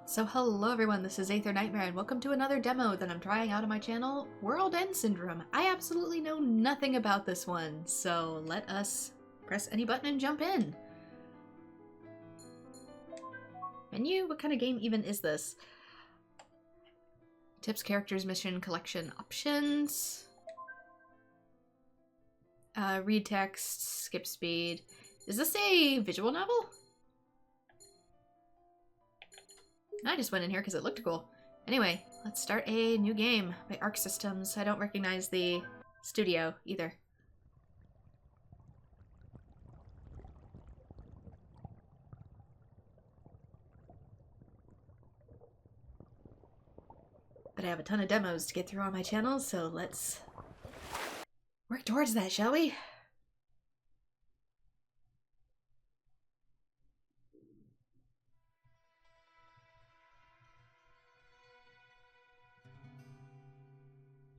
So hello everyone, this is AetherNightmare and welcome to another demo that I'm trying out on my channel, World End Syndrome. I absolutely know nothing about this one, so let us press any button and jump in. Menu? What kind of game even is this? Tips, characters, mission, collection, options. Read text, skip speed. Is this a visual novel? I just went in here because it looked cool. Anyway, let's start a new game by Arc Systems. I don't recognize the studio either. But I have a ton of demos to get through on my channel, so let's work towards that, shall we?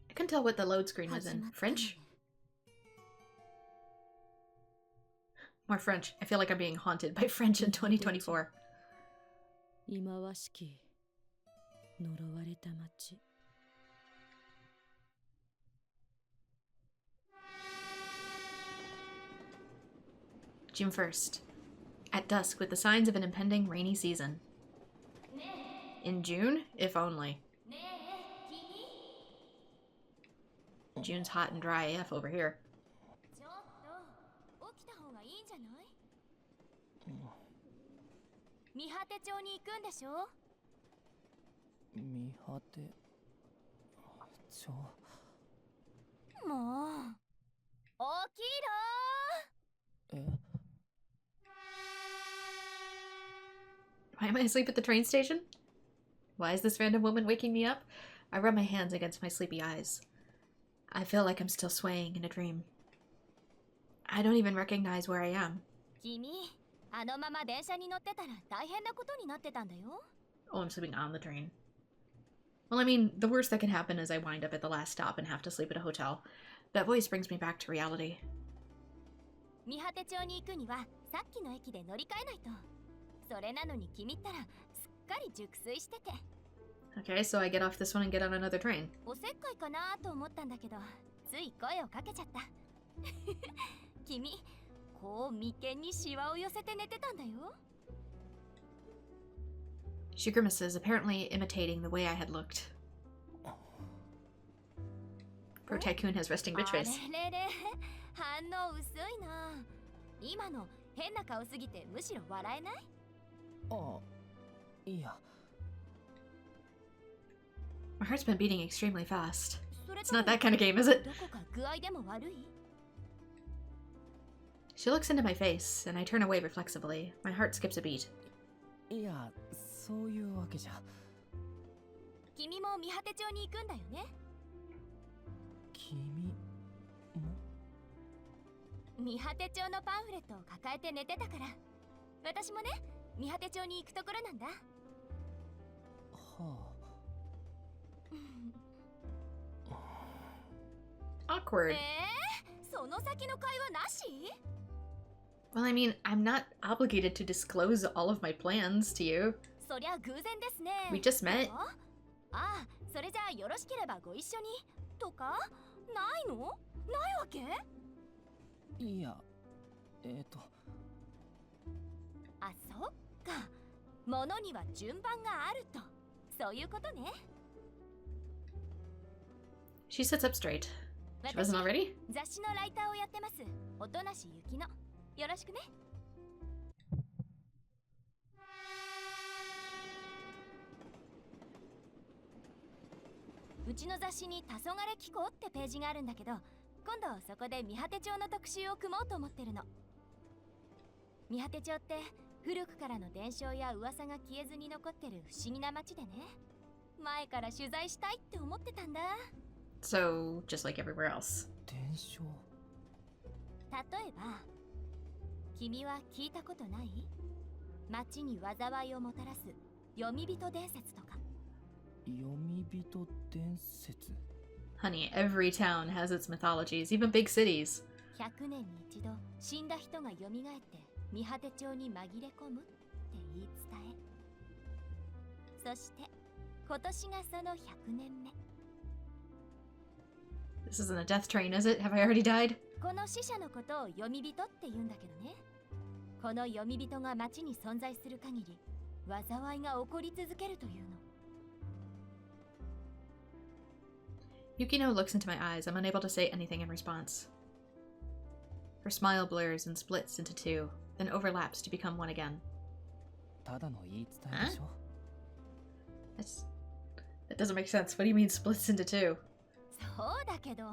I couldn't tell what the load screen was in. French? More French. I feel like I'm being haunted by French in 2024. June 1st. At dusk, with the signs of an impending rainy season. In June? If only. June's hot and dry AF over here. Why am I asleep at the train station? Why is this random woman waking me up? I rub my hands against my sleepy eyes. I feel like I'm still swaying in a dream. I don't even recognize where I am. Oh, I'm sleeping on the train. Well, I mean, the worst that can happen is I wind up at the last stop and have to sleep at a hotel. That voice brings me back to reality. Okay, so I get off this one and get on another train. She grimaces, apparently imitating the way I had looked. Poor Tycoon has resting bitch face. My heart's been beating extremely fast. It's not that kind of game, is it? She looks into my face, and I turn away reflexively. My heart skips a beat. Awkward. Well, I mean, I'm not obligated to disclose all of my plans to you. We just met. She sits up straight. She wasn't already? So, just like everywhere else. Honey, every town has its mythologies, even big cities. 100年に一度死んだ人が蘇って見果て町に紛れ込むって言い伝え。そして今年がその100年目。 This isn't a death train, is it? Have I already died? この死者のことを読み人って言うんだけどね。この読み人が町に存在する限り災いが起こり続けるというの。 Yukino looks into my eyes. I'm unable to say anything in response. Her smile blurs and splits into two, then overlaps to become one again. ただの言い伝えでしょ。That doesn't make sense. What do you mean splits into two? そうだけど、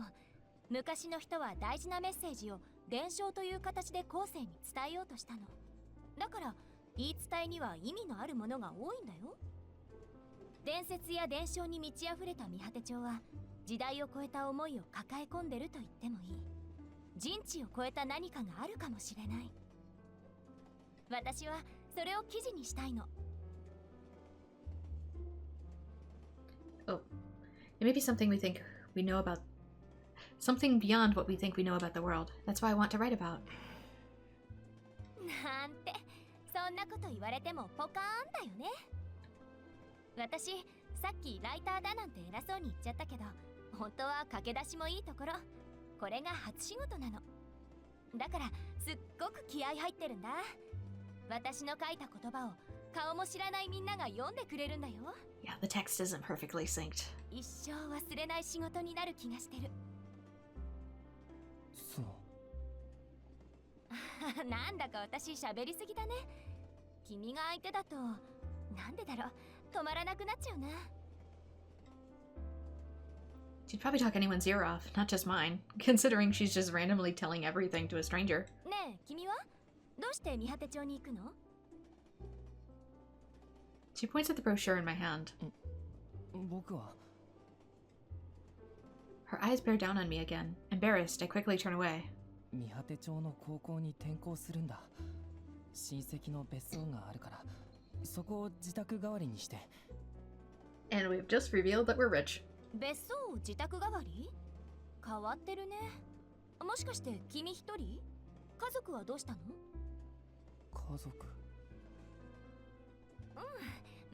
昔の人は大事なメッセージを伝承という形で後世に伝えようとしたの。だから言い伝えには意味のあるものが多いんだよ。伝説や伝承に満ち溢れた見果て帳は時代を超えた思いを抱え込んでると言ってもいい。人知を超えた何かがあるかもしれない。私はそれを記事にしたいの。 Oh, it may be something we think we know about. Something beyond what we think we know about the world. That's why I want to write about. なんて、そんなこと言われてもポカーンだよね。私、さっきライターだなんて偉そうに言っちゃったけど、本当は駆け出しもいいところ。これが初仕事なの。だからすっごく気合い入ってるんだ。私の書いた言葉を顔も知らないみんなが読んでくれるんだよ。 Yeah, the text isn't perfectly synced. 一生忘れない仕事になる気がしてる。そう。なんだか私喋りすぎだね。君が相手だとなんでだろう、止まらなくなっちゃうな。 She'd probably talk anyone's ear off, not just mine, considering she's just randomly telling everything to a stranger. ねえ、君はどうして見果て町に行くの？ She points at the brochure in my hand. 僕は Her eyes bear down on me again. Embarrassed, I quickly turn away. 見果て町の高校に転校するんだ。親戚の別荘があるから、そこを自宅代わりにして。And we've just revealed that we're rich. 別荘を自宅代わり？変わってるね。もしかして君一人？家族はどうしたの？家族。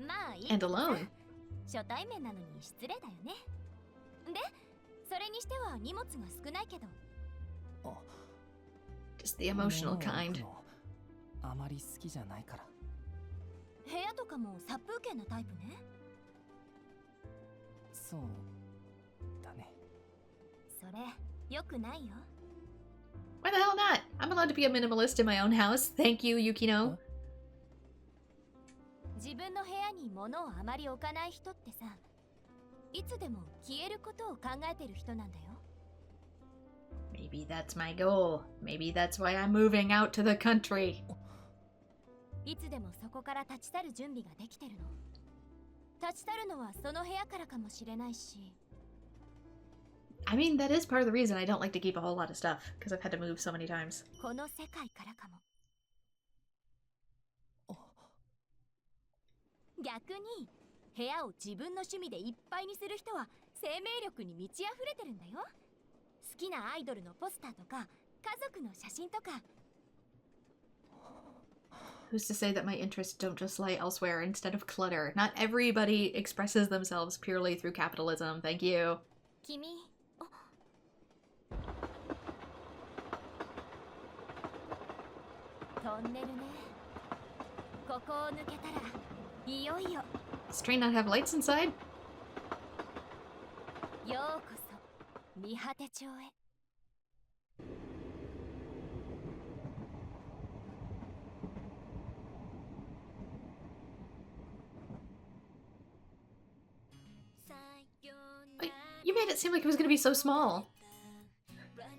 まあいい。 And alone. 初対面なのに失礼だよね。で、それにしては荷物が少ないけど。あ、 Just the emotional kind. あまり好きじゃないから。部屋とかも殺風景なタイプね。そうだね。それ良くないよ。 Why the hell not? I'm allowed to be a minimalist in my own house. Thank you, Yukino. 自分の部屋に物をあまり置かない人ってさ、いつでも消えることを考えてる人なんだよ。 Maybe that's my goal. Maybe that's why I'm moving out to the country. いつでもそこから立ち去る準備ができてるの。立ち去るのはその部屋からかもしれないし。 I mean, that is part of the reason I don't like to keep a whole lot of stuff, because I've had to move so many times. この世界からかも。逆に部屋を自分の趣味でいっぱいにする人は生命力に満ち溢れてるんだよ。好きなアイドルのポスターとか家族の写真とか。 Who's to say that my interests don't just lie elsewhere instead of clutter? Not everybody expresses themselves purely through capitalism. Thank you. 君、トンネルね。ここを抜けたらいよいよ。 Does train not have lights inside? ようこそ見果て町へ。 Wait, you made it seem like it was going to be so small.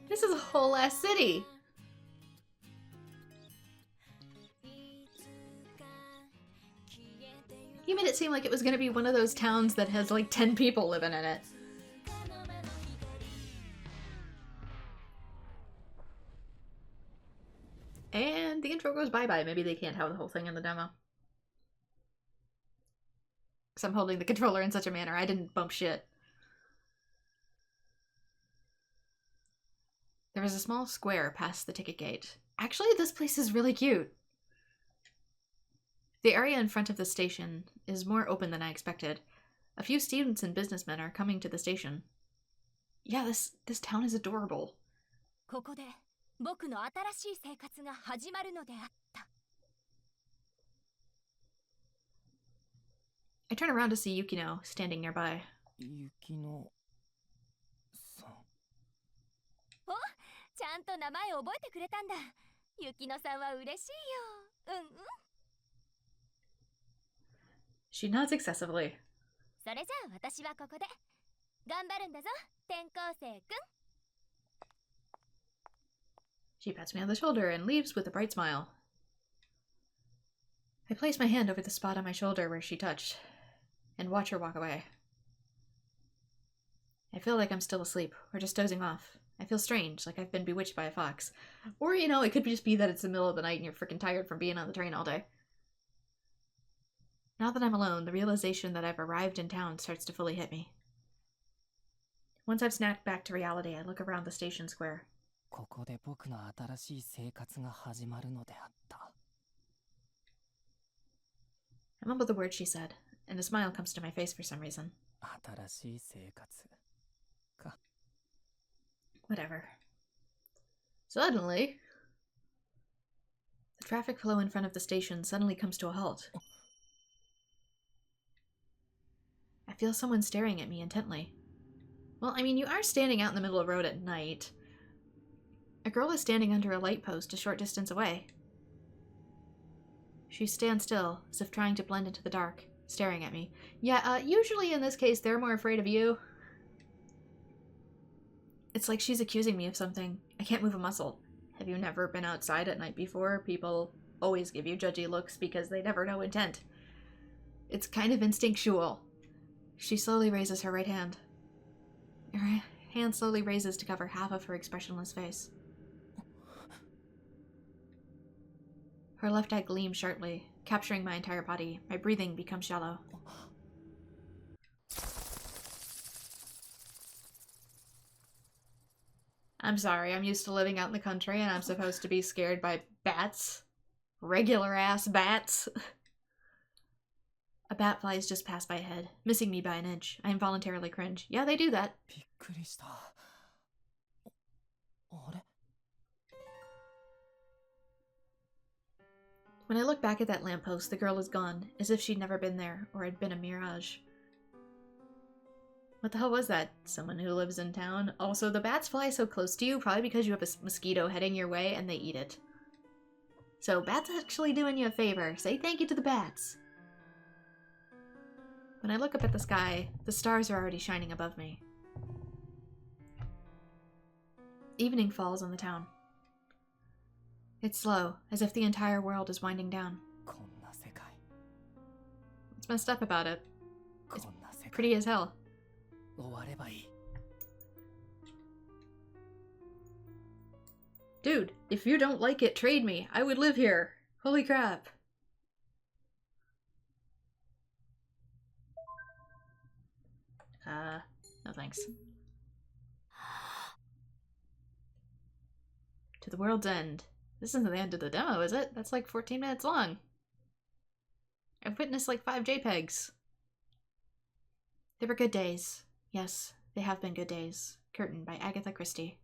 This is a whole ass city. You made it seem like it was going to be one of those towns that has like 10 people living in it. And the intro goes bye-bye. Maybe they can't have the whole thing in the demo. Because I'm holding the controller in such a manner. I didn't bump shit. There is a small square past the ticket gate. Actually, this place is really cute. The area in front of the station is more open than I expected. A few students and businessmen are coming to the station. Yeah, this town is adorable. ここで僕の新しい生活が始まるのであった。 I turn around to see Yukino standing nearby. 雪乃さん。お、ちゃんと名前覚えてくれたんだ。雪乃さんは嬉しいよ。うんうん。 She nods excessively. それじゃあ私はここで頑張るんだぞ、転校生くん。 She pats me on the shoulder and leaves with a bright smile. I place my hand over the spot on my shoulder where she touched, and watch her walk away. I feel like I'm still asleep, or just dozing off. I feel strange, like I've been bewitched by a fox. Or, you know, it could just be that it's the middle of the night and you're freaking tired from being on the train all day. Now that I'm alone, the realization that I've arrived in town starts to fully hit me. Once I've snapped back to reality, I look around the station square. ここで僕の新しい生活が始まるのであった。I mumble the word she said, and a smile comes to my face for some reason. 新しい生活か。Whatever. Suddenly, the traffic flow in front of the station suddenly comes to a halt. I feel someone staring at me intently. Well, I mean, you are standing out in the middle of the road at night. A girl is standing under a light post a short distance away. She stands still, as if trying to blend into the dark, staring at me. Yeah, usually in this case, they're more afraid of you. It's like she's accusing me of something. I can't move a muscle. Have you never been outside at night before? People always give you judgy looks because they never know intent. It's kind of instinctual. She slowly raises her right hand. Her hand slowly raises to cover half of her expressionless face. Her left eye gleams sharply, capturing my entire body. My breathing becomes shallow. I'm sorry, I'm used to living out in the country and I'm supposed to be scared by bats. Regular-ass bats. A bat flies just past my head, missing me by an inch. I involuntarily cringe. Yeah, they do that. びっくりした。あれ? When I look back at that lamppost, the girl is gone, as if she'd never been there, or had been a mirage. What the hell was that? Someone who lives in town? Also, the bats fly so close to you, probably because you have a mosquito heading your way and they eat it. So, bats actually doing you a favor. Say thank you to the bats. When I look up at the sky, the stars are already shining above me. Evening falls on the town. It's slow, as if the entire world is winding down. こんな世界。 What's messed up about it? こんな世界。 Pretty as hell. 終わればいい。 Dude, if you don't like it, trade me. I would live here. Holy crap. No thanks. To the world's end. This isn't the end of the demo, is it? That's like 14 minutes long. I've witnessed like 5 JPEGs. They were good days. Yes, they have been good days. Curtain by Agatha Christie.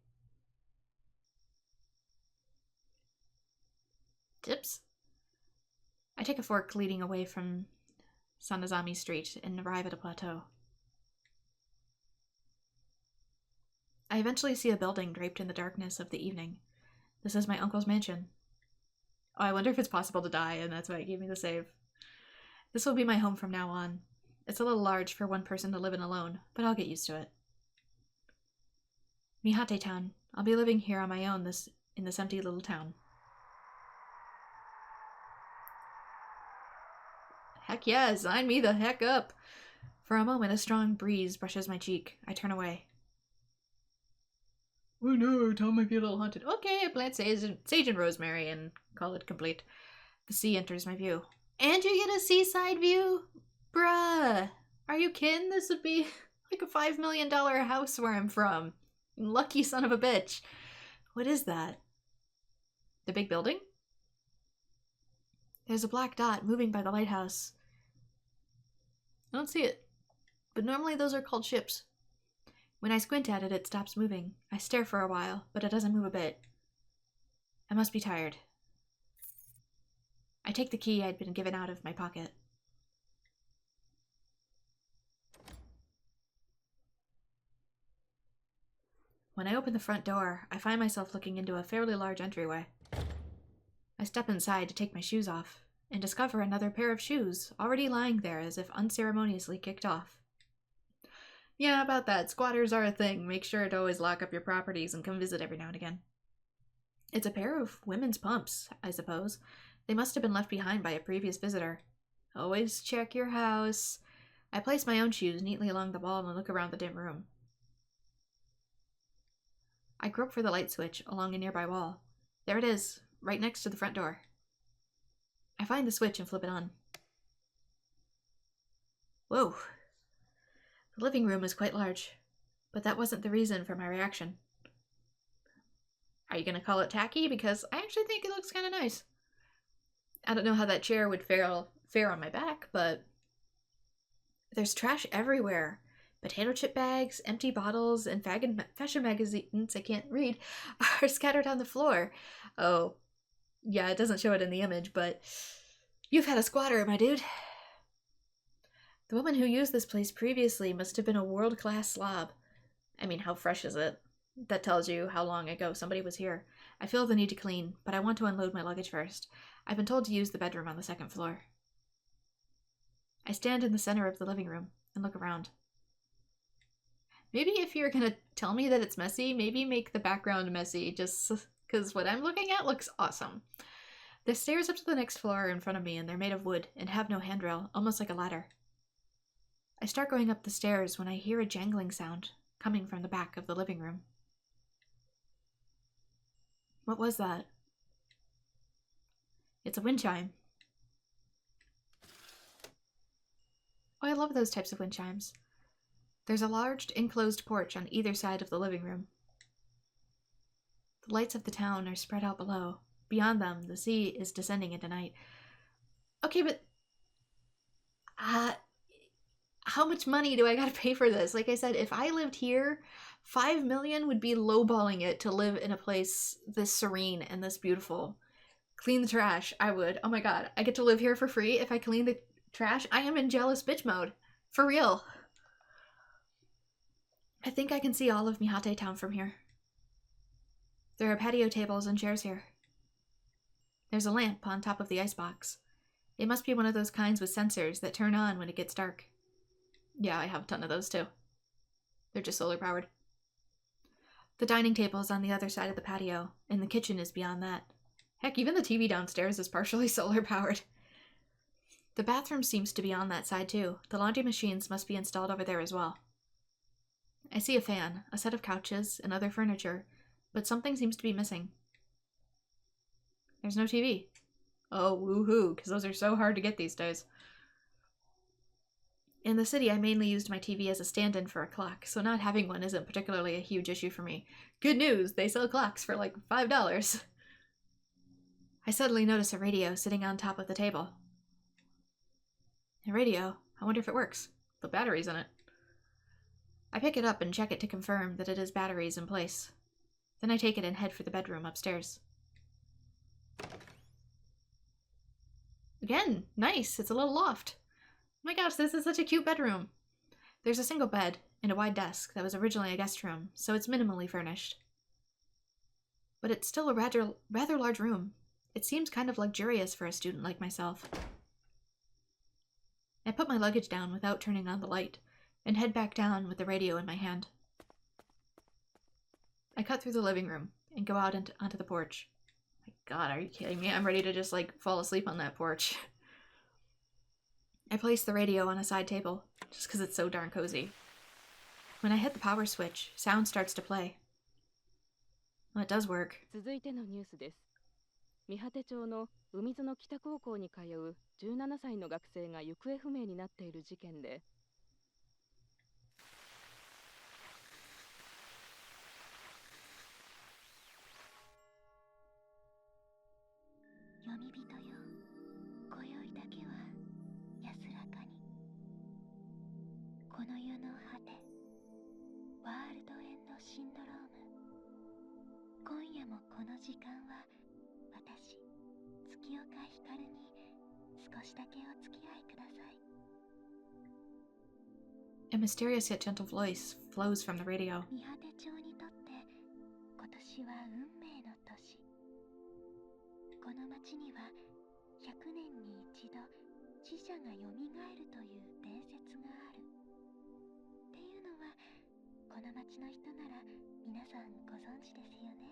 Tips? I take a fork leading away from Sanazami Street and arrive at a plateau. I eventually see a building draped in the darkness of the evening. This is my uncle's mansion. Oh, I wonder if it's possible to die, and that's why it gave me the save. This will be my home from now on. It's a little large for one person to live in alone, but I'll get used to it. Mihate Town. I'll be living here on my own in this empty little town. Heck yeah, sign me the heck up! For a moment, a strong breeze brushes my cheek. I turn away. Oh no, town might be a little haunted. Okay, I plant sage and rosemary and call it complete. The sea enters my view. And you get a seaside view? Bruh! Are you kidding? This would be like a $5 million house where I'm from. Lucky son of a bitch. What is that? The big building? There's a black dot moving by the lighthouse. I don't see it, but normally those are called ships. When I squint at it, it stops moving. I stare for a while, but it doesn't move a bit. I must be tired. I take the key I'd been given out of my pocket. When I open the front door, I find myself looking into a fairly large entryway. I step inside to take my shoes off, and discover another pair of shoes already lying there as if unceremoniously kicked off. Yeah, about that. Squatters are a thing. Make sure to always lock up your properties and come visit every now and again. It's a pair of women's pumps, I suppose. They must have been left behind by a previous visitor. Always check your house. I place my own shoes neatly along the wall and look around the dim room. I grope for the light switch along a nearby wall. There it is, right next to the front door. I find the switch and flip it on. Whoa. The living room is quite large, but that wasn't the reason for my reaction. Are you gonna call it tacky? Because I actually think it looks kind of nice. I don't know how that chair would fare on my back, but there's trash everywhere. Potato chip bags, empty bottles, and fashion magazines I can't read are scattered on the floor. Oh, yeah, it doesn't show it in the image, but you've had a squatter, my dude. The woman who used this place previously must have been a world-class slob. I mean, how fresh is it? That tells you how long ago somebody was here. I feel the need to clean, but I want to unload my luggage first. I've been told to use the bedroom on the second floor. I stand in the center of the living room and look around. Maybe if you're gonna tell me that it's messy, maybe make the background messy, just because what I'm looking at looks awesome. There's stairs up to the next floor are in front of me, and they're made of wood and have no handrail, almost like a ladder. I start going up the stairs when I hear a jangling sound coming from the back of the living room. What was that? It's a wind chime. Oh, I love those types of wind chimes. There's a large enclosed porch on either side of the living room. The lights of the town are spread out below. Beyond them, the sea is descending into night. Okay, but how much money do I gotta pay for this? Like I said, if I lived here, $5 million would be lowballing it to live in a place this serene and this beautiful. Clean the trash, I would. Oh my god, I get to live here for free if I clean the trash? I am in jealous bitch mode. For real. I think I can see all of Mihate Town from here. There are patio tables and chairs here. There's a lamp on top of the icebox. It must be one of those kinds with sensors that turn on when it gets dark. Yeah, I have a ton of those too. They're just solar powered. The dining table is on the other side of the patio, and the kitchen is beyond that. Heck, even the TV downstairs is partially solar powered. The bathroom seems to be on that side too. The laundry machines must be installed over there as well. I see a fan, a set of couches, and other furniture, but something seems to be missing. There's no TV. Oh, woohoo, because those are so hard to get these days. In the city, I mainly used my TV as a stand-in for a clock, so not having one isn't particularly a huge issue for me. Good news, they sell clocks for like $5. I suddenly notice a radio sitting on top of the table. A radio? I wonder if it works. The battery's in it. I pick it up and check it to confirm that it has batteries in place. Then I take it and head for the bedroom upstairs. Again, nice, it's a little loft. Oh my gosh, this is such a cute bedroom. There's a single bed and a wide desk that was originally a guest room, so it's minimally furnished. But it's still a rather large room. It seems kind of luxurious for a student like myself. I put my luggage down without turning on the light, and head back down with the radio in my hand. I cut through the living room and go out onto the porch. My god, are you kidding me? I'm ready to just fall asleep on that porch. I place the radio on a side table, just because it's so darn cozy. When I hit the power switch, sound starts to play. Well, it does work. 続いてのニュースです。三畑町の海園北高校に通う17歳の学生が行方不明になっている事件で、闇人よ、の世の果て、ワールドエンドシンドローム。今夜もこの時間は、私、月岡ひかるに少しだけお付き合いください。A mysterious yet gentle voice flows from the radio. 三果町にとって今年は運命の年。この町には100年に一度死者がよみがえるという伝説がある。っていうのはこの町の人なら皆さんご存知ですよね。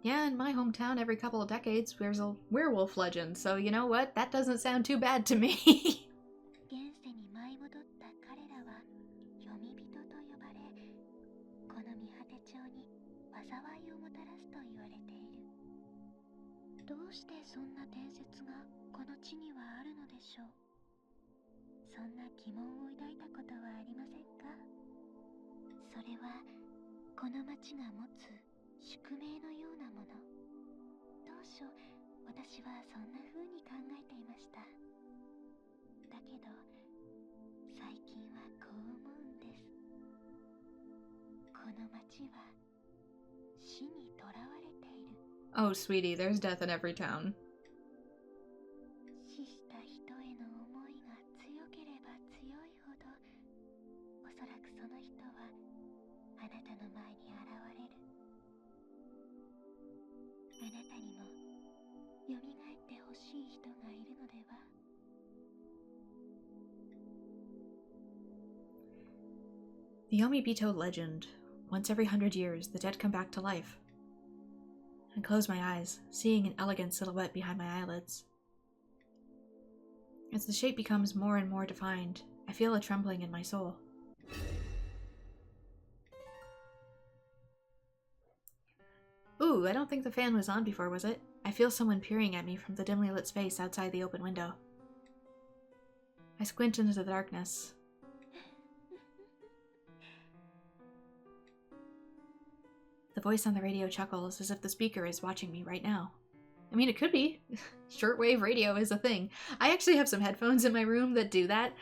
Yeah, in my hometown, every couple of decades, there's a werewolf legend, so you know what? That doesn't sound too bad to me. 現世に舞い戻った彼らは読み人と呼ばれ、この三果町に災いをもたらすと言われている。どうしてそんな伝説がこの地にはあるのでしょう。そんな疑問を抱いたことはありませんか。それはこの町が持つ宿命のようなもの。当初私はそんな風に考えていました。だけど最近はこう思うんです。この町は死にとらわれている。Oh, sweetie, there's death in every town. 死した人への思いが強ければ強いほど、おそらくその人はあなたの前に現れる。あなたにもよみがえってほしい人がいるのでは。The Yomibito legend. Once every 100 years, the dead come back to life. I close my eyes, seeing an elegant silhouette behind my eyelids. As the shape becomes more and more defined, I feel a trembling in my soul. Ooh, I don't think the fan was on before, was it? I feel someone peering at me from the dimly lit space outside the open window. I squint into the darkness. The voice on the radio chuckles as if the speaker is watching me right now. I mean, it could be. Shortwave radio is a thing. I actually have some headphones in my room that do that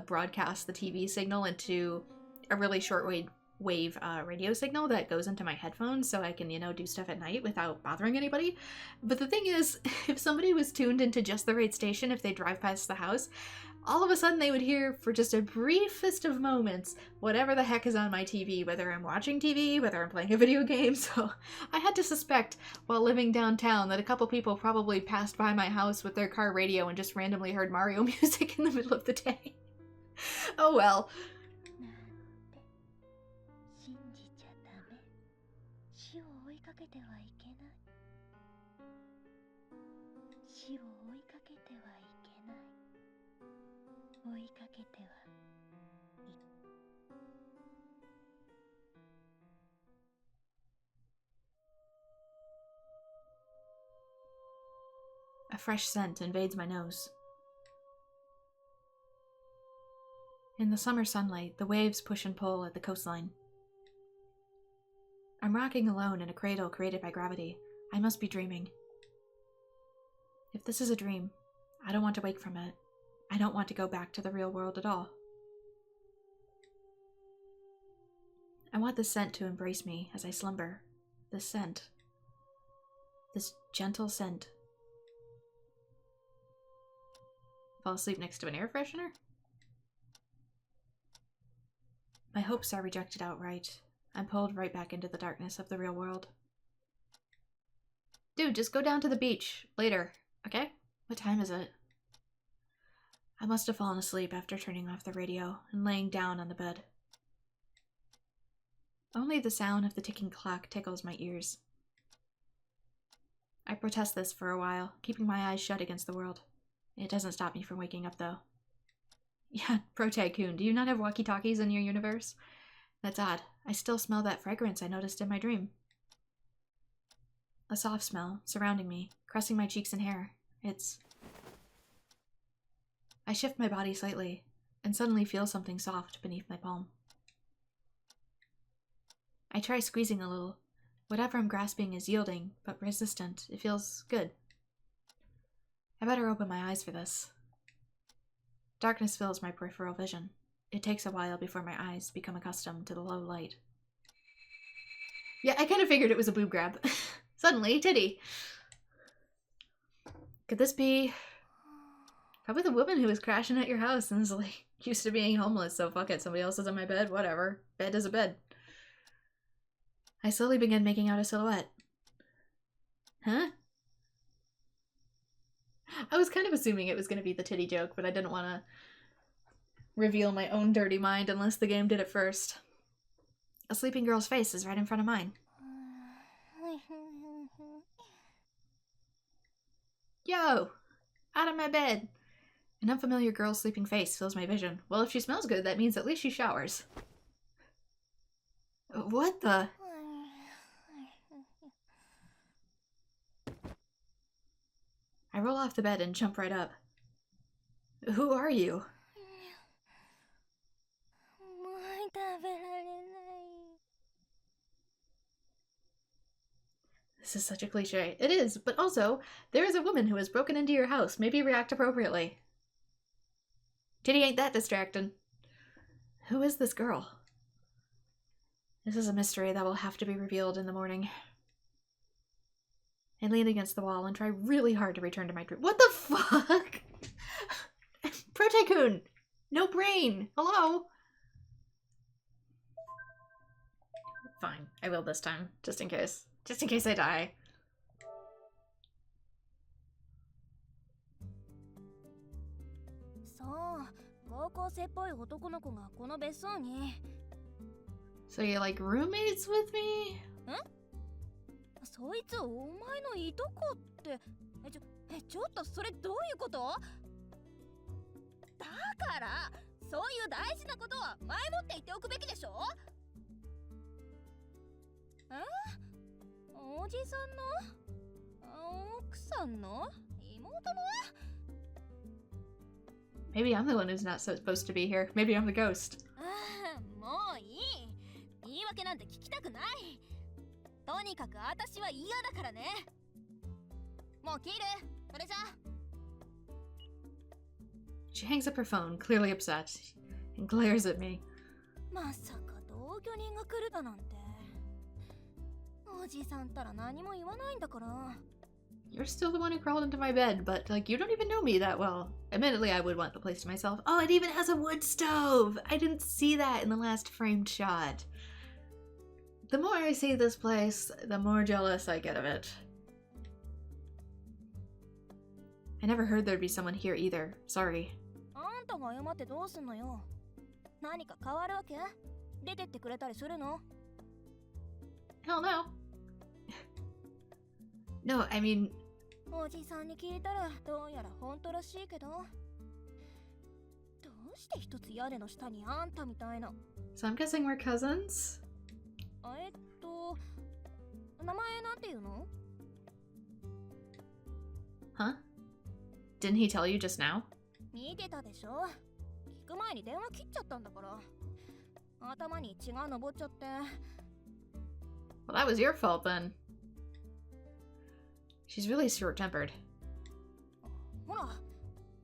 broadcast the TV signal into a really shortwave radio signal that goes into my headphones so I can, do stuff at night without bothering anybody. But the thing is, if somebody was tuned into just the right station, if they drive past the house, all of a sudden they would hear, for just a briefest of moments, whatever the heck is on my TV, whether I'm watching TV, whether I'm playing a video game. So I had to suspect, while living downtown, that a couple people probably passed by my house with their car radio and just randomly heard Mario music in the middle of the day. Oh well. 信じちゃダメ。死を追いかけてはいけない。死を追いかけてはいけない。追いかけては。A fresh scent invades my nose. In the summer sunlight, the waves push and pull at the coastline. I'm rocking alone in a cradle created by gravity. I must be dreaming. If this is a dream, I don't want to wake from it. I don't want to go back to the real world at all. I want this scent to embrace me as I slumber. This scent. This gentle scent. Fall asleep next to an air freshener? My hopes are rejected outright. I'm pulled right back into the darkness of the real world. Dude, just go down to the beach. Later, okay? What time is it? I must have fallen asleep after turning off the radio and laying down on the bed. Only the sound of the ticking clock tickles my ears. I protest this for a while, keeping my eyes shut against the world. It doesn't stop me from waking up, though. Yeah, Pro Tycoon, do you not have walkie-talkies in your universe? That's odd. I still smell that fragrance I noticed in my dream. A soft smell, surrounding me, caressing my cheeks and hair. I shift my body slightly, and suddenly feel something soft beneath my palm. I try squeezing a little. Whatever I'm grasping is yielding, but resistant. It feels good. I better open my eyes for this. Darkness fills my peripheral vision. It takes a while before my eyes become accustomed to the low light. Yeah, I kind of figured it was a boob grab. Suddenly, titty. Could this be... Probably the woman who was crashing at your house and is like, used to being homeless, so fuck it, somebody else is on my bed, whatever. Bed is a bed. I slowly began making out a silhouette. Huh? I was kind of assuming it was going to be the titty joke, but I didn't want to reveal my own dirty mind unless the game did it first. A sleeping girl's face is right in front of mine. Yo! Out of my bed! An unfamiliar girl's sleeping face fills my vision. Well, if she smells good, that means at least she showers. What the? I roll off the bed and jump right up. Who are you? This is such a cliche. It is, but also, there is a woman who has broken into your house. Maybe react appropriately. Titty ain't that distracting. Who is this girl? This is a mystery that will have to be revealed in the morning. I lean against the wall and try really hard to return to my dream. What the fuck? Pro-Tycoon! No brain! Hello? Fine, I will this time, just in case. Just in case I die. So you're like roommates with me? そいつお前のいとこってちょっとそれどういうこと？だからそういう大事なことは前もって言っておくべきでしょ？おじさんの奥さんの妹の？ Maybe I'm the one who's not supposed to be here. Maybe I'm the ghost. もういい。言い訳なんて聞きたくない。とにかく私は嫌だからね。もう切る。それじゃ。She hangs up her phone, clearly upset, and glares at me. まさか同居人が来るだなんて。おじさんったら何も言わないんだから。You're still the one who crawled into my bed, but, like, you don't even know me that well. Admittedly, I would want the place to myself. Oh, it even has a wood stove! I didn't see that in the last framed shot. The more I see this place, the more jealous I get of it. I never heard there'd be someone here either. Sorry. あんたが謝ってどうすんのよ。何か変わるわけ？出てってくれたりするの？ Hell no. No, I mean... おじさんに聞いたらどうやら本当らしいけど。どうして一つ屋根の下にあんたみたいな。So I'm guessing we're cousins? 名前なんていうの？ Huh? Didn't he tell you just now? 見てたでしょ？聞く前に電話切っちゃったんだから。頭に血が上っちゃって。Well, that was your fault then. She's really short-tempered. ほら、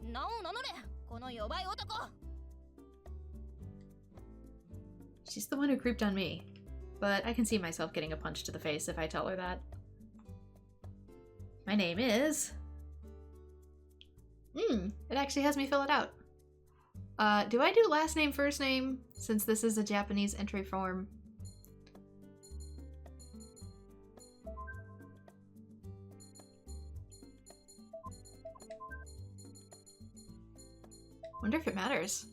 名を名乗れ、この弱い男。 She's the one who creeped on me. But I can see myself getting a punch to the face if I tell her that. My name is... it actually has me fill it out. Do I do last name, first name, since this is a Japanese entry form? Wonder if it matters.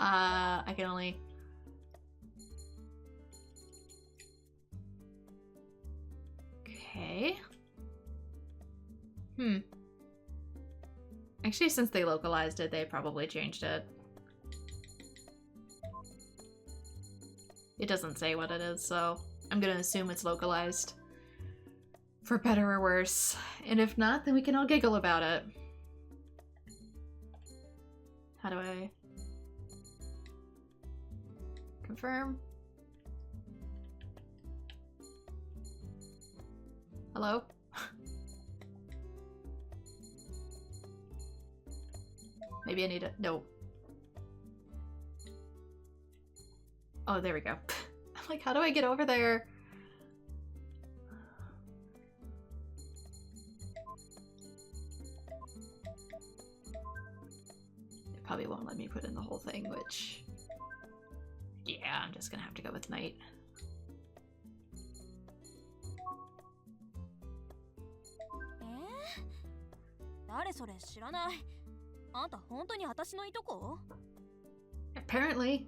I can only... Okay. Actually, since they localized it, they probably changed it. It doesn't say what it is, so I'm gonna assume it's localized. For better or worse. And if not, then we can all giggle about it. How do I... confirm? Hello? Maybe I need to... No. Oh, there we go. I'm like, how do I get over there? It probably won't let me put in the whole thing, which... Yeah, I'm just gonna have to go with night. 誰それ知らない。あんた本当に私のいとこ？ Apparently.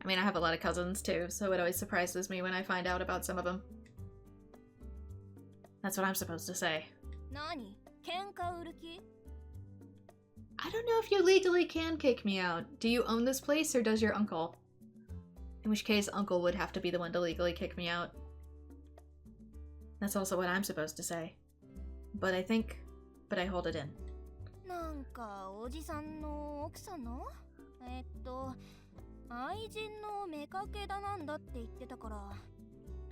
I mean, I have a lot of cousins too, so it always surprises me when I find out about some of them. That's what I'm supposed to say. 何？喧嘩売る気？ I don't know if you legally can kick me out. Do you own this place or does your uncle? In which case, uncle would have to be the one to legally kick me out. That's also what I'm supposed to say. But I hold it in. なんかおじさんの奥さんの？愛人の妾だなんだって言ってたから、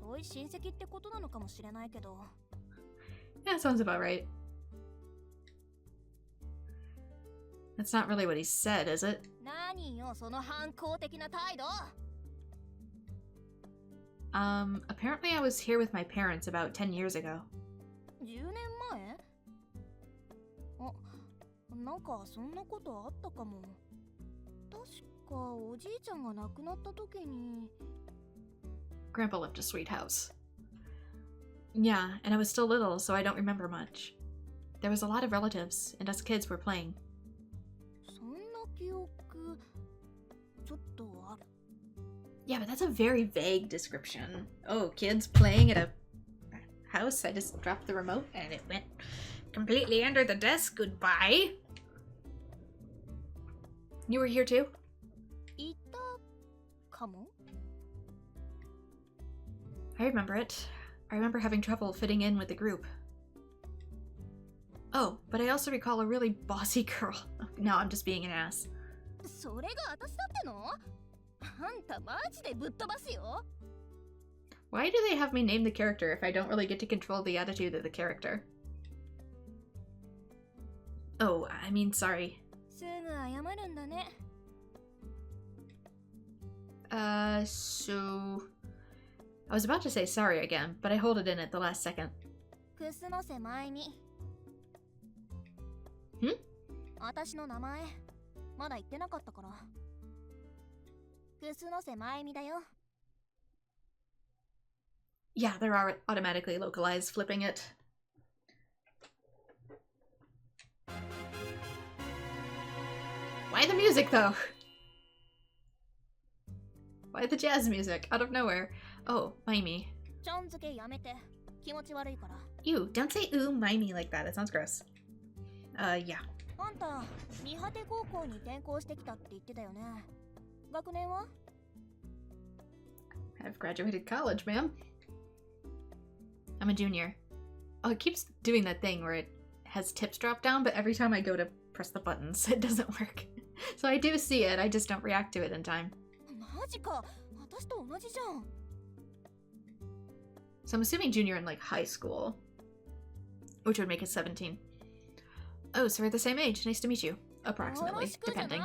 遠い親戚ってことなのかもしれないけど。Yeah, sounds about right. That's not really what he said, is it? 何よその反抗的な態度。 Apparently I was here with my parents about 10 years ago. 10年前？あ、なんかそんなことあったかも。確かおじいちゃんが亡くなった時に。 Grandpa left a sweet house. Yeah, and I was still little, so I don't remember much. There was a lot of relatives, and us kids were playing. そんな記憶ちょっとある。 Yeah, but that's a very vague description. Oh, kids playing at a house? I just dropped the remote and it went completely under the desk. Goodbye. You were here too? いたかも。 I remember it. I remember having trouble fitting in with the group. Oh, but I also recall a really bossy girl. No, I'm just being an ass. それが私だっての？あんたマジでぶっ飛ばすよ。 Why do they have me name the character if I don't really get to control the attitude of the character? Oh, I mean, sorry. すぐ謝るんだね。 So... I was about to say sorry again, but I hold it in at the last second. クスノセマイミ。私の名前まだ言ってなかったから。クスノセマイミだよ。 Yeah, they're automatically localized, flipping it. Why the music, though? Why the jazz music? Out of nowhere. Oh, Mimey. ちゃん付けやめて。気持ち悪いから。 Ew, don't say ooh, Mimey like that. That sounds gross. Yeah. あんた、見果て高校に転校してきたって言ってたよね。学年は？ I've graduated college, ma'am. I'm a junior. Oh, it keeps doing that thing where it has tips drop down, but every time I go to press the buttons, it doesn't work. So I do see it, I just don't react to it in time. マジか。私と同じじゃん。 So I'm assuming junior in like high school, which would make us 17. Oh, so we're the same age. Nice to meet you. Approximately, depending.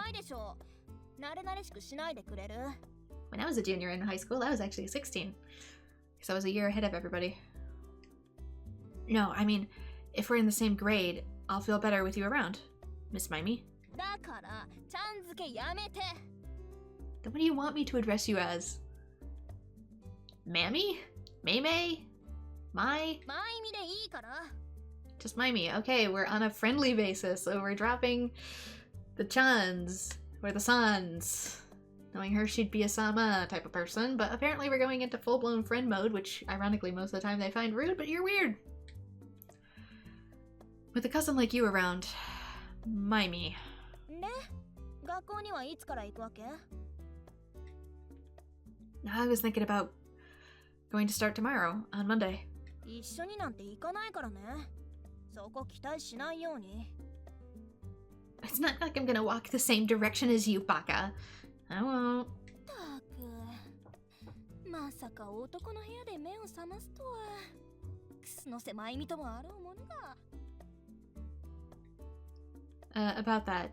When I was a junior in high school, I was actually 16. Because I was a year ahead of everybody. No, I mean, if we're in the same grade, I'll feel better with you around, Miss Mimey. Then what do you want me to address you as? Mammy? Maymay? My? Just Mimey. Okay, we're on a friendly basis, so we're dropping the chans, or the sans. Knowing her, she'd be a sama type of person, but apparently we're going into full-blown friend mode, which ironically most of the time they find rude, but you're weird. With a cousin like you around, Mimey. I was thinking about going to start tomorrow, on Monday. It's not like I'm gonna walk the same direction as you, Baka. I won't. About that,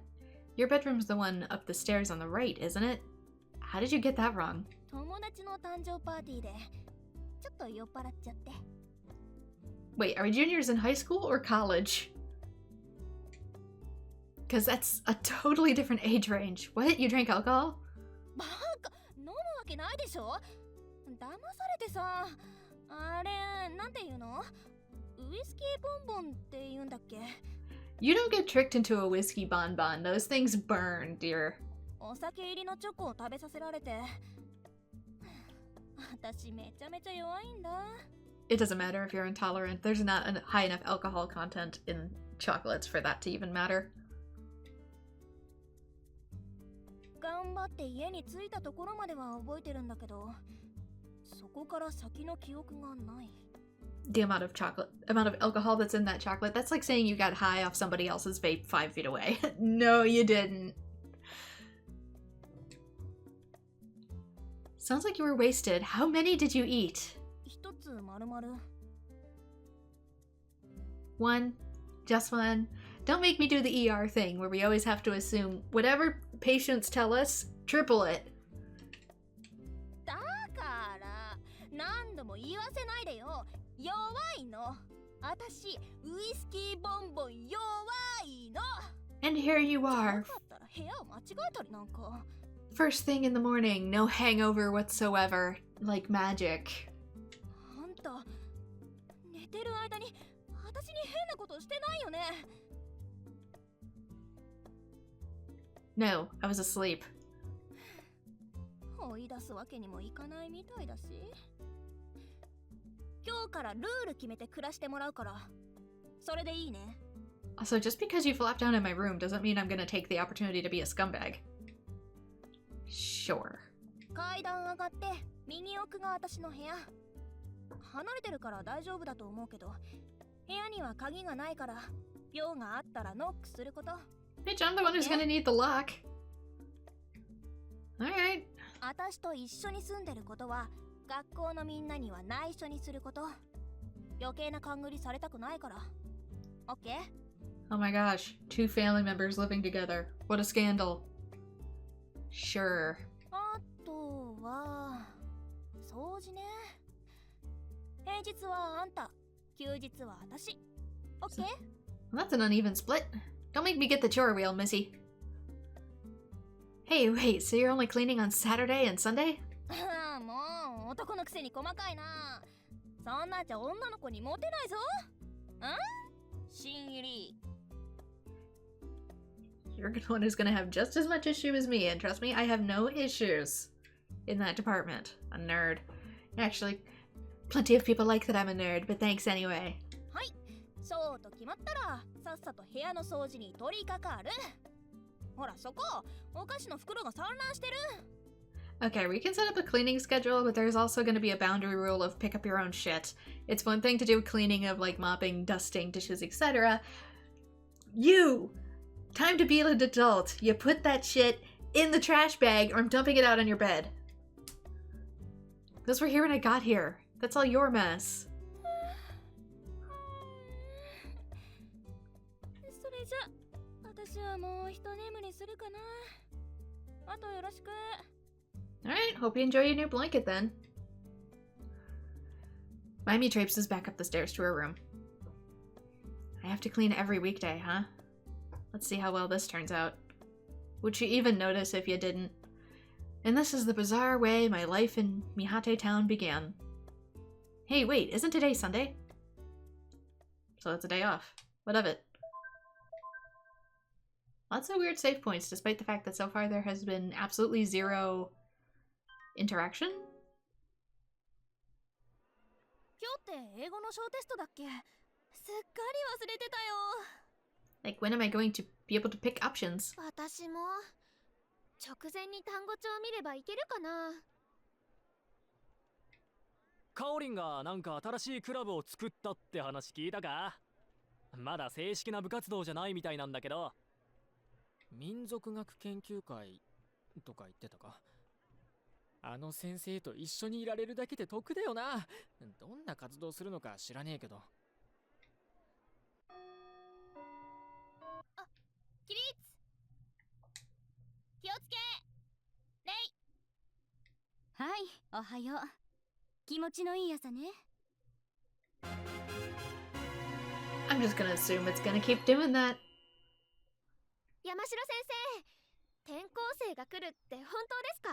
Your bedroom's the one up the stairs on the right, isn't it? How did you get that wrong? 友達の誕生パーティーでちょっと酔っ払っちゃって。 Wait, are we juniors in high school or college? Because that's a totally different age range. What? You drank alcohol? バカ、飲むわけないでしょ。騙されてさ。あれ、なんていうの？ウイスキーボンボンって言うんだっけ？ You don't get tricked into a whiskey bonbon. Those things burn, dear. お酒入りのチョコを食べさせられて。私めちゃめちゃ弱いんだ。It doesn't matter if you're intolerant. There's not a high enough alcohol content in chocolates for that to even matter. 頑張って家に着いたところまでは覚えてるんだけど、そこから先の記憶がない。The amount of alcohol that's in that chocolate, that's like saying you got high off somebody else's vape 5 feet away. No, you didn't. Sounds like you were wasted. How many did you eat? 一つ丸々。One? Just one? Don't make me do the ER thing where we always have to assume whatever patients tell us, triple it. だから何度も言わせないでよ。弱いの。私ウイスキーボンボン弱いの。 And here you are. だったら部屋を間違えたりなんか。 First thing in the morning, no hangover whatsoever, like magic. あんた寝てる間に私に変なことしてないよね。 No, I was asleep. 追い出すわけにもいかないみたいだし。今日からルール決めて暮らしてもらうから、それでいいね。 Also, just because you flopped down in my room doesn't mean I'm gonna take the opportunity to be a scumbag. Sure. 階段上がって右奥が私の部屋。離れてるから大丈夫だと思うけど、部屋には鍵がないから用があったらノックすること。 Bitch, I'm the one who's gonna need the lock. Alright. 私と一緒に住んでることは学校のみんなには内緒にすること。余計な勘繰りされたくないから。オッケー？ Oh my gosh, 2 family members living together. What a scandal. Sure. あとは掃除ね。平日はあんた、休日は私。オッケー？ Well, that's an uneven split. Don't make me get the chore wheel, Missy. Hey, wait, so you're only cleaning on Saturday and Sunday? もう男のくせに細かいな。そんなんじゃ女の子にモテないぞ。新入り。 You're the one who's gonna have just as much issue as me, and trust me, I have no issues in that department. A nerd. Actually, plenty of people like that I'm a nerd, but thanks anyway. はい、そうと決まったらさっさと部屋の掃除に取り掛かる。ほらそこ、お菓子の袋が散乱してる。 Okay, we can set up a cleaning schedule, but there's also going to be a boundary rule of pick up your own shit. It's one thing to do cleaning of like mopping, dusting, dishes, etc. You! Time to be an adult. You put that shit in the trash bag or I'm dumping it out on your bed. Those were here when I got here. That's all your mess. それじゃ、私はもう一眠りするかな。あとよろしく。 Alright, hope you enjoy your new blanket then. Mimey traipses back up the stairs to her room. I have to clean every weekday, huh? Let's see how well this turns out. Would you even notice if you didn't? And this is the bizarre way my life in Mihate Town began. Hey, wait, isn't today Sunday? So it's a day off. What of it? Lots of weird save points, despite the fact that so far there has been absolutely zero interaction? 今日って英語の小テストだっけ？すっかり忘れてたよ。 Like, when am I going to be able to pick options? 私も直前に単語帳見ればいけるかな。カオリンがなんか新しいクラブを作ったって話聞いたか？まだ正式な部活動じゃないみたいなんだけど。民族学研究会とか言ってたか？あの先生と一緒にいられるだけで得だよな。どんな活動するのか知らねえけど。起立。おはよう。気持ちのいい朝ね。 I'm just gonna assume it's gonna keep doing that. 山城先生、転校生が来るって本当ですか？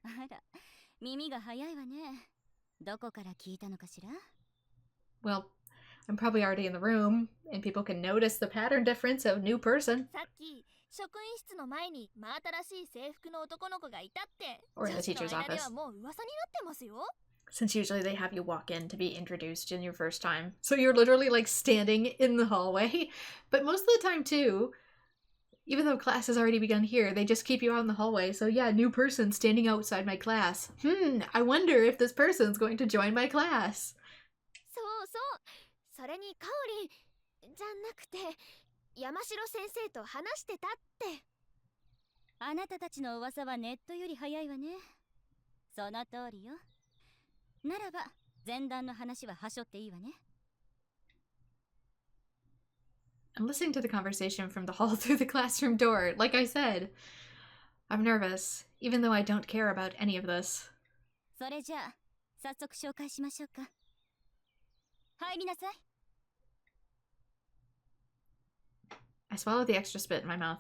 あら、耳が早いわね。どこから聞いたのかしら？ Well, I'm probably already in the room, and people can notice the pattern difference of new person. さっき職員室の前に真新しい制服の男の子がいたって Or in the 女子 teacher's の間では office. もう噂になってますよ。 Since usually they have you walk in to be introduced in your first time. So you're literally like standing in the hallway. But most of the time too, even though class has already begun here, they just keep you out in the hallway. So yeah, new person standing outside my class. I wonder if this person's going to join my class. そうそう。それにカオリンじゃなくて山城先生と話してたって。あなたたちの噂はネットより早いわね。その通りよ。ならば前段の話ははしょっていいわね。 I'm listening to the conversation from the hall through the classroom door. Like I said, I'm nervous, even though I don't care about any of this. それじゃあ早速紹介しましょうか。入りなさい。 I swallowed the extra spit in my mouth.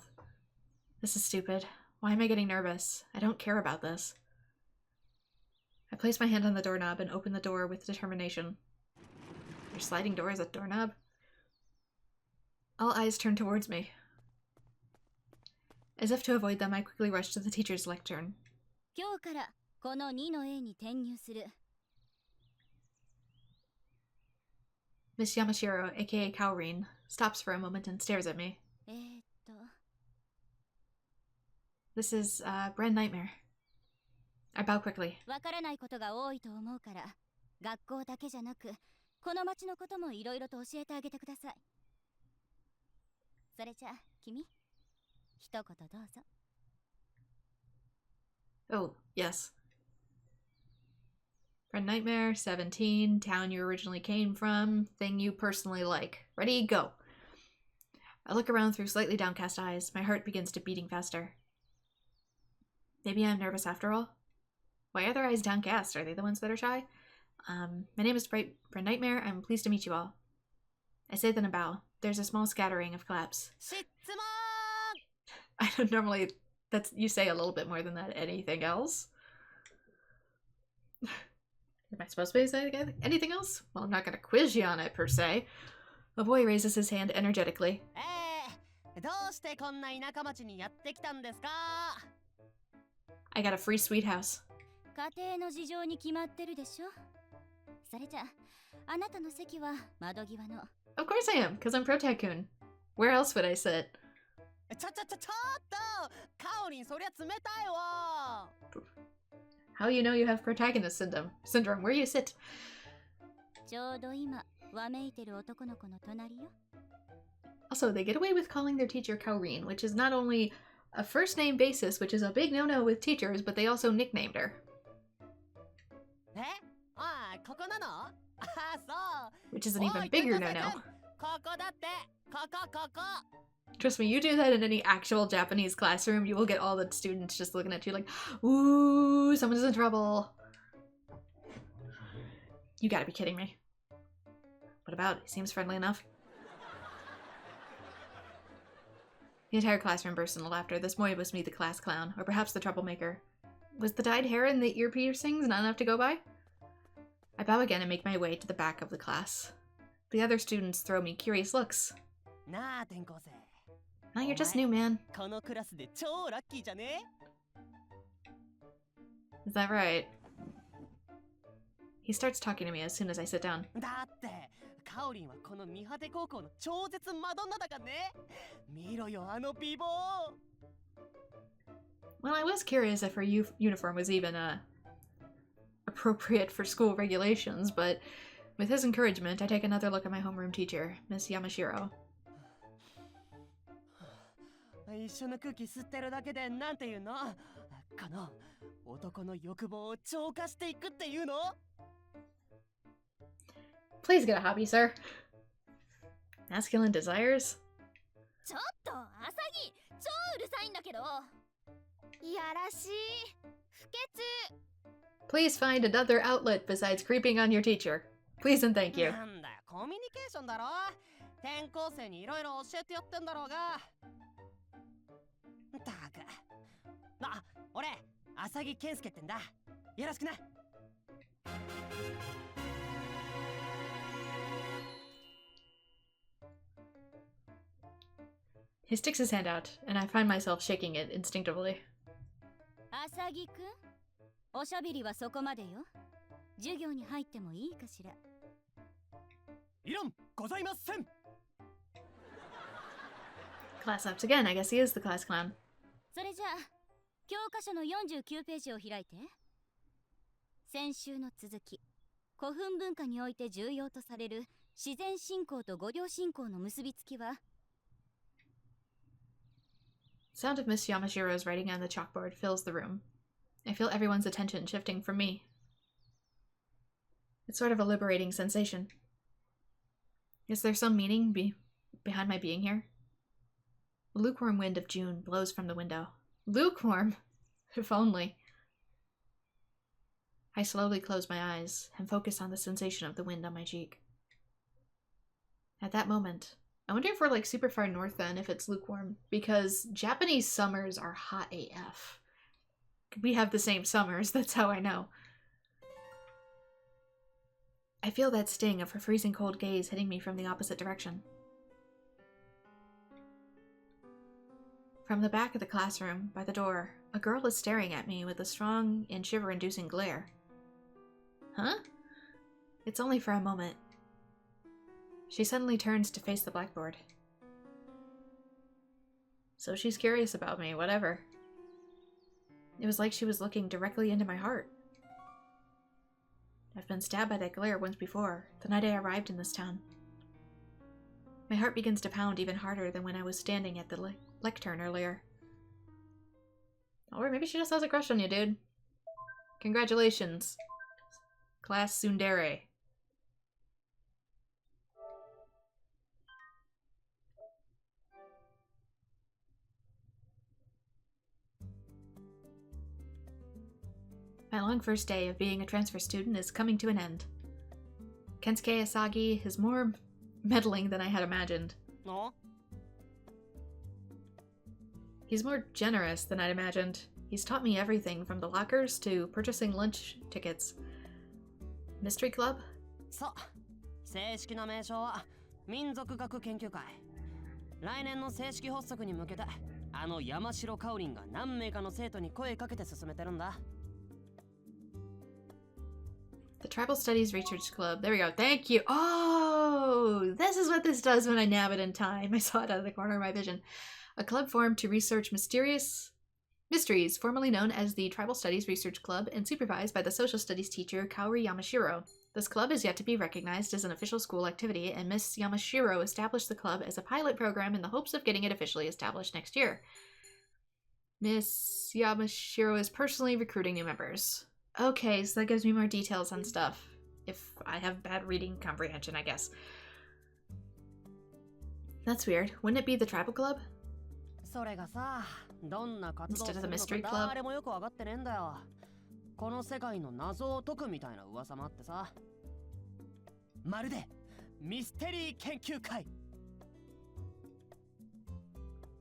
This is stupid. Why am I getting nervous? I don't care about this. I placed my hand on the doorknob and opened the door with determination. Your sliding door is a doorknob? All eyes turned towards me. As if to avoid them, I quickly rushed to the teacher's lectern. 今日からこの2の A に転入する。 Miss Yamashiro, aka Kaorin, stops for a moment and stares at me. This is, AetherNightmare. I bow quickly. わからないことが多いと思うから、学校だけじゃなく、この町のこともいろいろと教えてあげてください。それじゃあ、君、一言どうぞ。 Oh, yes. AetherNightmare, 17, town you originally came from, thing you personally like. Ready, go. I look around through slightly downcast eyes. My heart begins to beating faster. Maybe I'm nervous after all? Why are their eyes downcast? Are they the ones that are shy? My name is AetherNightmare. I'm pleased to meet you all. I say then a bow. There's a small scattering of claps. I don't normally... you say a little bit more than that. Anything else? Am I supposed to be saying anything else? Well, I'm not going to quiz you on it, per se. A boy raises his hand energetically. I got a free sweet house. 家庭の事情に決まってるでしょ。それじゃあ、あなたの席は窓際の。 Of course I am, because I'm Protag-kun. Where else would I sit? ちょっとカオリンそりゃ冷たいわ。 How you know you have protagonist syndrome? Where you sit? ちょうど今、わめいてる男の子の隣よ。 Also, they get away with calling their teacher Kaorin, which is not only a first name basis, which is a big no-no with teachers, but they also nicknamed her. ああ、ここなの？ああ、そう。 Which is an even bigger no-no. ここだって。ここ。 Trust me, you do that in any actual Japanese classroom, you will get all the students just looking at you like, ooh, someone's in trouble. You gotta be kidding me. What about? He seems friendly enough. The entire classroom burst into laughter. This boy must be the class clown, or perhaps the troublemaker. Was the dyed hair and the ear piercings not enough to go by? I bow again and make my way to the back of the class. The other students throw me curious looks. なあ、転校生。 Now you're just new, man. このクラスで超ラッキーじゃね？ Is that right? He starts talking to me as soon as I sit down. だってカオリンはこの見果て高校の超絶マドンナだからね。見ろよあの美貌。 Well, I was curious if her uniform was even, appropriate for school regulations, but with his encouragement, I take another look at my homeroom teacher, Miss Yamashiro. 一緒の空気吸ってるだけでなんていうの？この男の欲望を浄化していくっていうの？ Please get a hobby, sir. Masculine desires? ちょっとアサギ、超うるさいんだけど。いやらしい。不潔。Please find another outlet besides creeping on your teacher. Please and thank you. なんだよ、コミュニケーションだろ。転校生にいろいろ教えてやってんだろうが。たく。俺、浅木健介ってんだ。よろしくな。He sticks his hand out, and I find myself shaking it instinctively. 浅木くん、おしゃべりはそこまでよ。授業に入ってもいいかしら。いらんございません。 Class ups again. I guess he is the class clown. それじゃあ教科書の49ページを開いて。先週の続き。古墳文化において重要とされる自然信仰と御陵信仰の結びつきは。 Sound of Miss Yamashiro's writing on the chalkboard fills the room. I feel everyone's attention shifting from me. It's sort of a liberating sensation. Is there some meaning behind my being here? The lukewarm wind of June blows from the window. Lukewarm? If only. I slowly close my eyes and focus on the sensation of the wind on my cheek. At that moment, I wonder if we're like super far north then, if it's lukewarm, because Japanese summers are hot AF. We have the same summers, that's how I know. I feel that sting of her freezing cold gaze hitting me from the opposite direction. From the back of the classroom, by the door, a girl is staring at me with a strong and shiver-inducing glare. Huh? It's only for a moment. She suddenly turns to face the blackboard. So she's curious about me, whatever. It was like she was looking directly into my heart. I've been stabbed by that glare once before, the night I arrived in this town. My heart begins to pound even harder than when I was standing at the lectern earlier. Or maybe she just has a crush on you, dude. Congratulations. Class Tsundere. My long first day of being a transfer student is coming to an end. Kensuke Asagi is more meddling than I had imagined. No? He's more generous than I'd imagined. He's taught me everything from the lockers to purchasing lunch tickets. Mystery Club? そう。正式な名称は民族学研究会。来年の正式発足に向けて、山城かおりんが何名かの生徒に声かけて進めてるんだ。The Tribal Studies Research Club. There we go. Thank you. Oh, this is what this does when I nab it in time. I saw it out of the corner of my vision. A club formed to research mysteries, formerly known as the Tribal Studies Research Club and supervised by the social studies teacher Kaori Yamashiro. This club is yet to be recognized as an official school activity, and Miss Yamashiro established the club as a pilot program in the hopes of getting it officially established next year. Miss Yamashiro is personally recruiting new members. Okay, so that gives me more details on stuff. If I have bad reading comprehension, I guess. That's weird. Wouldn't it be the tribal club? それがさ、どんな活動 Instead す of る the の mystery か club? 誰もよくわかってねえんだよ。この世界の謎を解くみたいな噂もあってさ。まるでミステリー研究会。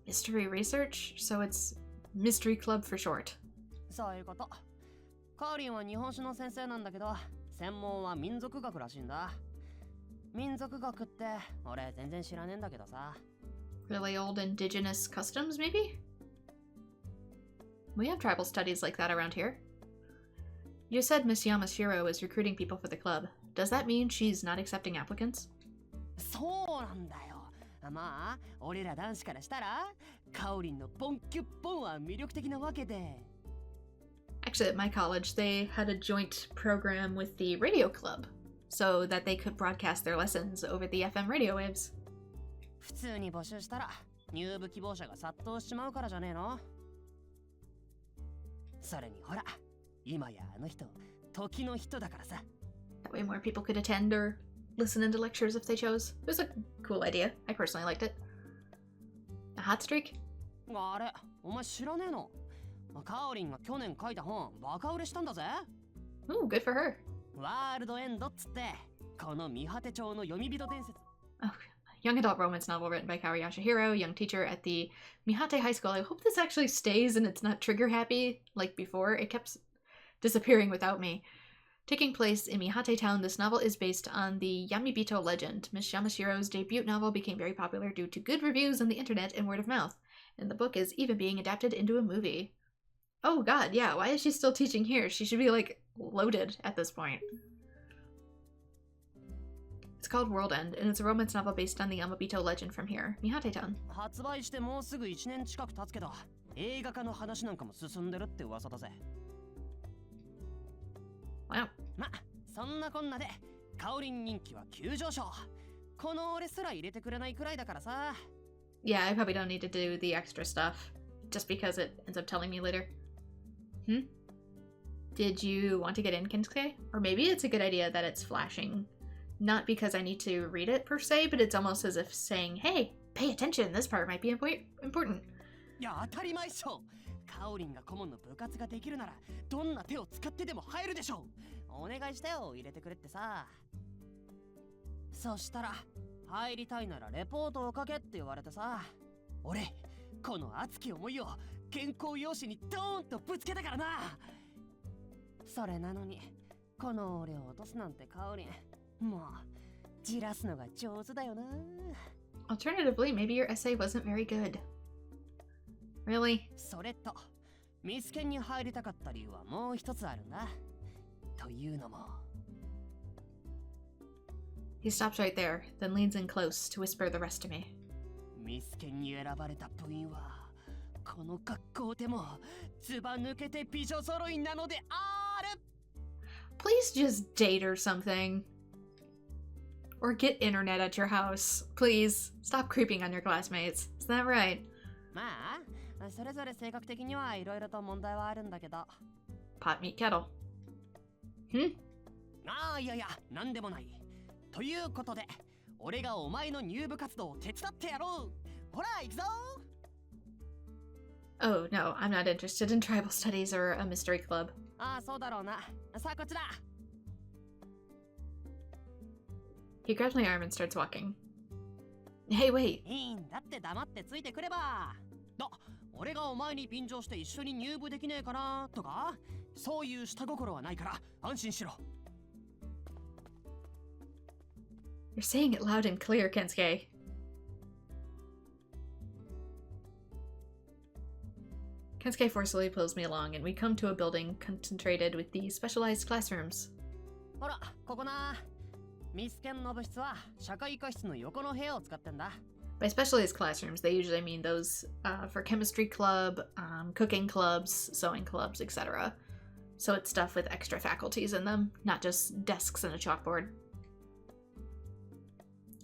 Mystery research? So it's mystery club for short. そういうこと。カーリンは日本史の先生なんだけど、専門は民族学らしいんだ。民族学って俺全然知らねえんだけどさ。Really old indigenous customs, maybe? We have tribal studies like that around here. You said Miss Yamashiro is recruiting people for the club. Does that mean she's not accepting applicants? そうなんだよ。まあ、俺ら男子からしたら、カオリンのポンキュッポンは魅力的なわけで。Actually, at my college, they had a joint program with the radio club so that they could broadcast their lessons over the FM radio waves. 普通に募集したら入部希望者が殺到しちまうからじゃねえの。それにほら、今やあの人、時の人だからさ。That way more people could attend or listen into lectures if they chose. It was a cool idea. I personally liked it. A hot streak? あれ、お前知らねえの？カオリンが去年書いた本、バカ売れしたんだぜ。Ooh, good for her. ワールドエンドっつって、この見果て町の読み人伝説。 Oh, young adult romance novel written by Kaori Yashihiro, young teacher at the Mihate High School. I hope this actually stays and it's not trigger happy like before. It kept disappearing without me. Taking place in Mihate Town, this novel is based on the Yamibito legend. Miss Yamashiro's debut novel became very popular due to good reviews on the internet and word of mouth, and the book is even being adapted into a movie. Oh god, yeah, why is she still teaching here? She should be, like, loaded at this point. It's called World End, and it's a romance novel based on the Yamabito legend from here, Mihate-town. 発売してもうすぐ1年近く経つけど、映画化の話なんかも進んでるって噂だぜ。Wow. ま、そんなこんなで、カオリン人気は急上昇。この俺すら入れてくれないくらいだからさ。Yeah, I probably don't need to do the extra stuff, just because it ends up telling me later. Did you want to get in, Kinsuke? Or maybe it's a good idea that it's flashing. Not because I need to read it per se, but it's almost as if saying, hey, pay attention, this part might be important. いや、当たり前っしょ。カオリンが顧問の部活ができるなら、どんな手を使ってでも入るでしょう。お願いしたよ、入れてくれってさ。そしたら、入りたいならレポートを書けって言われてさ。俺、この熱き思いを原稿用紙にドーンとぶつけたからな。それなのに、この俺を落とすなんてカオリン、もう、じらすのが上手だよな。Alternatively, maybe your essay wasn't very good. Really? それと、ミスケンに入りたかった理由はもう一つあるんだ。というのも。He stops right there, then leans in close to whisper the rest to me. ミスケンに選ばれた部員は、この学校でもずば抜けて美女揃いなのである。 Please just date or something. Or get internet at your house. Please, stop creeping on your classmates. Isn't that right? まあ、それぞれ性格的にはいろいろと問題はあるんだけど。Pot meet kettle. ああ、いやいや、なんでもない。ということで、俺がお前の入部活動を手伝ってやろう。ほら、行くぞ。 Oh, no, I'm not interested in tribal studies or a mystery club. ああ、そうだろうな。さあ、こっちだ。He grabs my arm and starts walking. Hey, wait. いいんだって黙ってついてくれば。俺がお前に便乗して一緒に入部できねえかなとか、そういう下心はないから安心しろ。You're saying it loud and clear, Kensuke. Kensuke forcefully pulls me along, and we come to a building concentrated with the specialized classrooms. ほら、ここな。ミスケンの部室は社会科室の横の部屋を使ってんだ。By specialized classrooms, they usually mean those for chemistry club, cooking clubs, sewing clubs, etc. So it's stuff with extra faculties in them, not just desks and a chalkboard.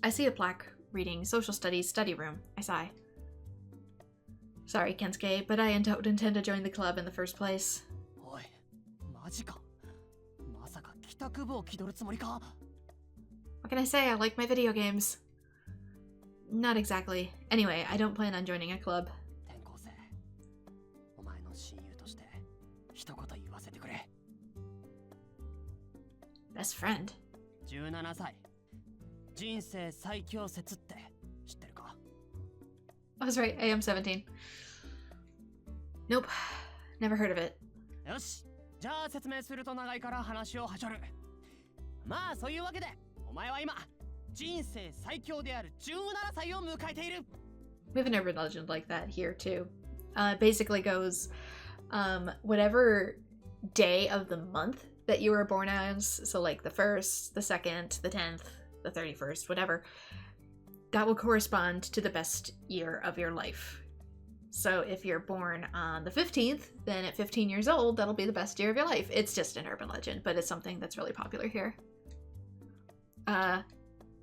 I see a plaque reading Social Studies Study Room. I sigh. Sorry, Kensuke, but I don't intend to join the club in the first place. おい、マジか。まさか帰宅部を気取るつもりか。 What can I say? I like my video games. Not exactly. Anyway, I don't plan on joining a club. 転校生、お前の親友として一言言わせてくれ。Best friend? 17歳。人生最強説って知ってるか？ I was right, I am 17. Nope. Never heard of it. よし、じゃあ説明すると長いから話をはしょる。まあそういうわけで、お前は今人生最強である17歳を迎えている。 We have an urban legend like that here too. It basically goes, whatever day of the month that you were born as, so like the 1st, the 2nd, the 10th, the 31st, whatever, that will correspond to the best year of your life. So if you're born on the 15th, then at 15 years old, that'll be the best year of your life. It's just an urban legend, but it's something that's really popular here.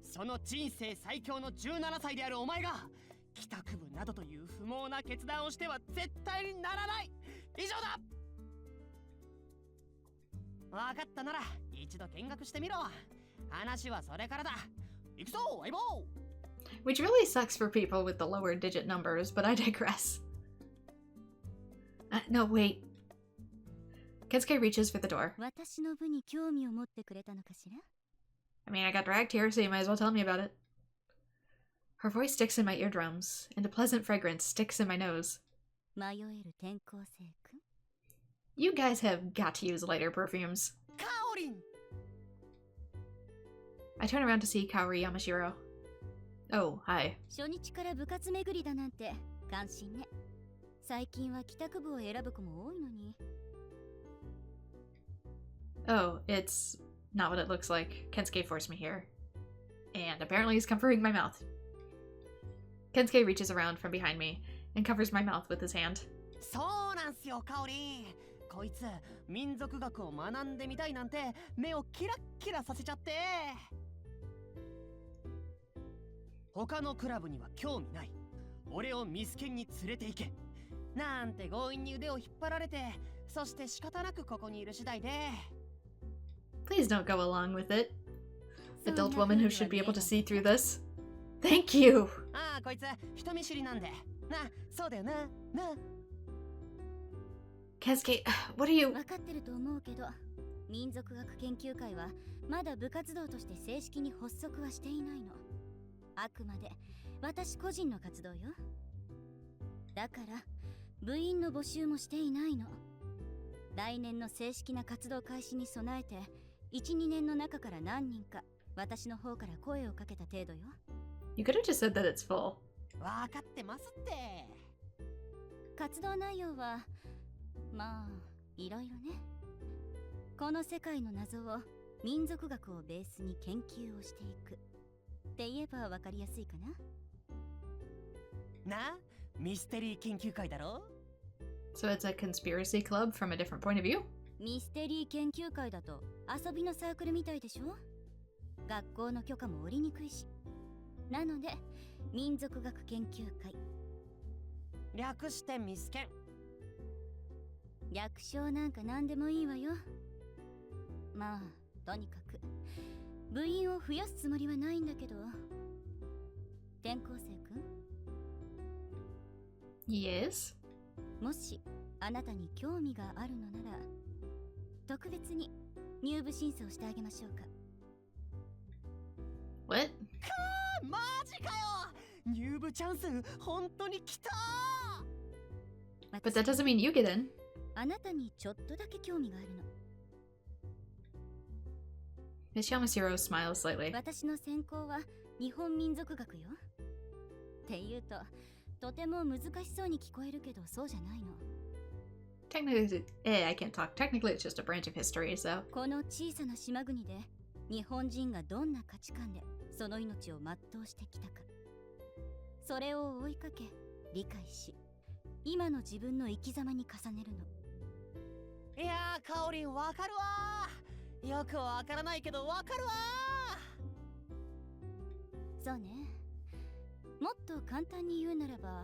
その人生最強の17歳であるお前が帰宅部などという不毛な決断をしては絶対にならない。以上だ。分かったなら一度見学してみろ。話はそれからだ。行くぞ、相棒。 Which really sucks for people with the lower digit numbers, but I digress. No, wait. Kensuke reaches for the door. 私の部に興味を持ってくれたのかしら？ I mean, I got dragged here, so you might as well tell me about it. Her voice sticks in my eardrums, and a pleasant fragrance sticks in my nose. 迷える転校生くん。 You guys have got to use lighter perfumes. カオリン I turn around to see Kaori Yamashiro. Oh, hi. 初日から部活巡りだなんて関心ね。最近は帰宅部を選ぶ子も多いのに。 Oh, it's not what it looks like. Kensuke forced me here. And apparently he's covering my mouth. Kensuke reaches around from behind me and covers my mouth with his hand. そうなんすよカオリン。こいつ民族学を学んでみたいなんて目をキラッキラさせちゃって。他のクラブには興味ない。俺をミスケンに連れて行け。なんて強引に腕を引っ張られて、そして仕方なくここにいる次第で。 Please don't go along with it. Adult woman who should be able to see through this. Thank you! ああ、こいつ人見知りなんで。な、そうだよな。な。 Kensuke, what are you... 分かってると思うけど、民族学研究会はまだ部活動として正式に発足はしていないの。あくまで私個人の活動よ。だから部員の募集もしていないの。来年の正式な活動開始に備えて 1,2 年の中から何人か私の方から声をかけた程度よ。 You could have just said that it's full. わかってますって。活動内容はまあいろいろね。この世界の謎を民族学をベースに研究をしていくって言えばわかりやすいかな。な、ミステリー研究会だろ。 So it's a conspiracy club from a different point of view? ミステリー研究会だと遊びのサークルみたいでしょ。学校の許可も下りにくいし。なので民族学研究会、略してミスケン。略称なんか何でもいいわよ。まあとにかく部員を増やすつもりはないんだけど。転校生くん、 Yes? もしあなたに興味があるのなら特別に入部審査をしてあげましょうか。 What? マジかよ。入部チャンス本当に来た。 But that doesn't mean you get in. あなたにちょっとだけ興味があるの。 Miss Yamashiro smiles slightly. 私の専攻は日本民族学よ。って言うととても難しそうに聞こえるけどそうじゃないの。 Technically, I can't talk. Technically, it's just a branch of history, so... この小さな島国で日本人がどんな価値観でその命を全うしてきたか、それを追いかけ理解し、今の自分の生き様に重ねるの。いやー、カオリンわかるわ。よくわからないけどわかるわ。そうね。もっと簡単に言うならば、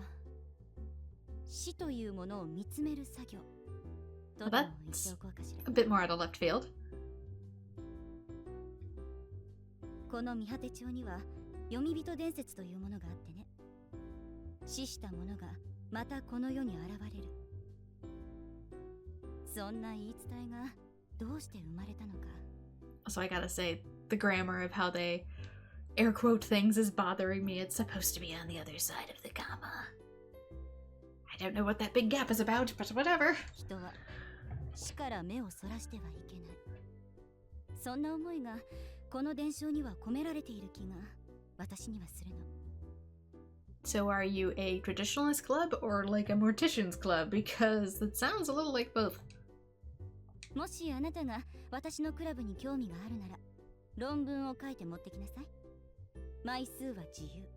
死というものを見つめる作業とでも言っておこうかしら。 A bit more out of left field. この見果て町には読み人伝説というものがあってね。死した者がまたこの世に現れる。そんな言い伝えがどうして生まれたのか。 So I gotta say, the grammar of how they air quote things is bothering me. It's supposed to be on the other side of the comma. I don't know what that big gap is about, but whatever. 人は死から目をそらしてはいけない。そんな思いがこの伝承には込められている気が私にはするの。 So are you a traditionalist club or like a mortician's club? Because it sounds a little like both. もしあなたが私のクラブに興味があるなら論文を書いて持ってきなさい。枚数は自由。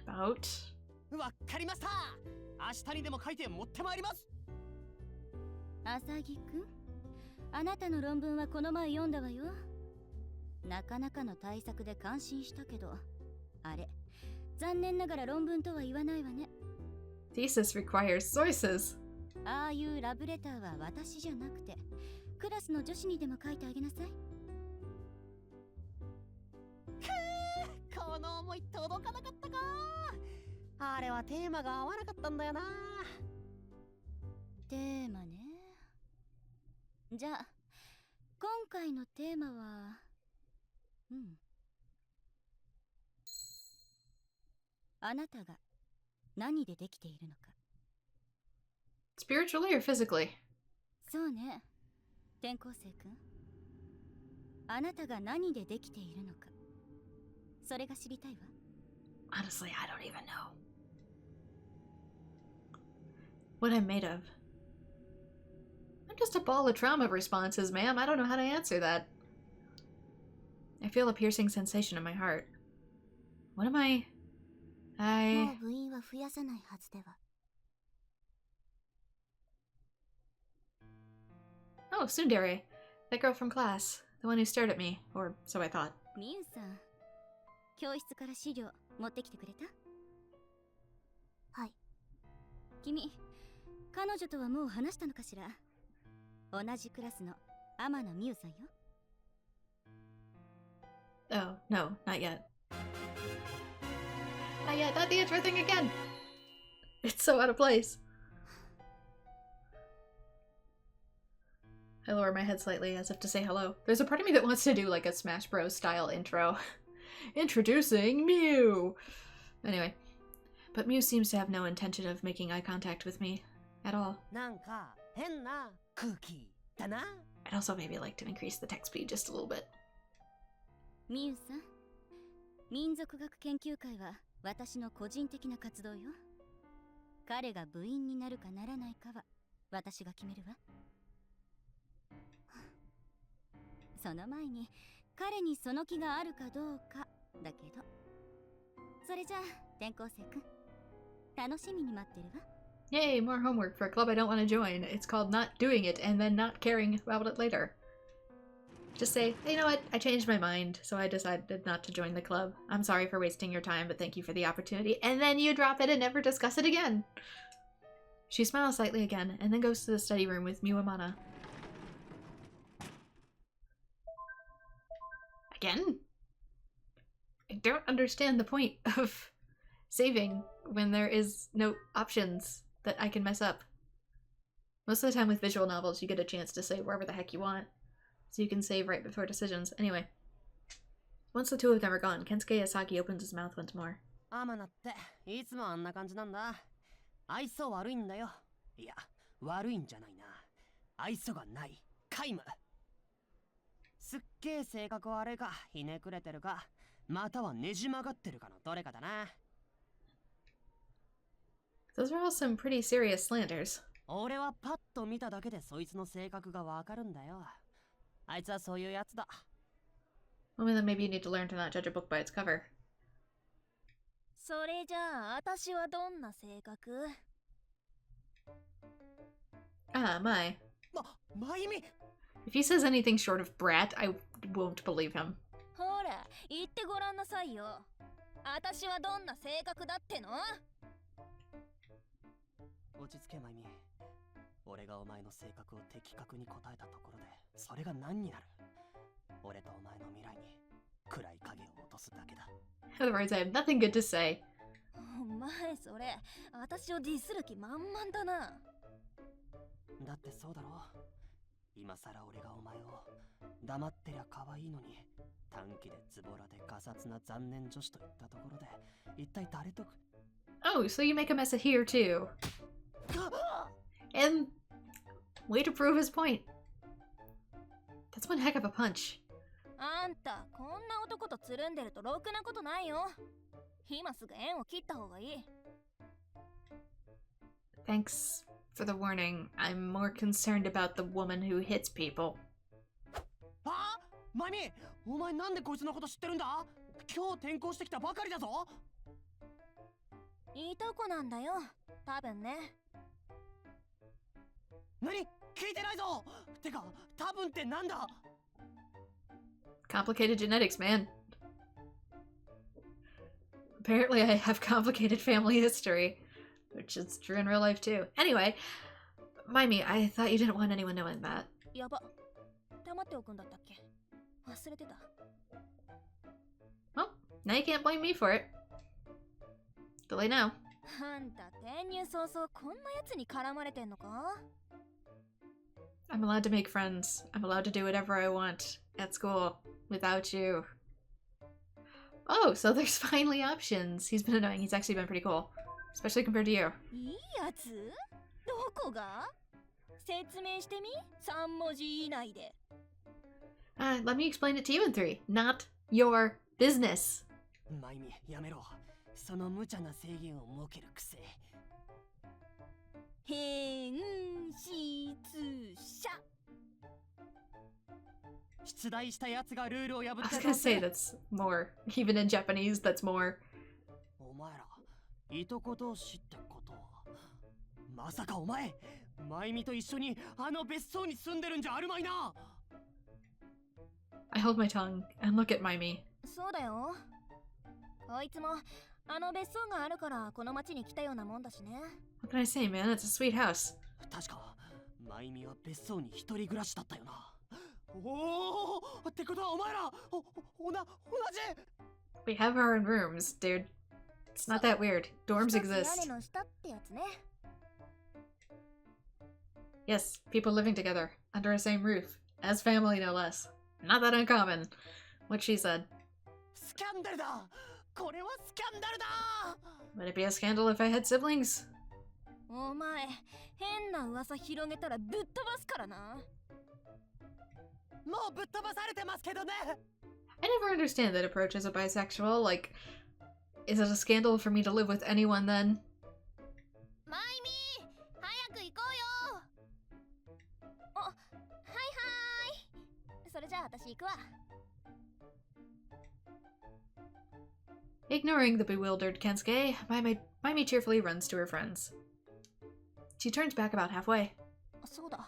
About? わかりました。明日にでも書いて持ってまいります。アサギくん、あなたの論文はこの前読んだわよ。なかなかの大作で感心したけど、あれ、残念ながら論文とは言わないわね。 Thesis requires sources. ああいうラブレターは私じゃなくて、クラスの女子にでも書いてあげなさい。この思い届かなかったか。あれはテーマが合わなかったんだよな。テーマね。じゃあ今回のテーマはあなたが何でできているのか。 Spiritually or physically? そうね、転校生くん。あなたが何でできているのか、それが知りたいわ。 Honestly, I don't even know what I'm made of. I'm just a ball of trauma responses, ma'am. I don't know how to answer that. I feel a piercing sensation in my heart. What am I? もう部員は増やさないはずでは。 Oh, Tsundere. That girl from class. The one who stared at me. Or so I thought. ミウさん、教室から資料持ってきてくれた？はい。君、彼女とはもう話したのかしら？同じクラスの天野ミウさんよ。 Oh, no, not yet. Not yet, not the intro thing again! It's so out of place. I lower my head slightly as if to say hello. There's a part of me that wants to do like a Smash Bros style intro. Introducing Mew! Anyway. But Mew seems to have no intention of making eye contact with me at all. なんか変な空気だな。 I'd also maybe like to increase the text speed just a little bit. ミウさん、民族学研究会は私の個人的な活動よ。彼が部員になるかならないかは私が決めるわ。その前に彼にその気があるかどうかだけど。それじゃあ転校生くん、楽しみに待ってるわ。 Yay, more homework for a club I don't want to join. It's called not doing it and then not caring about it later. Just say, you know what, I changed my mind, so I decided not to join the club. I'm sorry for wasting your time, but thank you for the opportunity. And then you drop it and never discuss it again. She smiles slightly again, and then goes to the study room with Miu Amana. Again? I don't understand the point of saving when there is no options that I can mess up. Most of the time with visual novels, you get a chance to save wherever the heck you want. So you can save right before decisions. Anyway. Once the two of them are gone, Kensuke Asaki opens his mouth once more. アマナっていつもあんな感じなんだ。愛想悪いんだよ。いや、悪いんじゃないな。愛想がない。皆無。すっげえ性格悪いか、ひねくれてるか、またはねじ曲がってるかのどれかだな。Those are all some pretty serious slanders. 俺はパッと見ただけでそいつの性格がわかるんだよ。あいつはそういうやつだ。Well, then maybe you need to learn to not judge a book by its cover. それじゃあ私はどんな性格？ Ah, my. まゆみ。 If he says anything short of brat, I won't believe him. ほら、言ってごらんなさいよ。私はどんな性格だっての？落ち着けまゆみ。俺がお前の性格を的確に答えたところで、それが何になる？俺とお前の未来に暗い影を落とすだけだ。 In other words, I have nothing good to say. お前それ、私をディスる気満々だな。だってそうだろう。今さら俺がお前を黙ってりゃ可愛いのに、短期でズボラでガサツな残念女子と言ったところで、一体誰と。 Oh, so you make a mess of here too. And way to prove his point. That's one heck of a punch. あんた、こんな男とつるんでるとろくなことないよ。今すぐ縁を切った方がいい。Thanks for the warning. I'm more concerned about the woman who hits people. あ、マミ、お前なんでこいつのこと知ってるんだ？今日転校してきたばかりだぞ。いとこなんだよ、多分ね。何？聞いてないぞ。てか、多分ってなんだ？Complicated genetics, man. Apparently I have complicated family history, which is true in real life too. Anyway, Maimi, I thought you didn't want anyone knowing that. やば、黙っておくんだったっけ？忘れてた。Well, now you can't blame me for it. Too late now. あんた、転入早々こんなやつに絡まれてんのか？ I'm allowed to make friends. I'm allowed to do whatever I want at school without you. Oh, so there's finally options. He's been annoying. He's actually been pretty cool. Especially compared to you. いいやつどこが説明してみ ?3 文字以内で。Let me explain it to you in 3. Not your business. マイミ、やめろ。その無茶な制限を設ける癖。変質者。出題したやつがルールを破 I っ was て gonna say that's more. Even in Japanese, that's more. お前ら、いとこ同士ってことは。まさかお前、マイミと一緒にあの別荘に住んでるんじゃあるまいな。I hold my tongue and look at Mimi. そうだよ。こいつもあの別荘があるからこの町に来たようなもんだしね。What can I say, man? It's a sweet house. 確か、マイミは別荘に一人暮らしだったよな。おお、ってことはお前ら、同じ。 We have our own rooms, dude. It's not that weird. Dorms 一つ exist. 屋根の下ってやつね。Yes, people living together, under a same roof. As family, no less. Not that uncommon. What she said. スキャンダルだ。これはスキャンダルだ。 Would it be a scandal if I had siblings? お前、変な噂広げたらぶっ飛ばすからな。もうぶっ飛ばされてますけどね。 I never understand that approach as a bisexual. Like, is it a scandal for me to live with anyone then? マイミー、早く行こうよ。はいはい。それじゃあ私行くわ。Ignoring the bewildered Kensuke, Mimi cheerfully runs to her friends. She turns back about halfway. そうだ。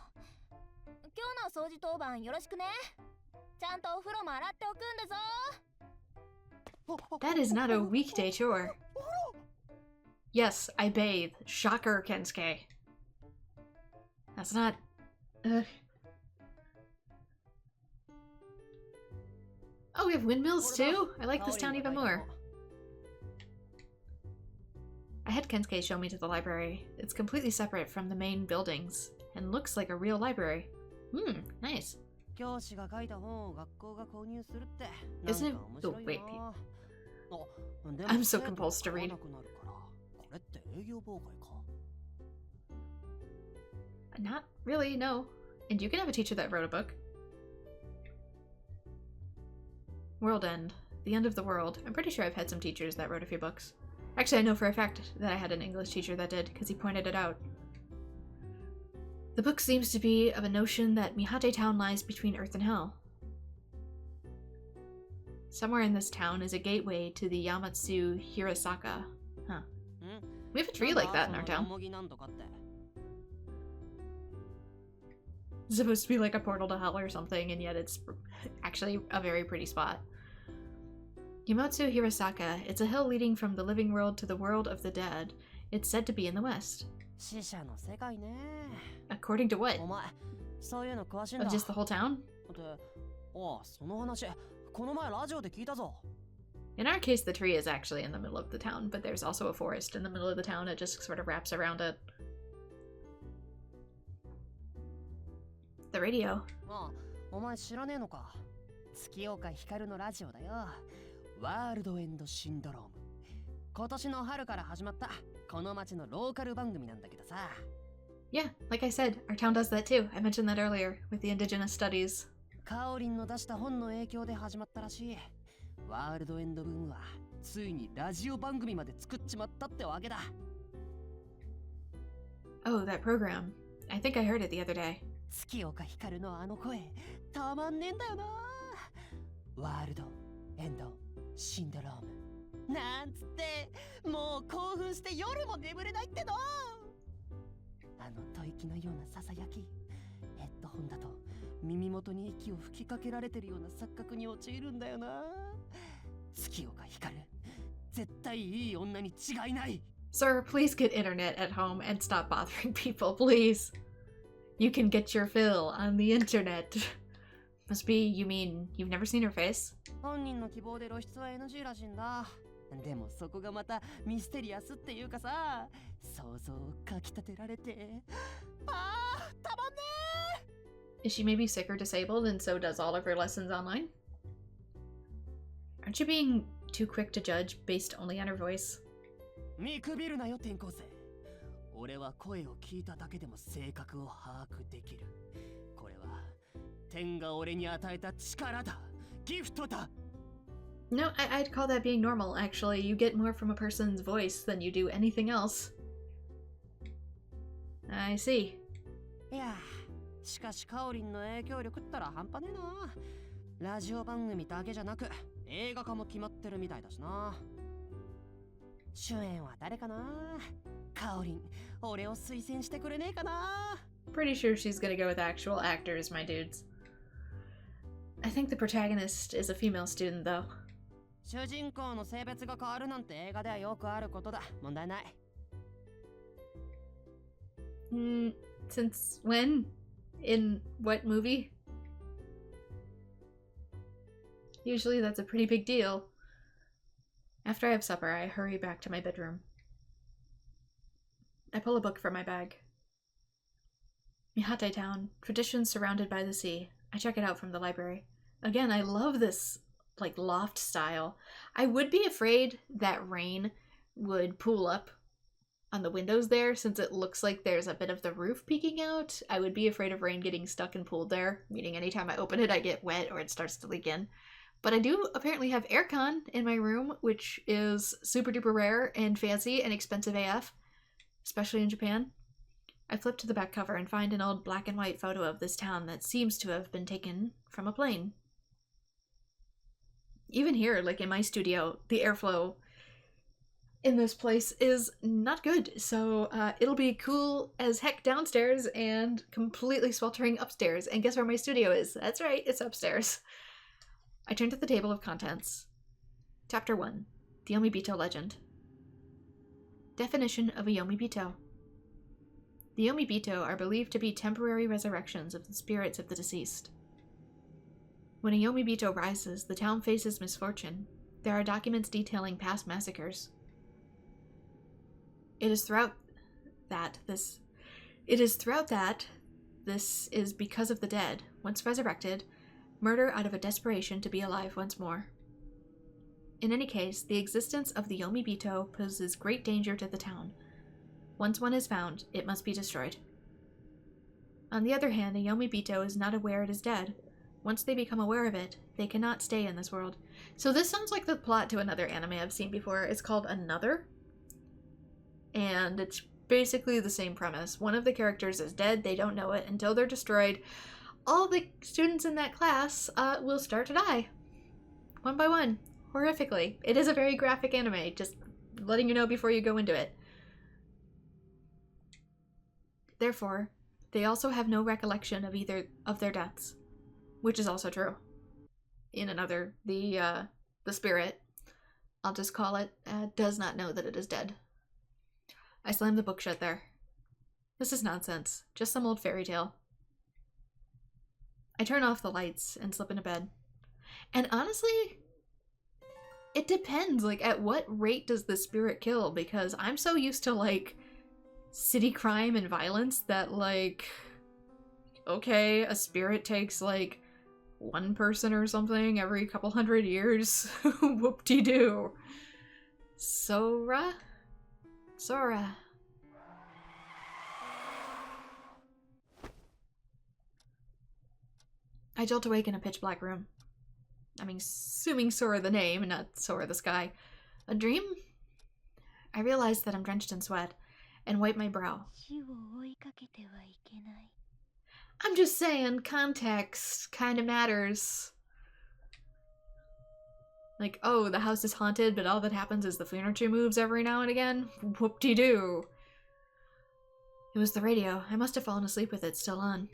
今日の掃除当番よろしくね。ちゃんとお風呂も洗っておくんだぞ。That is not a weekday chore. Yes, I bathe. Shocker, Kensuke. That's not... Oh, we have windmills too? I like this town even more. I had Kensuke show me to the library. It's completely separate from the main buildings and looks like a real library. Nice. 教師が書いた本を学校が購入するって。 Isn't it? Oh, wait. I'm so compulsed to read. これって営業妨害か。 Not really, no. And you can have a teacher that wrote a book. World End. The end of the world. I'm pretty sure I've had some teachers that wrote a few books. Actually, I know for a fact that I had an English teacher that did, because he pointed it out. The book seems to be of a notion that Mihate Town lies between Earth and Hell. Somewhere in this town is a gateway to the Yamatsu Hirasaka. Huh. We have a tree like that in our town. It's supposed to be like a portal to hell or something, and yet it's actually a very pretty spot. Yamatsu Hirasaka. It's a hill leading from the living world to the world of the dead. It's said to be in the west. According to what? Of just the whole town? In our case, the tree is actually in the middle of the town, but there's also a forest in the middle of the town. It just sort of wraps around it. The radio. お前知らねえのか。月岡光のラジオだよ。ワールドエンドシンドローム。今年の春から始まったこの町のローカル番組なんだけどさ。Yeah, like I said, our town does that too. I mentioned that earlier with the indigenous studies. カオリンの出した本の影響で始まったらしい。ワールドエンドブームはついにラジオ番組まで作っちまったってわけだ。Oh, that program. I think I heard it the other day. 月岡光のあの声、たまんねえんだよな。ワールドエンドシンドローム。なんつってもう興奮して夜も眠れないっての。あの吐息のようなささやき、ヘッドホンだと耳元に息を吹きかけられてるような錯覚に陥るんだよな。月岡光、絶対いい女に違いない。 Sir, please get internet at home and stop bothering people, please. You can get your fill on the internet. Must be, you mean, you've never seen her face? 本人の希望で露出は NG らしいんだ。でもそこがまたミステリアスっていうかさ、想像をかきたてられて、ああ、たまんね Is she maybe sick or disabled and so does all of her lessons online? Aren't you being too quick to judge based only on her voice? 見くびるなよ転校生。俺は声を聞いただけでも性格を把握できる。これは天が俺に与えた力だ。ギフトだ。No, I'd call that being normal, actually. You get more from a person's voice than you do anything else. I see. いや、しかしカオリンの影響力ったら半端ねえな。ラジオ番組だけじゃなく映画化も決まってるみたいだしな。主演は誰かな。カオリン、俺を推薦してくれねえかな。Pretty sure she's gonna go with actual actors, my dudes. I think the protagonist is a female student, though. 主人公の性別が変わるなんて映画ではよくあることだ。問題ない。Since when? In what movie? Usually that's a pretty big deal. After I have supper, I hurry back to my bedroom. I pull a book from my bag. Mihate Town, traditions surrounded by the sea. I check it out from the library. Again, I love this, like, loft style. I would be afraid that rain would pool up on the windows there, since it looks like there's a bit of the roof peeking out. I would be afraid of rain getting stuck and pooled there, meaning anytime I open it, I get wet or it starts to leak in. But I do apparently have aircon in my room, which is super duper rare and fancy and expensive AF, especially in Japan. I flip to the back cover and find an old black and white photo of this town that seems to have been taken from a plane. Even here, like in my studio, the airflow in this place is not good, so it'll be cool as heck downstairs and completely sweltering upstairs. And guess where my studio is? That's right, it's upstairs. I turn to the table of contents. Chapter 1. The Yomibito Legend. Definition of a Yomibito. The Yomibito are believed to be temporary resurrections of the spirits of the deceased. When a Yomibito rises, the town faces misfortune. There are documents detailing past massacres. It is throughout that this is because of the dead, once resurrected, murder out of a desperation to be alive once more. In any case, the existence of the Yomibito poses great danger to the town. Once one is found, it must be destroyed. On the other hand, a Yomibito is not aware it is dead. Once they become aware of it, they cannot stay in this world. So this sounds like the plot to another anime I've seen before. It's called Another. And it's basically the same premise. One of the characters is dead, they don't know it until they're destroyed. All the students in that class will start to die. One by one. Horrifically. It is a very graphic anime, just letting you know before you go into it. Therefore, they also have no recollection of either of their deaths. Which is also true. In Another, the spirit, I'll just call it, does not know that it is dead. I slam the book shut there. This is nonsense. Just some old fairy tale. I turn off the lights and slip into bed. And honestly, it depends. Like, at what rate does the spirit kill? Because I'm so used to, like, city crime and violence that, like, okay, a spirit takes, like, one person or something every couple hundred years. Whoop-de-doo. Sora? I jolt awake in a pitch black room. I'm assuming Sora the name, not Sora the sky. A dream? I realize that I'm drenched in sweat and wipe my brow. I'm just saying, context kinda matters. Like, oh, the house is haunted, but all that happens is the furniture moves every now and again? Whoop-de-doo. It was the radio. I must have fallen asleep with it still on.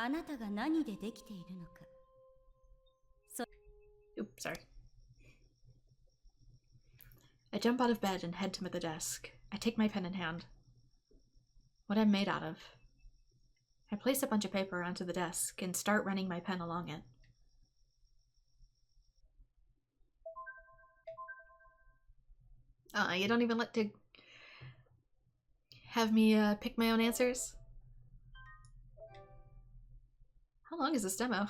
あなたが何でできているのか。Oops, sorry. I jump out of bed and head to the desk. I take my pen in hand. What I'm made out of. I place a bunch of paper onto the desk and start running my pen along it. You don't even let to have me pick my own answers? How long is this demo?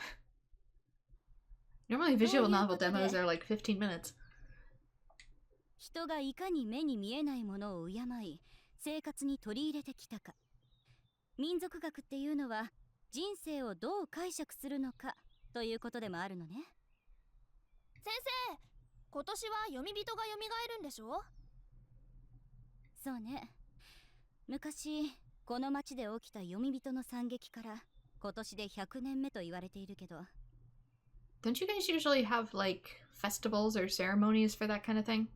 Normally visual novel demos are like 15 minutes. 人がいかに目に見えないものを敬い、生活に取り入れてきたか。民族学っていうのは人生をどう解釈するのかということでもあるのね。先生、今年は読み人が蘇るんでしょ？そうね。昔この町で起きた読み人の惨劇から今年で100年目と言われているけど。Don't you guys usually have like festivals or ceremonies for that kind of thing?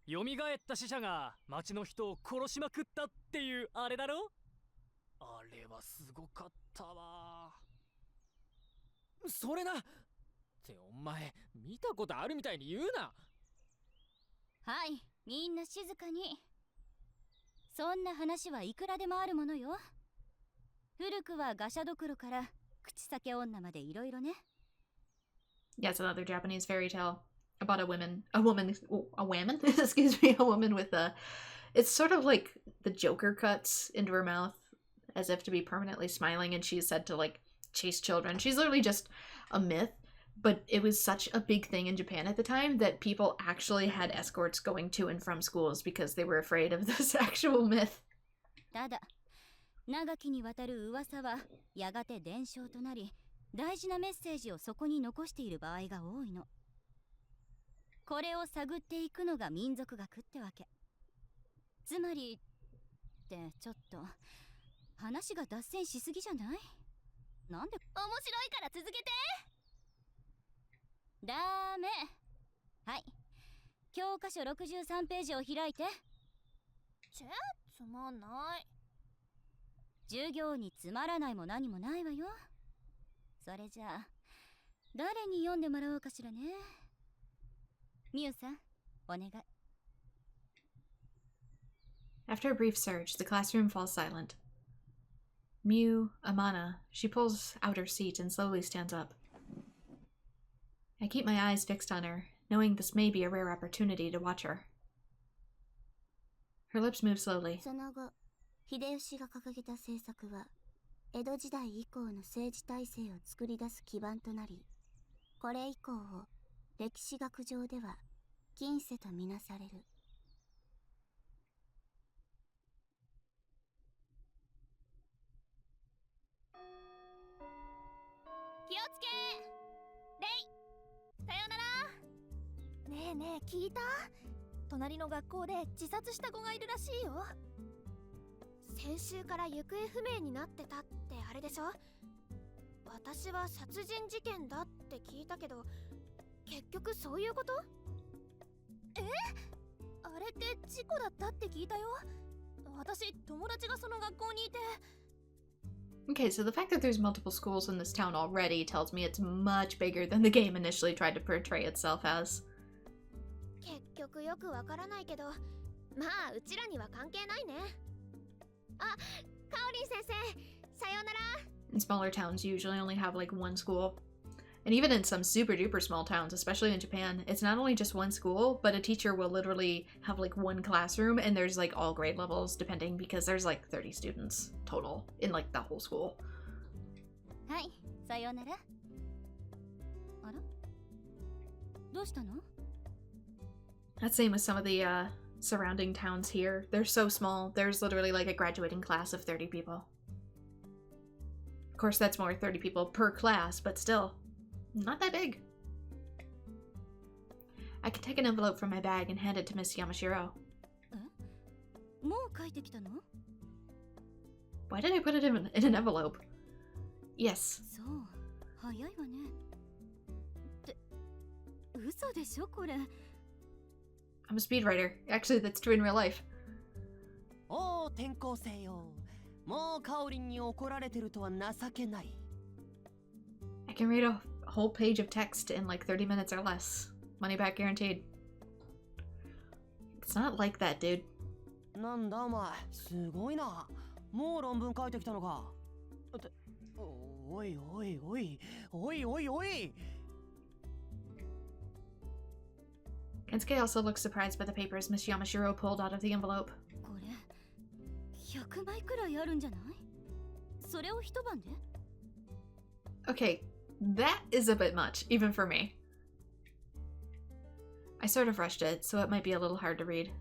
蘇った死者が町の人を殺しまくったっていうあれだろ？あれはすごかったわ。それな。ってお前見たことあるみたいに言うな。はい、みんな静かに。そんな話はいくらでもあるものよ。古くはガシャドクロから口裂け女までいろいろね。Yeah, it's another Japanese fairy tale about a woman, excuse me, a woman with it's sort of like the Joker cuts into her mouth as if to be permanently smiling, and she's said to like chase children. She's literally just a myth, but it was such a big thing in Japan at the time that people actually had escorts going to and from schools because they were afraid of this actual myth. ただ、長きにわたる噂はやがて伝承となり、大事なメッセージをそこに残している場合が多いの。これを探っていくのが民族学ってわけ。つまりってちょっと話が脱線しすぎじゃない？なんで？面白いから続けて。ダメ。はい。教科書63ページを開いて。つまんない。授業につまらないも何もないわよ。それじゃあ誰に読んでもらおうかしらね。ミュウさん、お願い。After a brief search, the classroom falls silent. Mew, Amana, she pulls out her seat and slowly stands up. I keep my eyes fixed on her, knowing this may be a rare opportunity to watch her. Her lips move slowly. その後、秀吉が掲げた政策は、江戸時代以降の政治体制を作り出す基盤となり、これ以降を歴史学上では近世とみなされる。気をつけー。レイ、さよなら。ねえねえ、聞いた？隣の学校で自殺した子がいるらしいよ。先週から行方不明になってたってあれでしょ？私は殺人事件だって聞いたけど、結局そういうこと？あれって事故だったって聞いたよ。私、友達がその学校にいて。Okay, so the fact that there's multiple schools in this town already tells me it's much bigger than the game initially tried to portray itself as. 結局よくわからないけど、まあうちらには関係ないね。あ、カオリン先生、さようなら。In smaller towns, you usually only have like one school. And even in some super duper small towns, especially in Japan, it's not only just one school, but a teacher will literally have like one classroom and there's like all grade levels depending because there's like 30 students total in like the whole school. はい、さようなら。あら？どうしたの？ That's same with some of the surrounding towns here. They're so small. There's literally like a graduating class of 30 people. Of course, that's more 30 people per class, but still, not that big. I can take an envelope from my bag and hand it to Miss Yamashiro. もう書いてきたの？ Why did I put it in an envelope? Yes. そう、早いわね。って嘘でしょこれ。I'm a speedwriter. Actually, that's true in real life. おお、転校生よ。もうカオリンに怒られてるとは情けない。can read a whole page of text in like 30 minutes or less. Money back guaranteed. It's not like that, dude. なんだお前、すごいな。もう論文書いてきたのか。って、おいおいおい、おいおいおい。Kensuke also looks surprised by the papers Miss Yamashiro pulled out of the envelope. これ100枚くらいあるんじゃない？それを一晩で？ Okay, that is a bit much, even for me. I sort of rushed it, so it might be a little hard to read.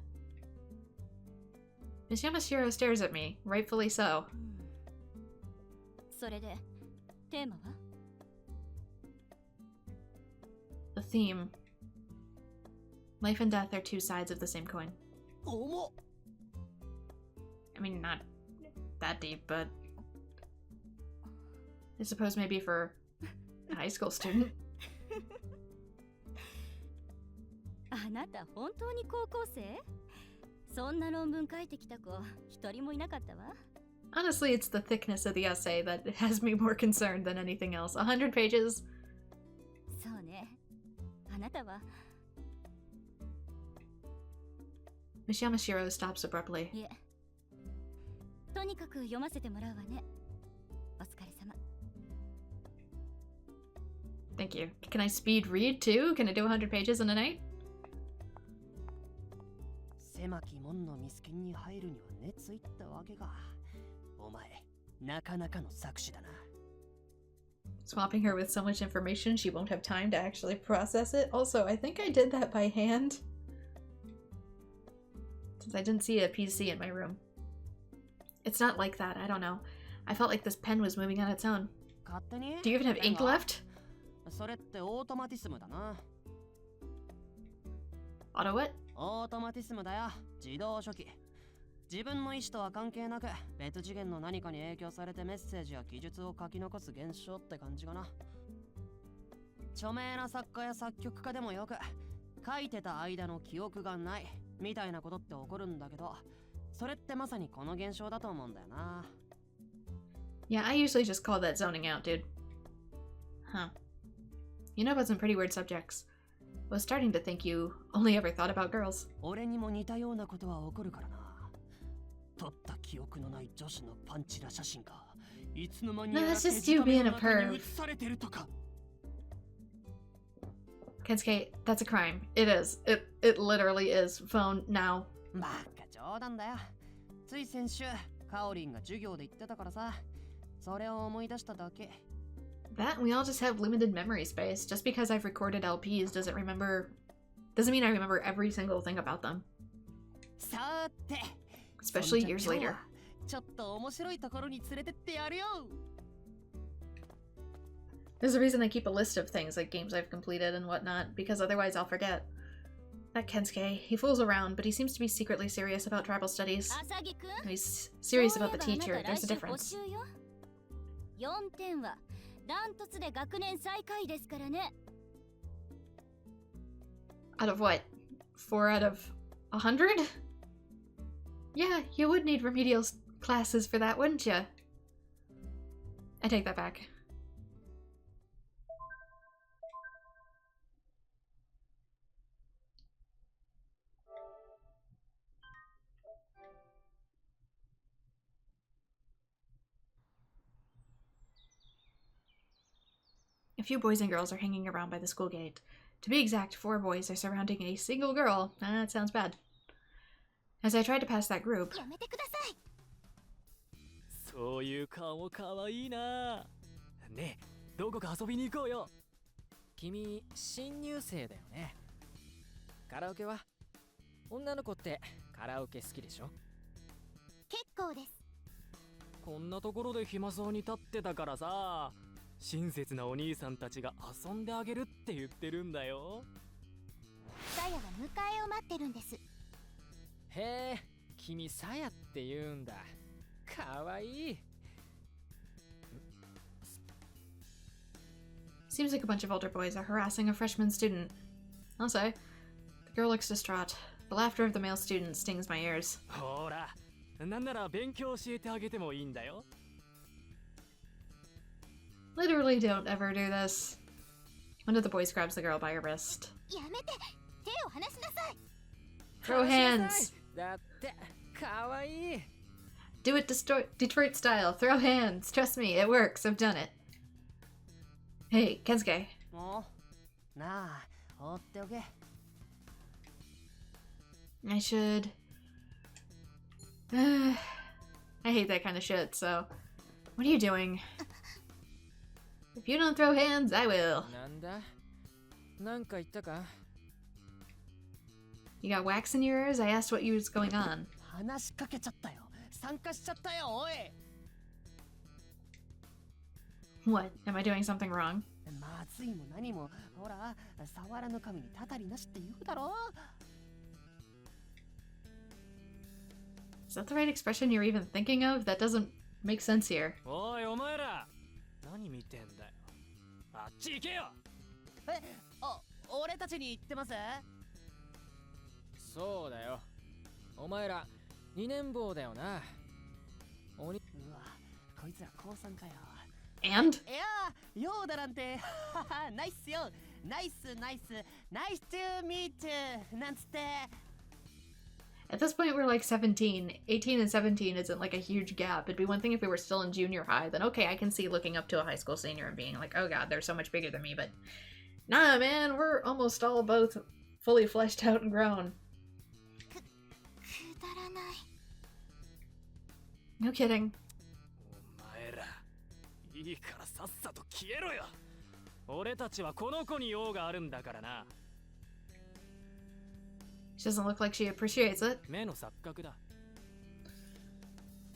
Miss Yamashiro stares at me, rightfully so. それでテーマは？ The theme. Life and death are two sides of the same coin. 重っ。 I mean, not that deep, but I suppose maybe for a high school student. あなた本当に高校生？そんな論文書いてきた子一人もいなかったわ。 Honestly, it's the thickness of the essay that has me more concerned than anything else. 100 pages? そうね。あなたは Miss Yamashiro stops abruptly. いえ。とにかく読ませてもらうわね。お疲れ様。 Thank you. Can I speed read too? Can I do 100 pages in a night? 狭き門のミスキンに入るには熱いったわけか。お前、なかなかの作詞だな。 Swamping her with so much information, she won't have time to actually process it. Also, I think I did that by hand, since I didn't see a PC in my room. It's not like that, I don't know. I felt like this pen was moving on its own. 勝手に Do you even have ink left? それってオートマティスムだな。 Auto what? オートマティスムだよ。自動書記。自分の意思とは関係なく別次元の何かに影響されてメッセージや記述を書き残す現象って感じかな。著名な作家や作曲家でもよく書いてた間の記憶がないみたいなことって起こるんだけど、それってまさにこの現象だと思うんだよな。 Yeah, I usually just call that zoning out, dude. Huh. You know about some pretty weird subjects. I was starting to think you only ever thought about girls. 俺にも似たようなことは起こるからな。撮った記憶のない女子のパンチラ写真がいつの間に No, やら that's 手 just 近 you め being の a 中に perv. 映されてるとか。 Kensuke, that's a crime. It is. It literally is. Phone now. バカ冗談だよ。つい先週カオリンが授業で言ってたからさ、それを思い出しただけ。 That we all just have limited memory space. Just because I've recorded LPs doesn't mean I remember every single thing about them. さて、 Especially years later. ちょっと面白いところに連れてってやるよ。 There's a reason I keep a list of things like games I've completed and whatnot, because otherwise I'll forget. That Kensuke, he fools around, but he seems to be secretly serious about tribal studies. 浅木くん。 He's serious about the teacher. There's a difference. 4点はダントツで学年最下位ですからね。 Out of what? 4 out of 100? Yeah, you would need remedial classes for that, wouldn't you? I take that back. A few boys and girls are hanging around by the school gate. To be exact, 4 boys are surrounding a single girl. That sounds bad. As I tried to pass that group... やめてください。そういう顔も可愛いな。ねえ、どこか遊びに行こうよ。君、新入生だよね。カラオケは？女の子ってカラオケ好きでしょ？結構です。こんなところで暇そうに立ってたからさ、親切なお兄さんたちが遊んであげるって言ってるんだよ。さやが迎えを待ってるんです。へえ、君さやって言うんだ。かわいい。Seems like a bunch of older boys are harassing a freshman student. I'll say. The girl looks distraught. The laughter of the male student stings my ears. ほら、なんなら勉強教えてあげてもいいんだよ。Literally don't ever do this. One of the boys grabs the girl by her wrist. やめて、手を離しなさい。 Throw hands! だってかわいい。 Do it Detroit style. Throw hands. Trust me, it works. I've done it. Hey, Kensuke. もうなあ、放っておけ。 I should... I hate that kind of shit, so... What are you doing? If you don't throw hands, I will. なんだなんか言ったか You got wax in your ears? I asked what was going on. 話しかけちゃったよ。参加しちゃったよ、おい。 What? Am I doing something wrong? まずいも何も、ほら、触らぬ神にたたりなしって言うだろ。 Is that the right expression you're even thinking of? That doesn't make sense here. おいお前ら、何見てんだよ。あっち行けよ。俺たちに言ってます？そうだよ。お前ら2年坊だよな。うわ、こいつら高3かよ。 And? いや、ようだなんて。ナイスよ。ナイスナイス。ナイス to meet you なんつって。 At this point, we're like 17. 18 and 17 isn't like a huge gap. It'd be one thing if we were still in junior high. Then okay, I can see looking up to a high school senior and being like, oh god, they're so much bigger than me. But nah, man, we're almost all both fully fleshed out and grown. くだらない。 No kidding. お前ら、いいからさっさと消えろよ。俺たちはこの子に用があるんだからな。 She doesn't look like she appreciates it. 目の錯覚だ。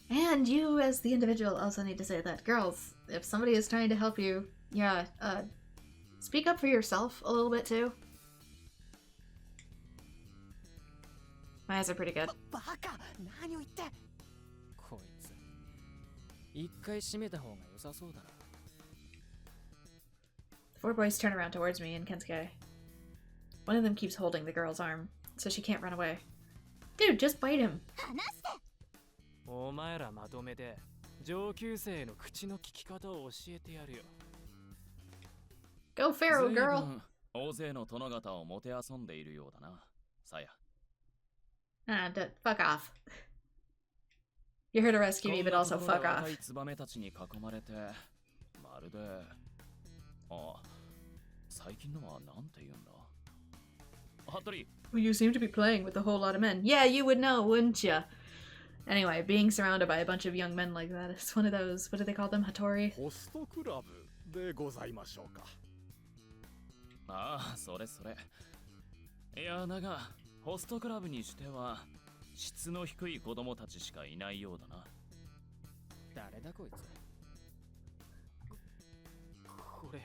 And you, as the individual, also need to say that. Girls, if somebody is trying to help you, yeah, speak up for yourself a little bit too. My eyes are pretty good. バカ、何を言って。こいつ一回閉めた方が良さそうだな。 The four boys turn around towards me and Kensuke. One of them keeps holding the girl's arm, so she can't run away. Dude, just bite him. 離して。お前らまとめて上級生の口の利き方を教えてやるよ。 Go feral, girl. 大勢の殿方をもてあそんでいるようだな、さや。Ah, fuck off. You're here to rescue me, but also fuck off. 赤いツバメたちに囲まれて、まるで。最近のはなんて言うんだ。服部。 Well, you seem to be playing with a whole lot of men. Yeah, you would know, wouldn't ya? Anyway, being surrounded by a bunch of young men like that is one of those, what do they call them, Hattori? ホストクラブでございましょうか。ああ、それそれ。いや、だが、ホストクラブにしては、質の低い子供たちしかいないようだな。誰だこいつ。これ、や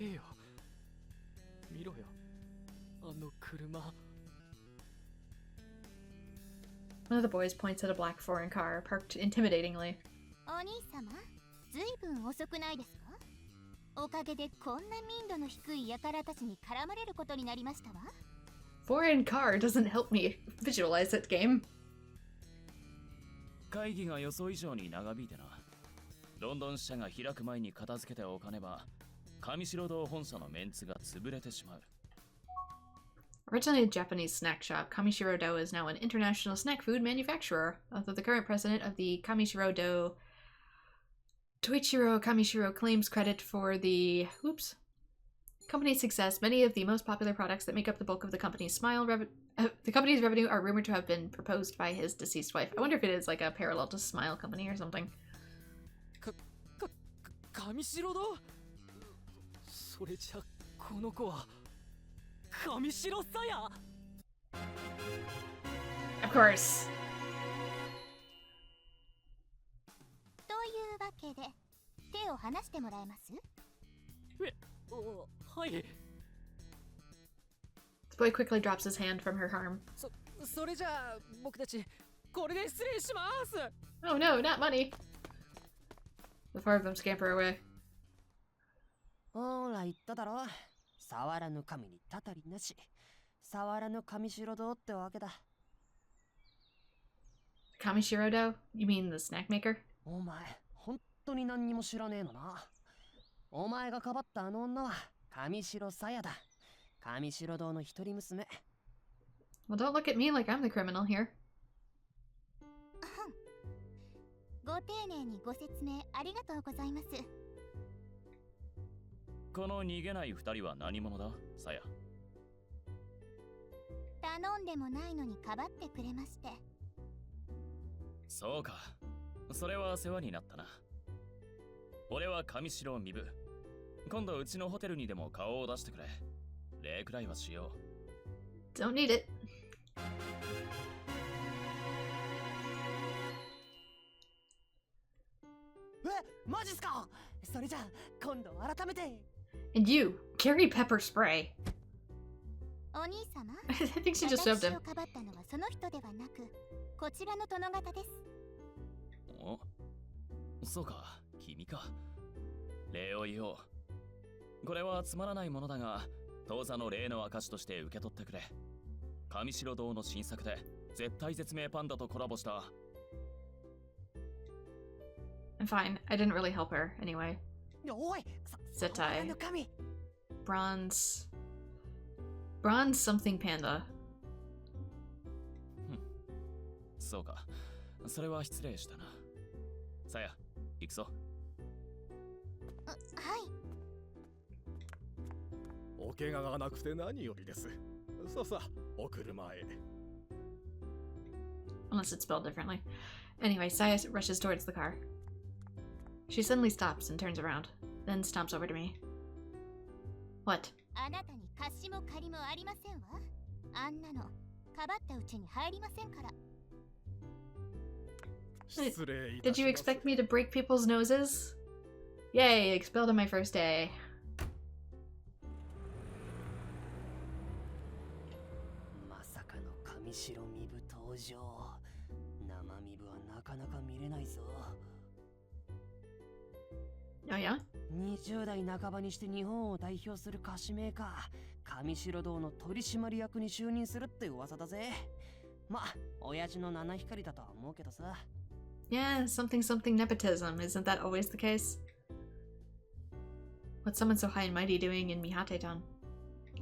べえよ。見ろよ。あの車。 One of the boys points at a black foreign car, parked intimidatingly. お兄様、ずいぶん遅くないですか？おかげでこんな民度の低い輩たちに絡まれることになりましたわ。 Foreign car doesn't help me visualize that game. 会議が予想以上に長引いてな。ロンドン支社が開く前に片付けておかねば、上白堂本社のメンツが潰れてしまう。 Originally a Japanese snack shop, Kamishiro Do is now an international snack food manufacturer. Although the current president of the Kamishiro Do, Toichiro Kamishiro, claims credit for the company's success, many of the most popular products that make up the bulk of the company's the company's revenue are rumored to have been proposed by his deceased wife. I wonder if it is like a parallel to Smile Company or something. 上白堂？それじゃこの子は上白さや。 Of course. というわけで、手を離してもらえます？はい。 The boy quickly drops his hand from her arm. それじゃあ僕たちこれで失礼します。 Oh no, not money. The four of them scamper away. ほら言っただろ。触らぬ神にたたりなし。触らぬ神城堂ってわけだ。 Kamishiro Do? You mean the snack maker? お前、本当に何にも知らねえのな。お前がかばったあの女は上白さやだ。上白堂の一人娘。 Well, don't look at me like I'm the criminal here. ご丁寧にご説明ありがとうございます。この逃げない二人は何者だ、さや。頼んでもないのにかばってくれまして。そうか。それは世話になったな。俺は上白身分。今度うちのホテルにでも顔を出してくれ。礼くらいはしよう。Don't need it. マジっすか。それじゃあ今度改めて。 And you, carry pepper spray. お兄様 I think she just shoved 私 him. をかばったのはその人ではなく、こちらの殿方です。う。お、そうか、君か。礼を言おう。これはつまらないものだが、当座の礼の証として受け取ってくれ。上白堂の新作で絶対絶命パンダとコラボした。I'm fine. I didn't really help her anyway. おい、Zetai. の神。 Bronze something panda. そうか。それは失礼したな。さや、行くぞ。はい。お怪我がなくて何よりです。さあさあ、お車へ。 Unless it's spelled differently. Anyway, Saya rushes towards the car. She suddenly stops and turns around, then stomps over to me. What? あなたに貸しも借りもありませんわ。あんなのかばったうちに入りませんから。失礼いた Did し you ます。 expect me to break people's noses? Yay, expelled on my first day. まさかの上白身分登場。生身分はなかなか見れないぞ。 Oh yeah? 20代半ばにして日本を代表する菓子メーカー上白堂の取締役に就任するって噂だぜ。まあ親父の七光だとは思うけどさ。 Yeah, something nepotism. Isn't that always the case? What's someone so high and mighty doing in Mihate Town?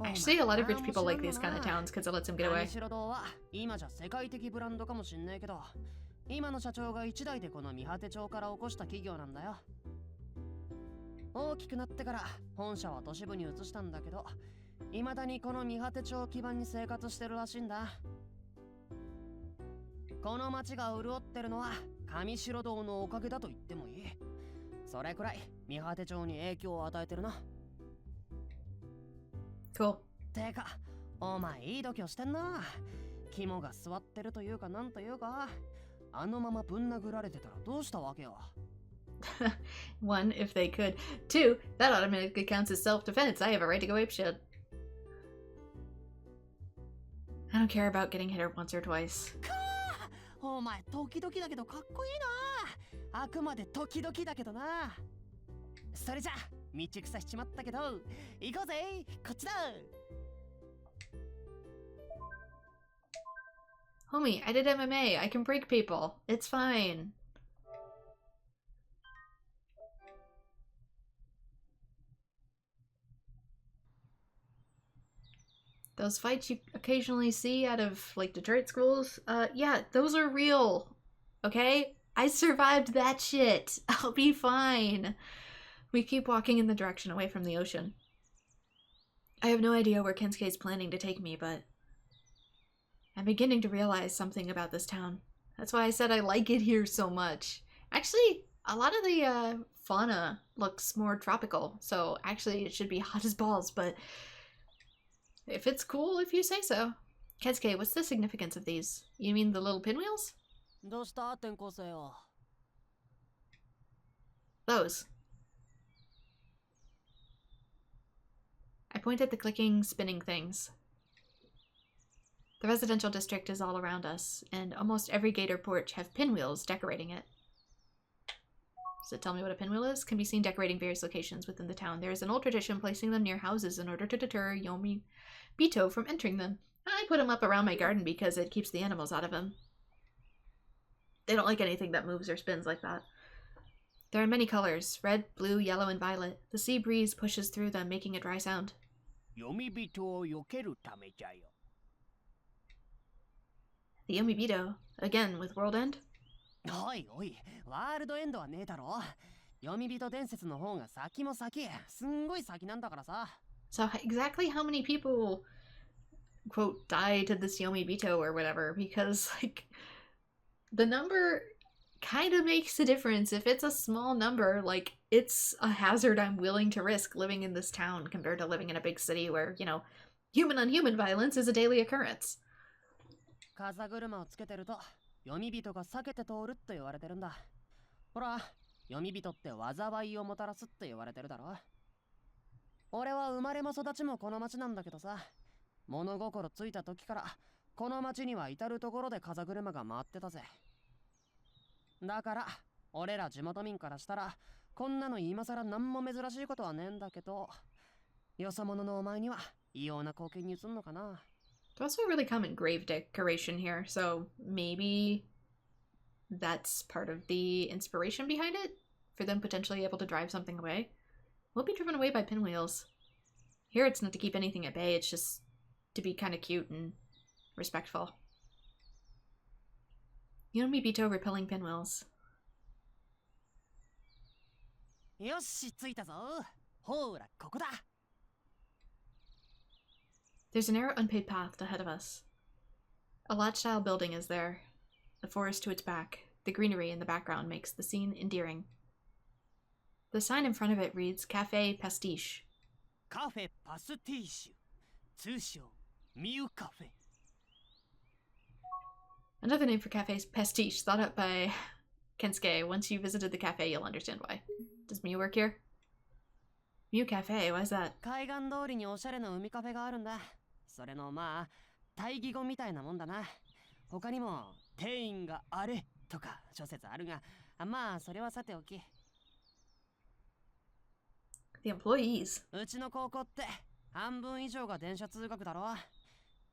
Actually, a lot of rich people like these kind of towns because it lets them get away. 上白堂は今じゃ世界的ブランドかもしんねえけど、今の社長が一代でこの三果町から起こした企業なんだよ。大きくなってから本社は都市部に移したんだけど、未だにこの三果町を基盤に生活してるらしいんだ。この町が潤ってるのは上白堂のおかげだと言ってもいい。それくらい三果町に影響を与えてるな。 Cool. てか、お前いい度胸してんな。肝が座ってるというかなんというか、あのままぶん殴られてたらどうしたわけよ。One, if they could. Two, that automatically counts as self-defense. I have a right to go apeshit. I don't care about getting hit once or twice. お前時々だけどかっこいいな。あくまで時々だけどな。それじゃ道草しちまったけど、行こうぜ。こっちだ。 Homie, I did MMA. I can break people. It's fine. Those fights you occasionally see out of, like, Detroit schools, yeah, those are real. Okay? I survived that shit. I'll be fine. We keep walking in the direction away from the ocean. I have no idea where Kensuke is planning to take me, but I'm beginning to realize something about this town. That's why I said I like it here so much. Actually, a lot of the fauna looks more tropical, so actually it should be hot as balls, but if it's cool if you say so. Kensuke, what's the significance of these? You mean the little pinwheels? どうした転校生よ。 Those. I point at the clicking, spinning things. The residential district is all around us, and almost every gate or porch have pinwheels decorating it. Does it tell me what a pinwheel is? Can be seen decorating various locations within the town. There is an old tradition placing them near houses in order to deter Yomi Bito from entering them. I put them up around my garden because it keeps the animals out of them. They don't like anything that moves or spins like that. There are many colors, red, blue, yellow, and violet. The sea breeze pushes through them, making a dry sound. 読み人を避けるためじゃよ。 The Yomibito, again with World End? おいおい、ワールドエンドはねえだろ。読み人伝説の方が先も先、すんごい先なんだからさ。So exactly how many people, quote, died to this Yomibito or whatever? Because, like, the number kind of makes a difference. If it's a small number, like, it's a hazard I'm willing to risk living in this town compared to living in a big city where, you know, human on human violence is a daily occurrence. 風車をつけてると読み人が避けて通るって言われてるんだ。ほら、読み人って災いをもたらすって言われてるだろ。俺は生まれも育ちもこの町なんだけどさ、物心ついた時からこの町には至るところで風車が回ってたぜ。だから俺ら地元民からしたらこんなの今更何も珍しいことはねえんだけど、よそ者のお前には異様な光景に映んのかな。There's also a really common grave decoration here, so maybe that's part of the inspiration behind it, for them potentially able to drive something away. We'll be driven away by pinwheels. Here it's not to keep anything at bay, it's just to be kind of cute and respectful. Yomibito repelling pinwheels. よし、着いたぞ。ほら、ここだ。There's a narrow unpaved path ahead of us. A lodge-style building is there, the forest to its back. The greenery in the background makes the scene endearing. The sign in front of it reads Cafe Pastiche. カフェパスティッシュ、通称ミュカフェ。 Another name for Cafe Pastiche, thought up by Kensuke. Once you visited the cafe, you'll understand why. Does Miu work here? Miu Cafe, why is that? 海岸通りにおしゃれな海カフェがあるんだ。それのまあ対義語みたいなもんだな。他にも店員があれとか諸説あるが、まあそれはさておき。The employees. うちの高校って半分以上が電車通学だろ。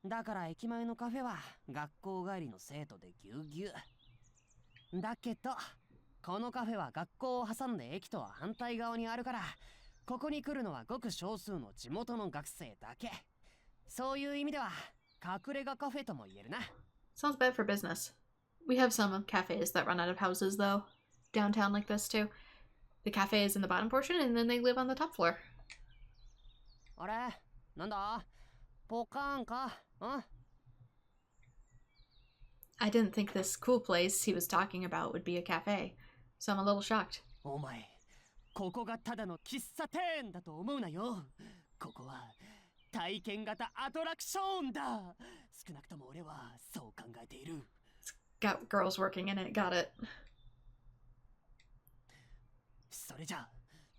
だから駅前のカフェは学校帰りの生徒でぎゅうぎゅう。だけどこのカフェは学校を挟んで駅とは反対側にあるから、ここに来るのはごく少数の地元の学生だけ。そういう意味では隠れ家カフェとも言えるな。Sounds bad for business. We have some cafes that run out of houses, though. Downtown like this, too. The cafe is in the bottom portion, and then they live on the top floor. あれなんだポカーンかん I didn't think this cool place he was talking about would be a cafe, so I'm a little shocked. お前、ここがただの喫茶店だと思うなよ。ここは体験型アトラクションだ。少なくとも俺はそう考えている。Got girls working in it, got it. それじゃ、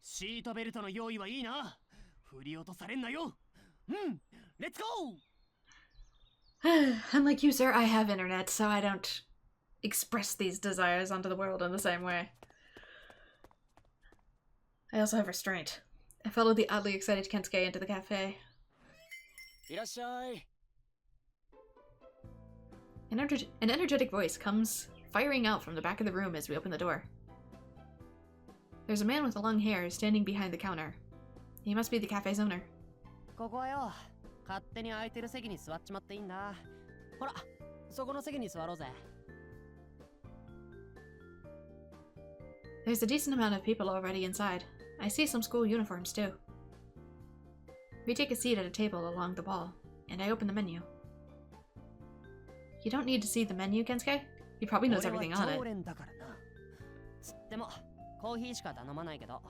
シートベルトの用意はいいな。振り落とされんなよ。うん、レッツゴー Unlike you, sir, I have internet, so I don't express these desires onto the world in the same way. I also have restraint. I followed the oddly excited Kensuke into the cafe. いらっしゃい。 An energetic voice comes firing out from the back of the room as we open the door. There's a man with long hair standing behind the counter. He must be the cafe's owner. ここはよ、勝手に空いてる席に座っちまっていいんだ。ほら、そこの席に座ろうぜ。There's a decent amount of people already inside. I see some school uniforms too. We take a seat at a table along the wall, and I open the menu. You don't need to see the menu, Kensuke. He probably knows everything on it. つっても、コーヒーしか頼まないけど。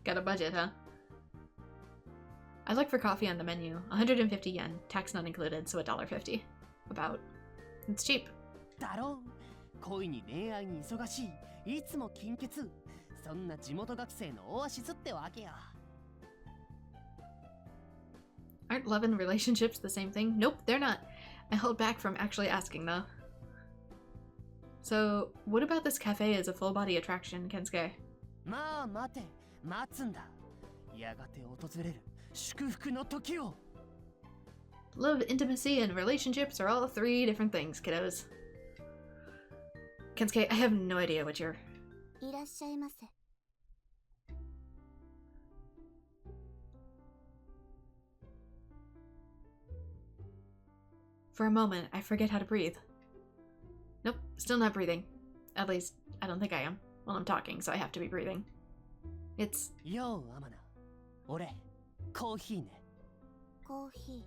Got a budget, huh? I look for coffee on the menu. 150 yen, tax not included, so $1.50. About. It's cheap. だろう、恋に恋愛に忙しい、いつも金欠。そんな地元学生のオアシスってわけよ。Aren't love and relationships the same thing? Nope, they're not. I held back from actually asking, though. So, what about this cafe as a full-body attraction, Kensuke? まあ待て、待つんだ。やがて訪れる祝福の時を。Love, intimacy, and relationships are all three different things, kiddos. Kensuke, I have no idea what you're... いらっしゃいませ。For a moment, I forget how to breathe. Nope, still not breathing. At least, I don't think I am. Well, I'm talking, so I have to be breathing. It's... Yo, Amana. Ore, coffee ne. Coffee.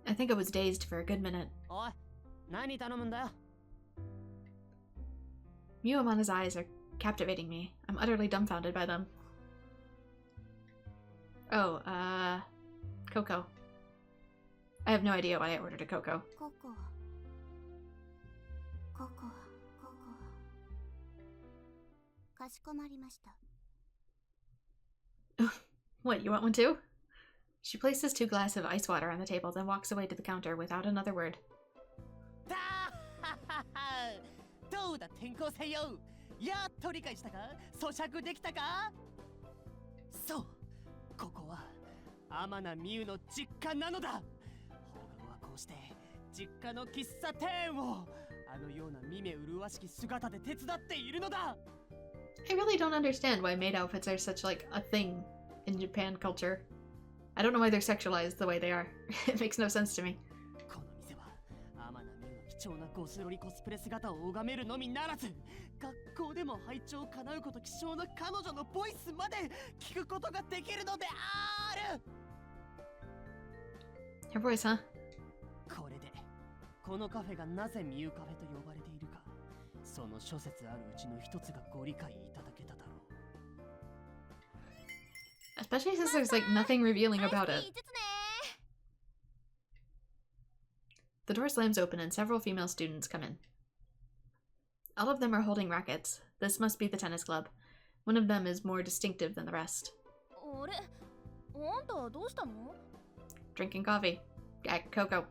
I think I was dazed for a good minute. Oi, nani tanomun da yo? Miyamana's eyes are captivating me. I'm utterly dumbfounded by them. Oh, Cocoa. I have no idea why I ordered a cocoa. Cocoa. Cocoa. Cocoa. かしこまりました。 What, you want one too? She places 2 glasses of ice water on the table, then walks away to the counter without another word. どうだ転校生よ。やっと理解したか？咀嚼できたか？そう、ここは天名美優の実家なのだ。放課後はこうして実家の喫茶店をあのような見目麗しき姿で手伝っているのだ。I really don't understand why maid outfits are such like a thing in Japan culture. I don't know why they're sexualized the way they are. It makes no sense to me. この店は天名美優の貴重なゴスロリコスプレ姿を拝めるのみならず、学校でも拝聴叶うこと希少な彼女のボイスまで聞くことができるのである。 Her voice, huh? これでこのカフェがなぜミユカフェと呼ばれているか、その諸説あるうちの一つがご理解いただけただろう。 Especially since there's like nothing revealing about it. The door slams open and several female students come in. All of them are holding rackets. This must be the tennis club. One of them is more distinctive than the rest. あれ、あんたどうしたの？ Drinking coffee. Cocoa.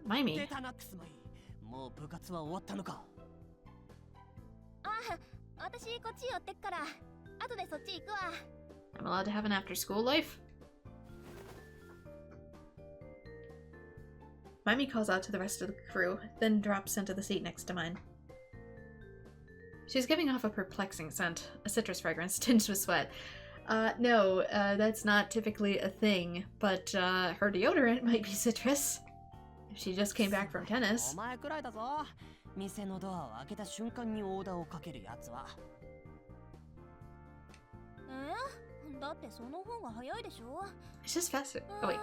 Mimey. 出たなクスマイ。もう部活は終わったのか？あ、私こっち寄ってっから。後でそっち行くわ。 I'm allowed to have an after-school life? Mimey calls out to the rest of the crew, then drops into the seat next to mine. She's giving off a perplexing scent, a citrus fragrance tinged with sweat. No, that's not typically a thing, but her deodorant might be citrus. If she just came back from tennis. お前くらいだぞ。店のドアを開けた瞬間にオーダーをかけるやつは。だってその方が早いでしょ。 It's just faster. Oh wait.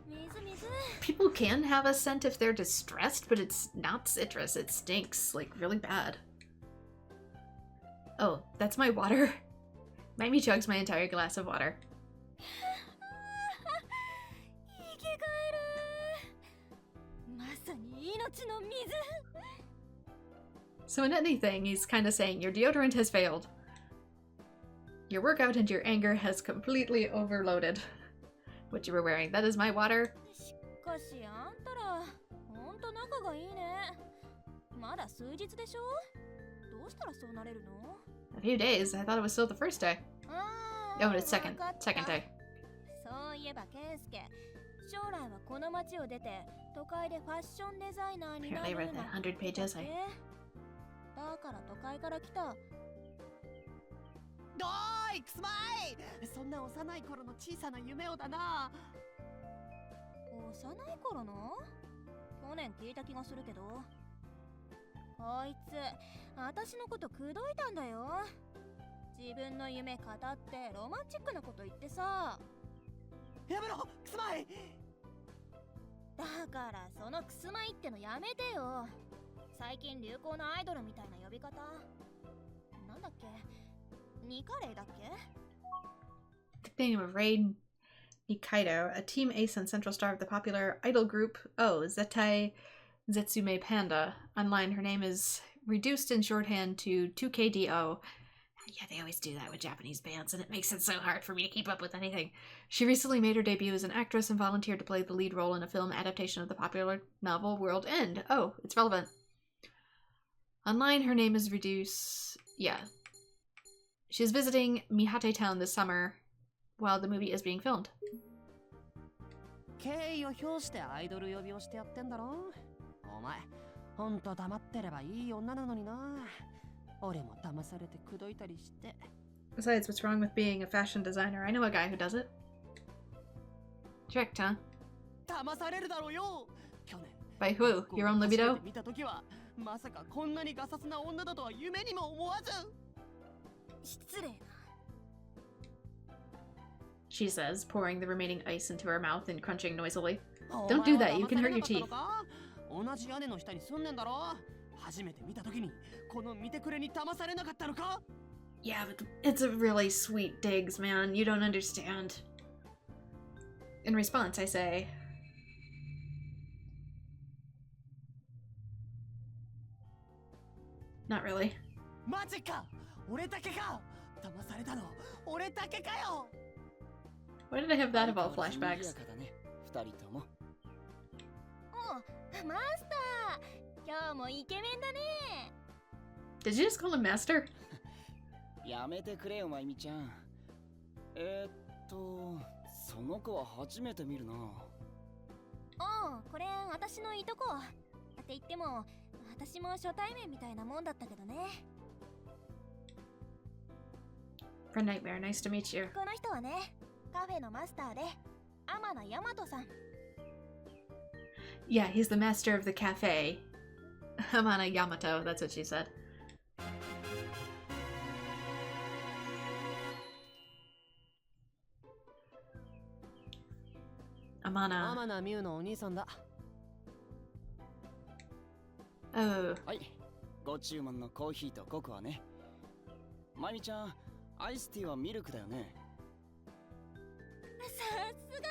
水水。 People can have a scent if they're distressed, but it's not citrus. It stinks, like, really bad. Oh, that's my water. Mimey chugs my entire glass of water. 生き返る。まさに命の水。 So in anything, he's kind of saying your deodorant has failed. Your workout and your anger has completely overloaded what you were wearing. That is my water. しかしあんたら、ほんと仲がいいね。まだ数日でしょ？どうしたらそうなれるの？ A few days. I thought it was still the first day. Oh, it's second day. そういえばケンスケ、将来はこの町を出て都会でファッションデザイナーにな Apparently I る read that 100 pages. だから都会から来た。どーいクスマイ。そんな幼い頃の小さな夢をだな。幼い頃の？去年聞いた気がするけど。こいつ、私のこと口説いたんだよ。自分の夢語ってロマンチックなこと言ってさ。やめろクスマイ。だからそのクスマイってのやめてよ。最近流行のアイドルみたいな呼び方。なんだっけ？ニカレイだっけ？ Nickname of Raid Nikaido, a team ace and central star of the popular idol group, Zettai Zetsume Panda. Online, her name is reduced in shorthand to 2KDO. Yeah, they always do that with Japanese bands, and it makes it so hard for me to keep up with anything. She recently made her debut as an actress and volunteered to play the lead role in a film adaptation of the popular novel World End. Oh, it's relevant. Online, her name is reduced... Yeah. She's visiting Mihate Town this summer while the movie is being filmed. 敬意を表してアイドル呼びをしてやってんだろ。お前、ほんと黙ってればいい女なのにな。俺も騙されて口説いたりして。 Besides, what's wrong with being a fashion designer? I know a guy who does it. Tricked, huh? 騙されるだろうよ。去年 By who? Your own 初め libido? て見た時はまさかこんなにガサツな女だとは夢にも思わず。失礼な。 She says, pouring the remaining ice into her mouth and crunching noisily. Don't do that, you can hurt your teeth. 同じ屋根の下に住んでんだろ。初めて見た時にこの見てくれに騙されなかったのか。 Yeah, but it's a really sweet digs, man. You don't understand. In response, I say, not really. マジか。俺だけか。騙されたの俺だけかよ。 Why did I have that of all flashbacks? 二人とも。お、マスター。今日もイケメンだね。 Did you just call him master? やめてくれよ、まゆみちゃん。その子は初めて見るな。おう、これ私のいとこ。って言っても、私も初対面みたいなもんだったけどね。 AetherNightmare, nice to meet you. この人はね、カフェのマスターで、天野大和さん。 Yeah, he's the master of the cafe. Amana Yamato, that's what she said. Amana. 天野美優のお兄さんだ。 Oh. はい、ご注文のコーヒーとココアね。まゆみちゃん、アイスティーはミルクだよね。さすが、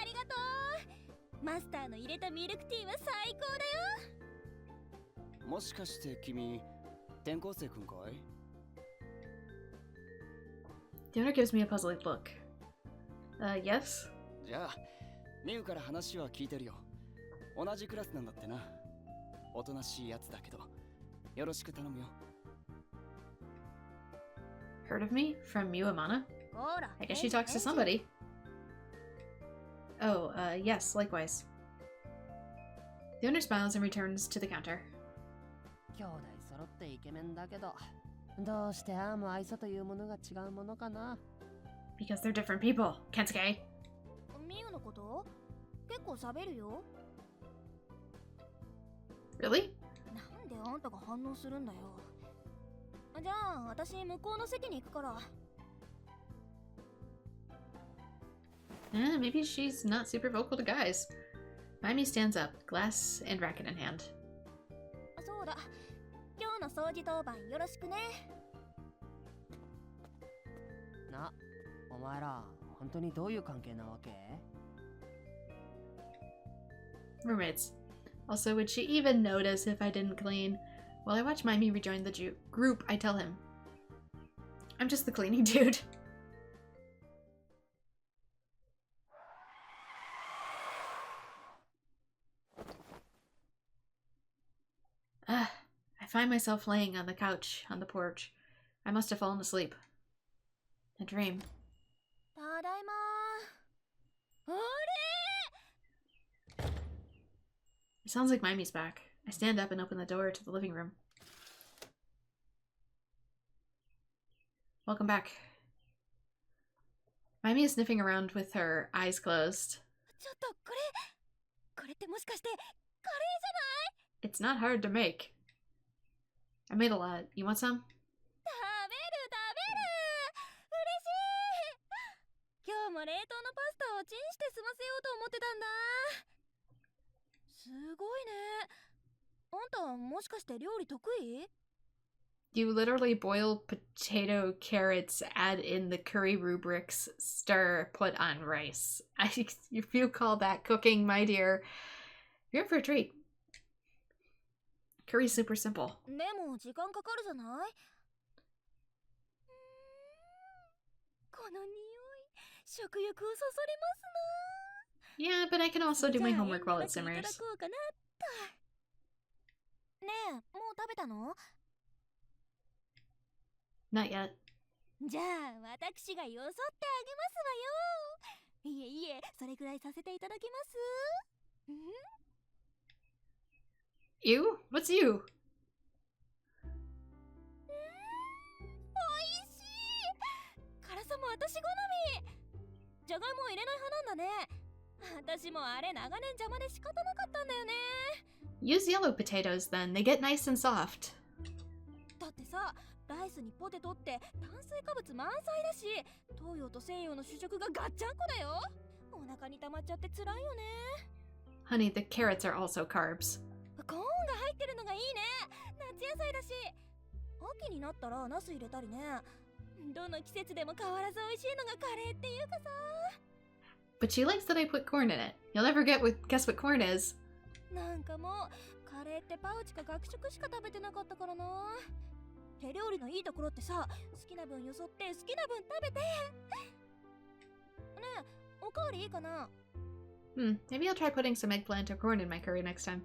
ありがとう。マスターの入れたミルクティーは最高だよ。もしかして君、転校生くんかい？ The owner gives me a puzzled look. Yes? じゃあ、ミユから話は聞いてるよ。同じクラスなんだってな。おとなしいやつだけど、よろしく頼むよ。Heard of me? From you, Amana? ほら、 I guess she talks to somebody. Oh, yes, likewise. The owner smiles and returns to the counter. 兄弟揃ってイケメンだけど、どうしてアーム愛想というものが違うものかな。 Because they're different people, Kensuke. ミユのこと結構喋るよ。 Really? なんであんたが反応するんだよ。じゃあ、私向こうの席に行くから。 Maybe she's not super vocal to guys. Mayumi stands up, glass and racket in hand. そうだ、今日の掃除当番よろしくね。な、お前ら本当にどういう関係なわけ？ Roommates. Also, would she even notice if I didn't clean? While I watch Mayumi rejoin the group, I tell him, I'm just the cleaning dude. I find myself laying on the couch on the porch. I must have fallen asleep. A dream. ただいまー。あれ It sounds like Mayumi's back. I stand up and open the door to the living room. Welcome back. Mayumi is sniffing around with her eyes closed. ちょっとこれってもしかしてカレーじゃない？ It's not hard to make. I made a lot. You want some? 食べる嬉しい。今日も冷凍のパスタをチンして済ませようと思ってたんだ。すごいね。あんたもしかして料理得意？ You literally boil potato, carrots, add in the curry rubrics, stir, put on rice. If you call that cooking, my dear, you're in for a treat. Curry's super simple. でも時間かかるじゃない？この匂い、食欲をそそりますな。 Yeah, but I can also do my homework while it じゃあ遠慮なくい simmers. ただこうかなっと。ねえ、もう食べたの？ Not yet. じゃあ私がよそってあげますわよ。いえ、それぐらいさせていただきます。You? What's you? おいしい。辛さも私好み。じゃがいも入れない派なんだね。私もあれ長年邪魔で仕方なかったんだよね。 Use yellow potatoes then. They get nice and soft. だってさ、ライスにポテトって炭水化物満載だし、東洋と西洋の主食がガッチャンコだよ。お腹に溜まっちゃって辛いよね。 Honey, the carrots are also carbs. コーンが入ってるのがいいね。夏野菜だし。秋になったらナス入れたりね。どの季節でも変わらず美味しいのがカレーっていうかさ。 But she likes that I put corn in it. You'll never guess what corn is. なんかもうカレーってパウチか学食しか食べてなかったからな。手料理のいいところってさ、好きな分よそって好きな分食べて。ねえ、おかわりいいかな？ Maybe I'll try putting some eggplant or corn in my curry next time.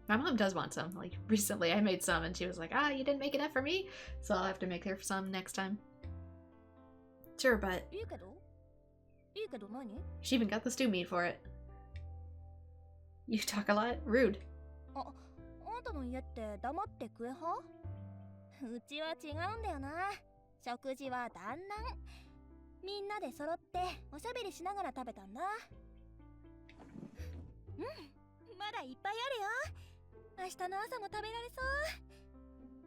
My mom does want some. Like, recently I made some and she was like, you didn't make enough for me? So I'll have to make her some next time. Sure, but いいけど？いいけど何？ she even got the stew meat for it. You talk a lot? Rude. あんたの家って黙って食え派？うちは違うんだよな。食事は団らん。みんなで揃っておしゃべりしながら食べたんだ。まだいっぱいあるよ。明日の朝も食べられそ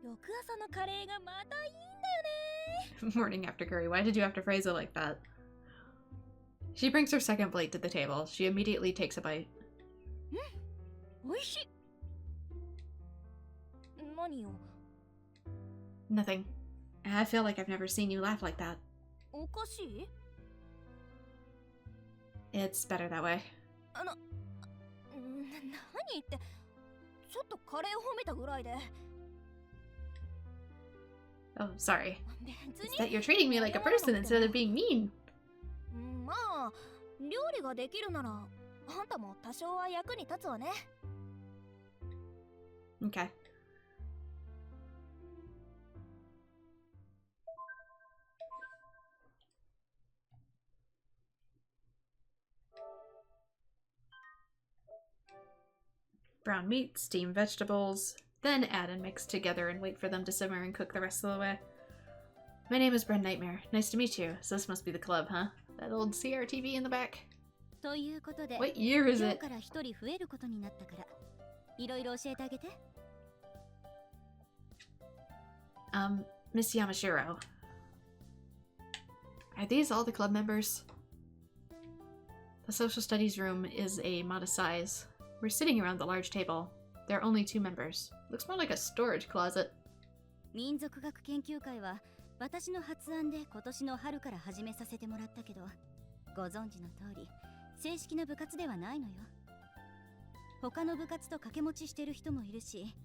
う。翌朝のカレーがまたいいんだよね。 Morning after curry. Why did you have to phrase it like that? She brings her second plate to the table. She immediately takes a bite. おいしい。何よ。 Nothing. I feel like I've never seen you laugh like that. おかしい？ It's better that way. 何言って、ちょっとカレーを褒めたぐらいで。 Oh, sorry. 別 It's that に you're treating me like a person instead of being mean. まあ、料理ができるなら、あんたも多少は役に立つわね。 Okay. Brown meat, steamed vegetables, then add and mix together and wait for them to simmer and cook the rest of the way. My name is AetherNightmare. Nice to meet you. So this must be the club, huh? That old CRTV in the back? ということで、 What year is 今 it? 日から一人増えることになったから、いろいろ教えてあげて。 Miss Yamashiro. Are these all the club members? The social studies room is a modest size. We're sitting around the large table. There are only 2 members. Looks more like a storage closet. 民族学研究会は私の発案で今年の春から始めさせてもらったけど、ご存知の通り正式な部活ではないのよ。他の部活と掛け持ちしてる人もいるし、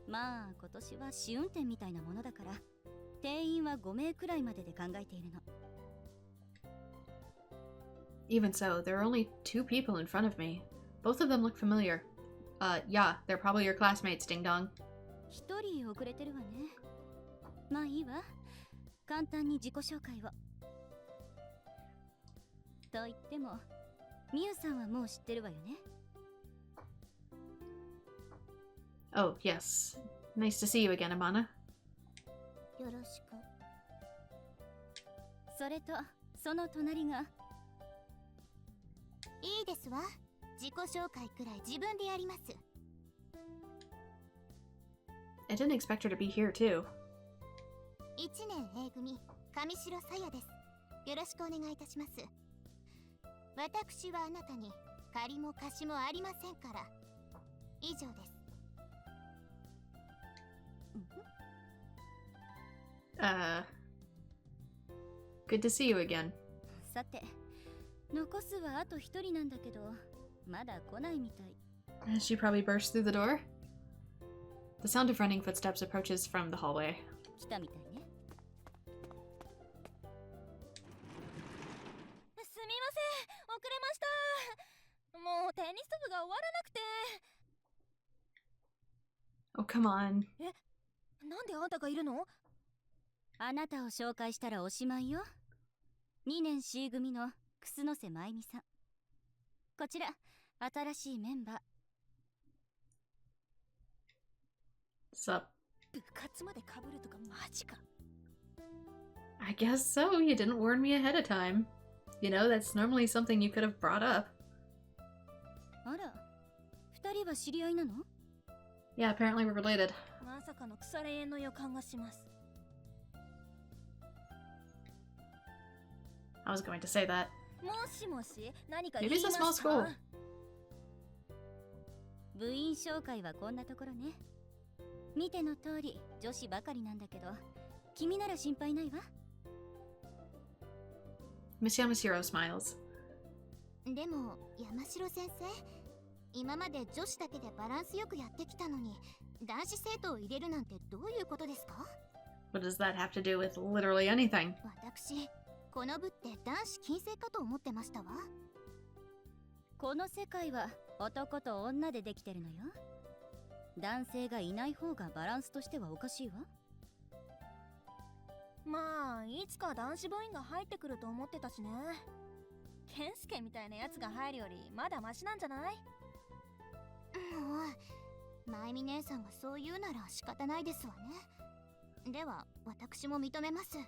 まあ今年は試運転みたいなものだから、定員は5名くらいまでで考えているの。 Even so, there are only 2 people in front of me. Both of them look familiar. Yeah, they're probably your classmates, Ding Dong. 一人遅れてるわね。まあいいわ。簡単に自己紹介を。と言っても、ミユさんはもう知ってるわよね。 Oh, yes. Nice to see you again, Amana. よろしく。それと、その隣が。いいですわ。自己紹介くらい自分でやります。 I didn't expect her to be here, too. 1年 A 組上白さやです。よろしくお願いいたします。私はあなたに借りも貸しもありませんから。以上です。Good to see you again. さて、残すはあと一人なんだけど、まだ来ないみたい。 She probably burst through the door. The sound of running footsteps approaches from the hallway. 来たみたいね。すみません、遅れました。もうテニス部が終わらなくて。 Oh, come on. なんであんたがいるの？あなたを紹介したらおしまいよ。2年 C 組の楠瀬舞美さん。こちら、新しいメンバー。 What's up? 部活まで被るとかマジか。 I guess so. You didn't warn me ahead of time. You know, that's normally something you could have brought up. 人は知り合いなの？ Yeah, apparently we're related. まさかの腐れ縁の予感がします。 I was going to say that. もしもし、何か言い Maybe ま it's し a small た？ school. 部員紹介はこんなところね。見ての通り女子ばかりなんだけど、君なら心配ないわ。 Miss Yamashiro smiles. でも山城先生、今まで女子だけでバランスよくやってきたのに男子生徒を入れるなんてどういうことですか？ What does that have to do with literally anything? 私この部って男子禁制かと思ってましたわ。この世界は男と女でできてるのよ。男性がいない方がバランスとしてはおかしいわ。まあいつか男子部員が入ってくると思ってたしね。健介みたいなやつが入るよりまだマシなんじゃない？もうまゆみ姉さんがそう言うなら仕方ないですわね。では私も認めます。さ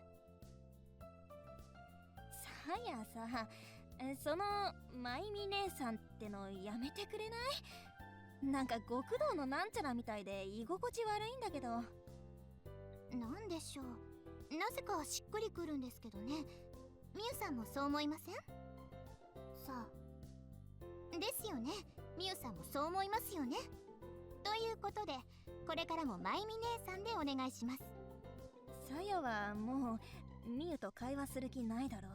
やさ、そのまゆみ姉さんってのやめてくれない？なんか極道のなんちゃらみたいで居心地悪いんだけど。なんでしょう、なぜかしっくりくるんですけどね。みゆさんもそう思いません？さあですよね。みゆさんもそう思いますよね。ということでこれからもまゆみ姉さんでお願いします。さやはもうみゆと会話する気ないだろう。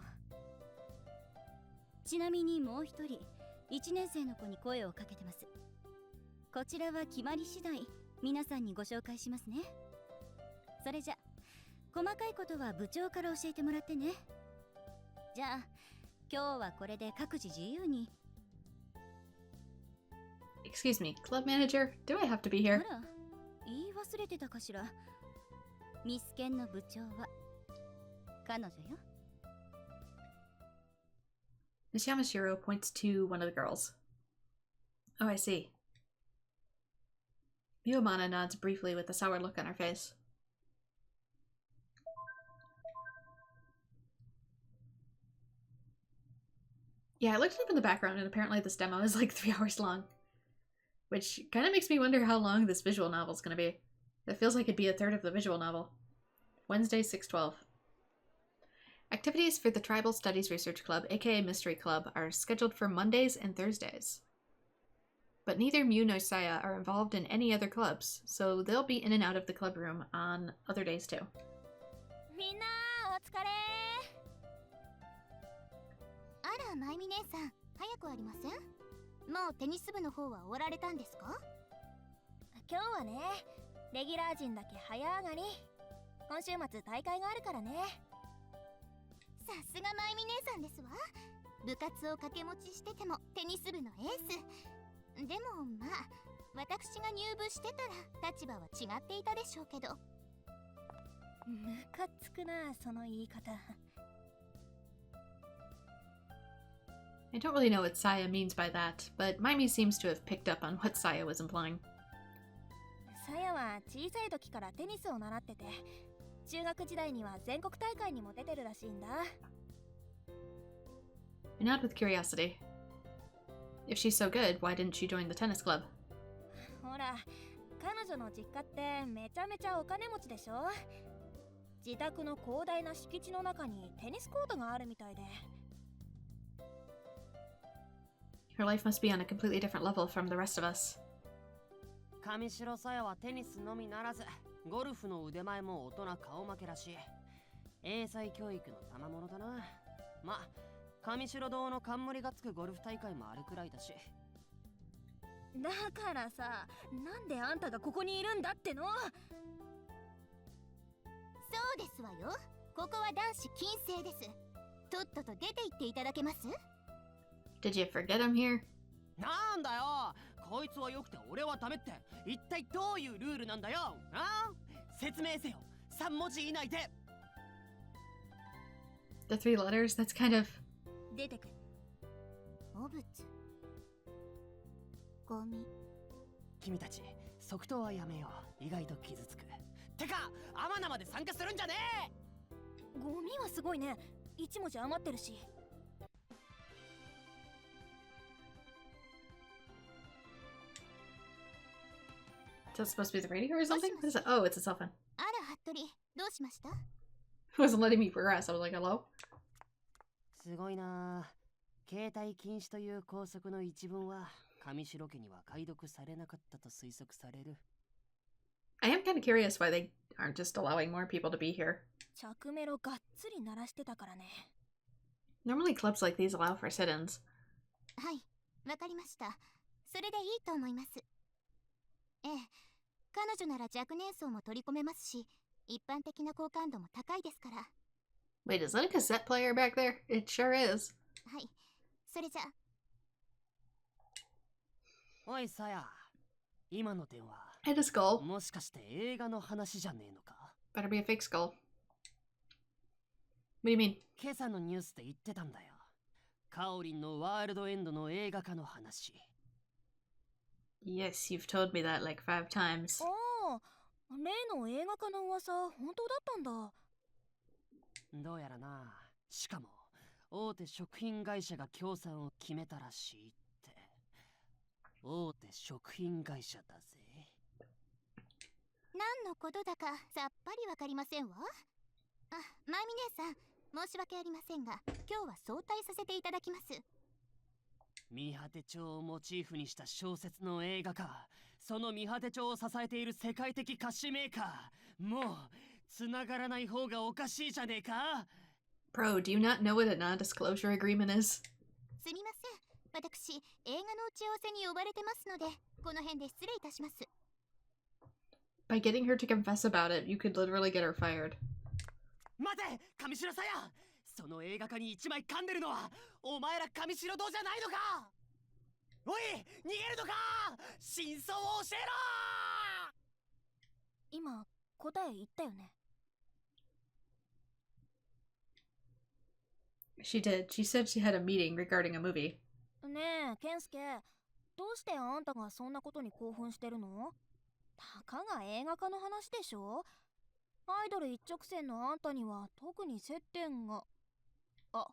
ちなみにもう一人1年生の子に声をかけてます。こちらは決まり次第皆さんにご紹介しますね。それじゃ細かいことは部長から教えてもらってね。じゃあ今日はこれで各自自由に。 Excuse me, club manager, do I have to be あ here? ら、言い忘れてたかしら。ミスケンの部長は彼女よ。Miss Yamashiro points to one of the girls. Oh, I see. Miyomana nods briefly with a sour look on her face. Yeah, I looked it up in the background and apparently this demo is like 3 hours long. Which kind of makes me wonder how long this visual novel is going to be. It feels like it'd be a third of the visual novel. Wednesday, 6/12. Activities for the Tribal Studies Research Club, aka Mystery Club, are scheduled for Mondays and Thursdays. But neither Mew nor Saya are involved in any other clubs, so they'll be in and out of the club room on other days too. みんなお疲れ。あらまゆみ姉さん、早くありません？もうテニス部の方は終わられたんですか？今日はね、レギュラー陣だけ早上がり。今週末大会があるからね。さすがまゆみ姉さんですわ。部活を掛け持ちしててもテニス部のエース。でもまあ私が入部してたら立場は違っていたでしょうけど。ムカつくなその言い方。 I don't really know what Saya means by that, but Maimi seems to have picked up on what Saya was implying. さやは小さい時からテニスを習ってて、中学時代には全国大会にも出てるらしいんだ。 I nod with curiosity. If she's so good, why didn't she join the tennis club? ほら、彼女の実家ってめちゃめちゃお金持ちでしょ。自宅の広大な敷地の中にテニスコートがあるみたいで。 Her life must be on a completely different level from the rest of us. 上白さやはテニスのみならずゴルフの腕前も大人顔負けらしい。英才教育の賜物だな。ま、上白堂の冠がつくゴルフ大会もあるくらいだし。だからさ、なんであんたがここにいるんだっての。そうですわよ。ここは男子禁制です。とっとと出て行っていただけます？ Did you forget I'm here? なんだよ、こいつは良くて俺はダメって一体どういうルールなんだよ。ああ、説明せよ。3文字以内で。 The 3 letters? That's kind of... 出てくる。汚物。ゴミ。君たち即答はやめよう。意外と傷つく。てかアマナまで参加するんじゃねえ。ゴミはすごいね。1文字余ってるし。 What That's supposed to be the radio or something? What is it? Oh, it's a cell phone. あら、服部、どうしました？ It wasn't letting me progress. I was like, hello? すごいな。携帯禁止という拘束の一文は上白家には解読されなかったと推測される。I am kind of curious why they aren't just allowing more people to be here. 着メロがっつり鳴らしてたからね。Normally clubs like these allow for sit-ins. はい、わかりました。それでいいと思います。ええ、彼女なら若年層も取り込めますし、一般的な好感度も高いですから。Wait, is that a cassette player back there? It sure is. はい、それじゃ。おいさや、今の電話。Hey, the skull. もしかして映画の話じゃねえのか？ Better be a fake skull. What do you mean? 今朝のニュースで言ってたんだよ。カオリンのワールドエンドの映画化の話。Yes, you've told me that like 5 times. ああ、例の映画化の噂、本当だったんだ。どうやらな。しかも、大手食品会社が協賛を決めたらしいって。大手食品会社だぜ。何のことだかさっぱりわかりませんわ。あ、まゆみ姉さん、申し訳ありませんが、今日は早退させていただきます。見果て帳をモチーフにした小説の映画化。その見果て帳を支えている世界的菓子メーカー。もう、繋がらない方がおかしいじゃねえか。Bro, do you not know what a non-disclosure agreement is? すみません。私、映画の打ち合わせに呼ばれてますので、この辺で失礼いたします。By getting her to confess about it, you could literally get her fired. 待て、上白さや。その映画化に一枚噛んでるのはお前ら上白堂じゃないのか。おい、逃げるのか。真相を教えろ。今答え言ったよね。She did. She said she had a meeting regarding a movie. ねえ、健介、どうしてあんたがそんなことに興奮してるの？たかが映画化の話でしょ？アイドル一直線のあんたには特に接点が。あ。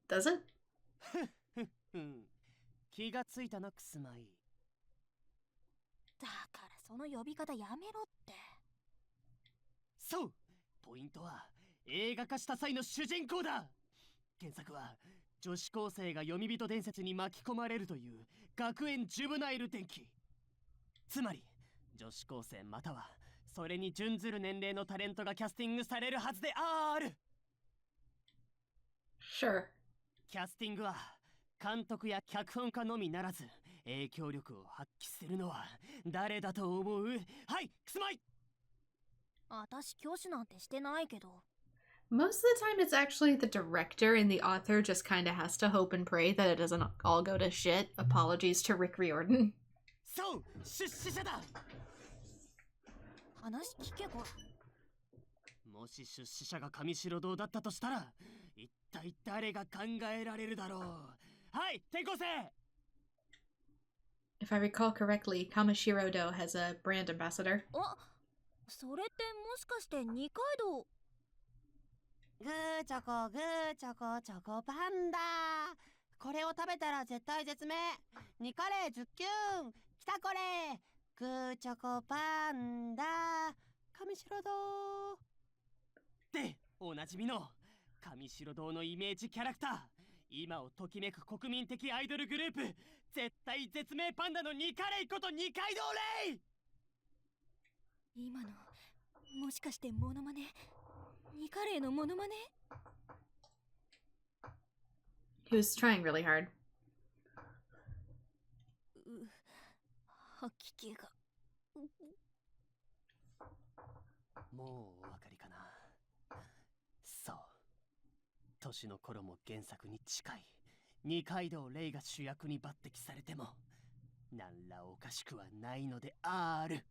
Does it? 気がついたな、くすまい。だからその呼び方やめろって。そう、ポイントは映画化した際の主人公だ。原作は女子高生が読み人伝説に巻き込まれるという学園ジュブナイル伝記。つまり女子高生またはそれに準ずる年齢のタレントがキャスティングされるはずである。 Sure. キャスティングは監督や脚本家のみならず影響力を発揮するのは誰だと思う？はい、くすまい。私教師なんてしてないけど。Most of the time, it's actually the director, and the author just kind of has to hope and pray that it doesn't all go to shit. Apologies to Rick Riordan. そう、出資者だ。話聞けば。もし出資者が上白堂だったとしたら、一体誰が考えられるだろう。はい、転校生。If I recall correctly, Kamishiro Do has a brand ambassador. あ、それってもしかして二階堂。グーチョコグーチョコチョコパンダ。これを食べたら絶対絶命。2カレーズッキュン。きたこれ。グーチョコパンダ。上白堂。で、おなじみの上白堂のイメージキャラクター。今をときめく国民的アイドルグループ。絶対絶命パンダのニカレイこと二階堂レイ。今のもしかしてモノマネ？ニカレイのモノマネ？ He was trying really hard. 吐き気が。もうお分かりかな。そう、年の頃も原作に近い二階堂レイが主役に抜擢されても何らおかしくはないのである。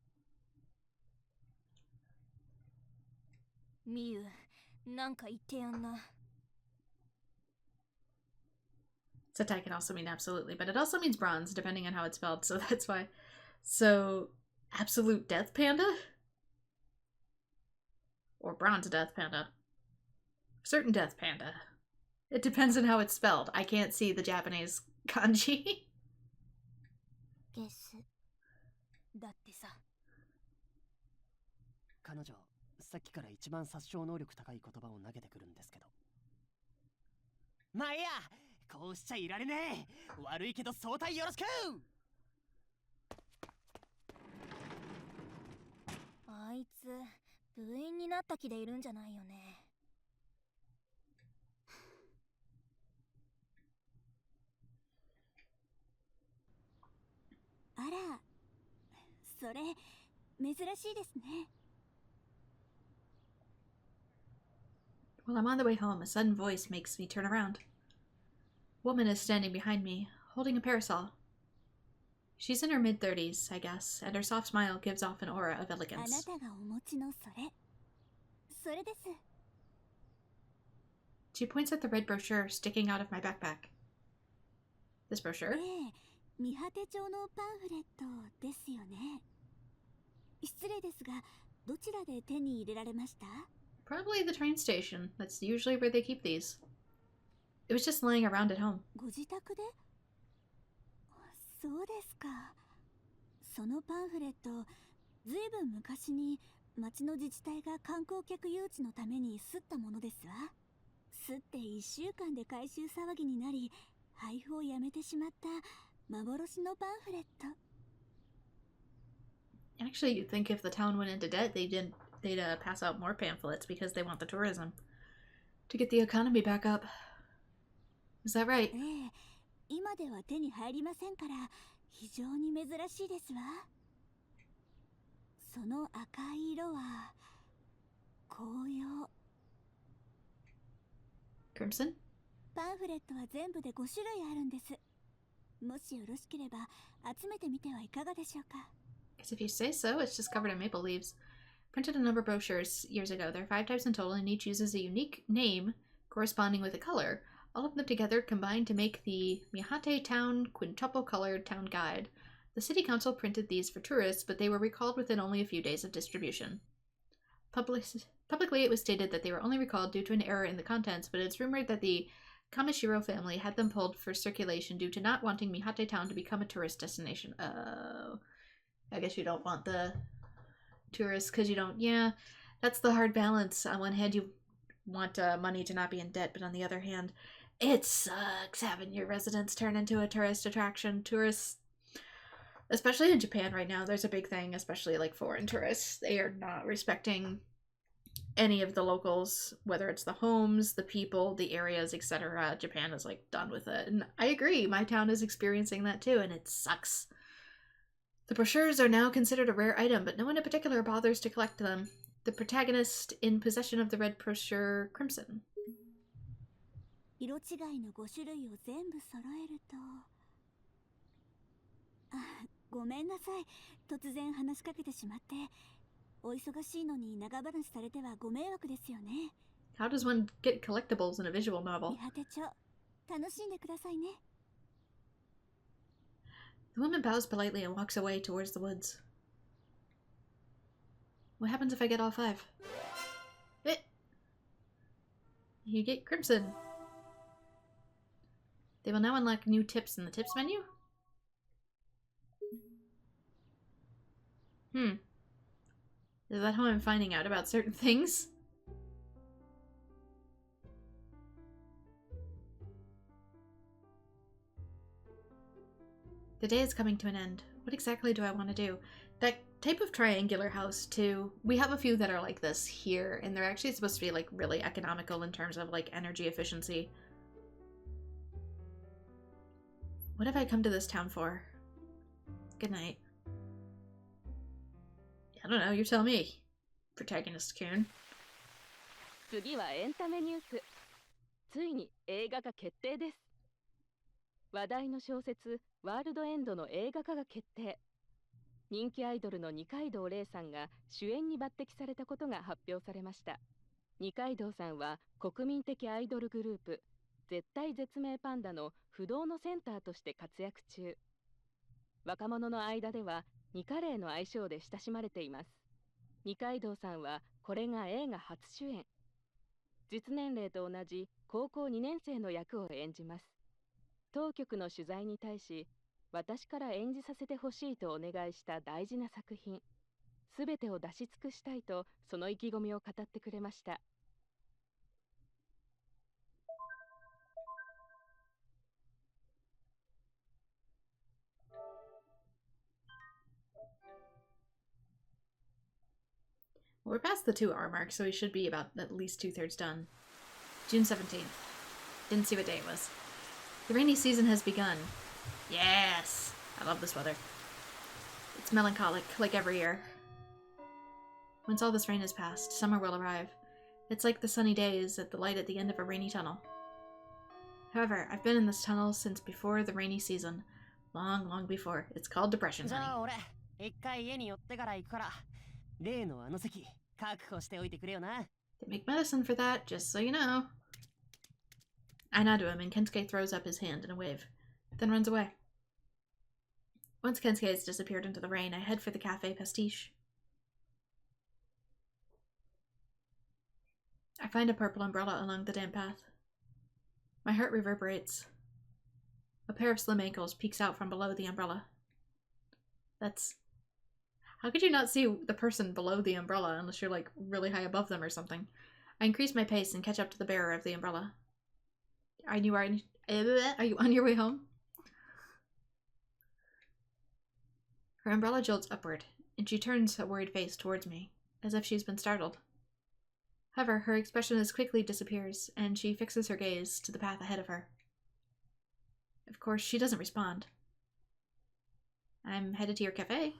みゆ、なんか言ってやんな。Setai can also mean absolutely, but it also means bronze, depending on how it's spelled, so that's why. So, absolute death panda? Or bronze death panda? Certain death panda. It depends on how it's spelled. I can't see the Japanese kanji. ゲス。だってさ。彼女、さっきから一番殺傷能力高い言葉を投げてくるんですけど。まあいいや、こうしちゃいられねえ。悪いけど早退よろしく。あいつ部員になった気でいるんじゃないよね。あら、それ珍しいですね。 While I'm on the way home, a sudden voice makes me turn around. A woman is standing behind me, holding a parasol. She's in her mid-30s, I guess, and her soft smile gives off an aura of あな elegance. たがお持ちのそれです。 She points at the red brochure sticking out of my backpack. This brochure? 見果て帳のパンフレットですよね。失礼ですが、どちらで手に入れられました？ Probably the train station. That's usually where they keep these. It was just laying around at home. ご自宅で？そうですか。そのパンフレット、ずいぶん昔に町の自治体が観光客誘致のために刷ったものですわ。刷って1週間で回収騒ぎになり、配布をやめてしまった幻のパンフレット。 Actually, you'd think if the town went into debt, they'd pass out more pamphlets because they want the tourism to get the economy back up. Is that right? 今では手に入りませんから非常に珍しいですわ。その赤い色は紅葉。 Crimson? パンフレットは全部で5種類あるんです。もしよろしければ集めてみてはいかがでしょうか。 Guess if you say so, it's just covered in maple leaves. Printed a number of brochures years ago. There are 5 types in total, and each uses a unique name corresponding with a color. All of them together combine to make the Mihate Town Quintuple-Colored Town Guide. The city council printed these for tourists, but they were recalled within only a few days of distribution. Publicly, it was stated that they were only recalled due to an error in the contents, but it's rumored that the Kamishiro family had them pulled for circulation due to not wanting Mihate Town to become a tourist destination. Oh. I guess you don't want the tourists because you don't... Yeah, that's the hard balance. On one hand, you want money to not be in debt, but on the other hand, it sucks having your residence turn into a tourist attraction. Tourists, especially in Japan right now, there's a big thing, especially like foreign tourists. They are not respecting any of the locals, whether it's the homes, the people, the areas, etc. Japan is like done with it. And I agree, my town is experiencing that too, and it sucks. The brochures are now considered a rare item, but no one in particular bothers to collect them. The protagonist in possession of the red brochure, Crimson. 色違いの5種類を全部揃えると。ごめんなさい。突然話しかけてしまって。お忙しいのに長話されてはご迷惑ですよね。 How does one get collectibles in a visual novel? 見果て帳、楽しんでくださいね。 The woman bows politely and walks away towards the woods. What happens if I get all 5? You get Crimson. They will now unlock new tips in the tips menu? Is that how I'm finding out about certain things? The day is coming to an end. What exactly do I want to do? That type of triangular house too, we have a few that are like this here, and they're actually supposed to be like really economical in terms of like energy efficiency. What have I come to this town for? Good night. I don't know, you tell me, protagonist Kun. 次はエンタメニュース。ついに映画化決定です。話題の小説ワールドエンドの映画化が決定。人気アイドルの二階堂玲さんが主演に抜擢されたことが発表されました。二階堂さんは国民的アイドルグループ絶対絶命パンダの不動のセンターとして活躍中。若者の間ではニカレイの愛称で親しまれています。二階堂さんはこれが映画初主演。実年齢と同じ高校2年生の役を演じます。当局の取材に対し、私から演じさせてほしいとお願いした大事な作品、すべてを出し尽くしたいとその意気込みを語ってくれました。Well, we're past the 2 hour mark, so we should be about at least 2/3 done. June 17th. Didn't see what day it was. The rainy season has begun. Yes! I love this weather. It's melancholic, like every year. Once all this rain has passed, summer will arrive. It's like the sunny days at the light at the end of a rainy tunnel. However, I've been in this tunnel since before the rainy season. Long, long before. It's called depression, じゃあ honey. 俺一回家に寄ってから行くから例のあの席確保しておいてくれよな。 They make medicine for that, just so you know. I nod to him, and Kensuke throws up his hand in a wave, then runs away. Once Kensuke has disappeared into the rain, I head for the Cafe Pastiche. I find a purple umbrella along the damp path. My heart reverberates. A pair of slim ankles peeks out from below the umbrella. That's... How could you not see the person below the umbrella unless you're, like, really high above them or something? I increase my pace and catch up to the bearer of the umbrella. Are you on your way home? Her umbrella jolts upward, and she turns a worried face towards me, as if she's been startled. However, her expression quickly disappears, and she fixes her gaze to the path ahead of her. Of course, she doesn't respond. I'm headed to your cafe.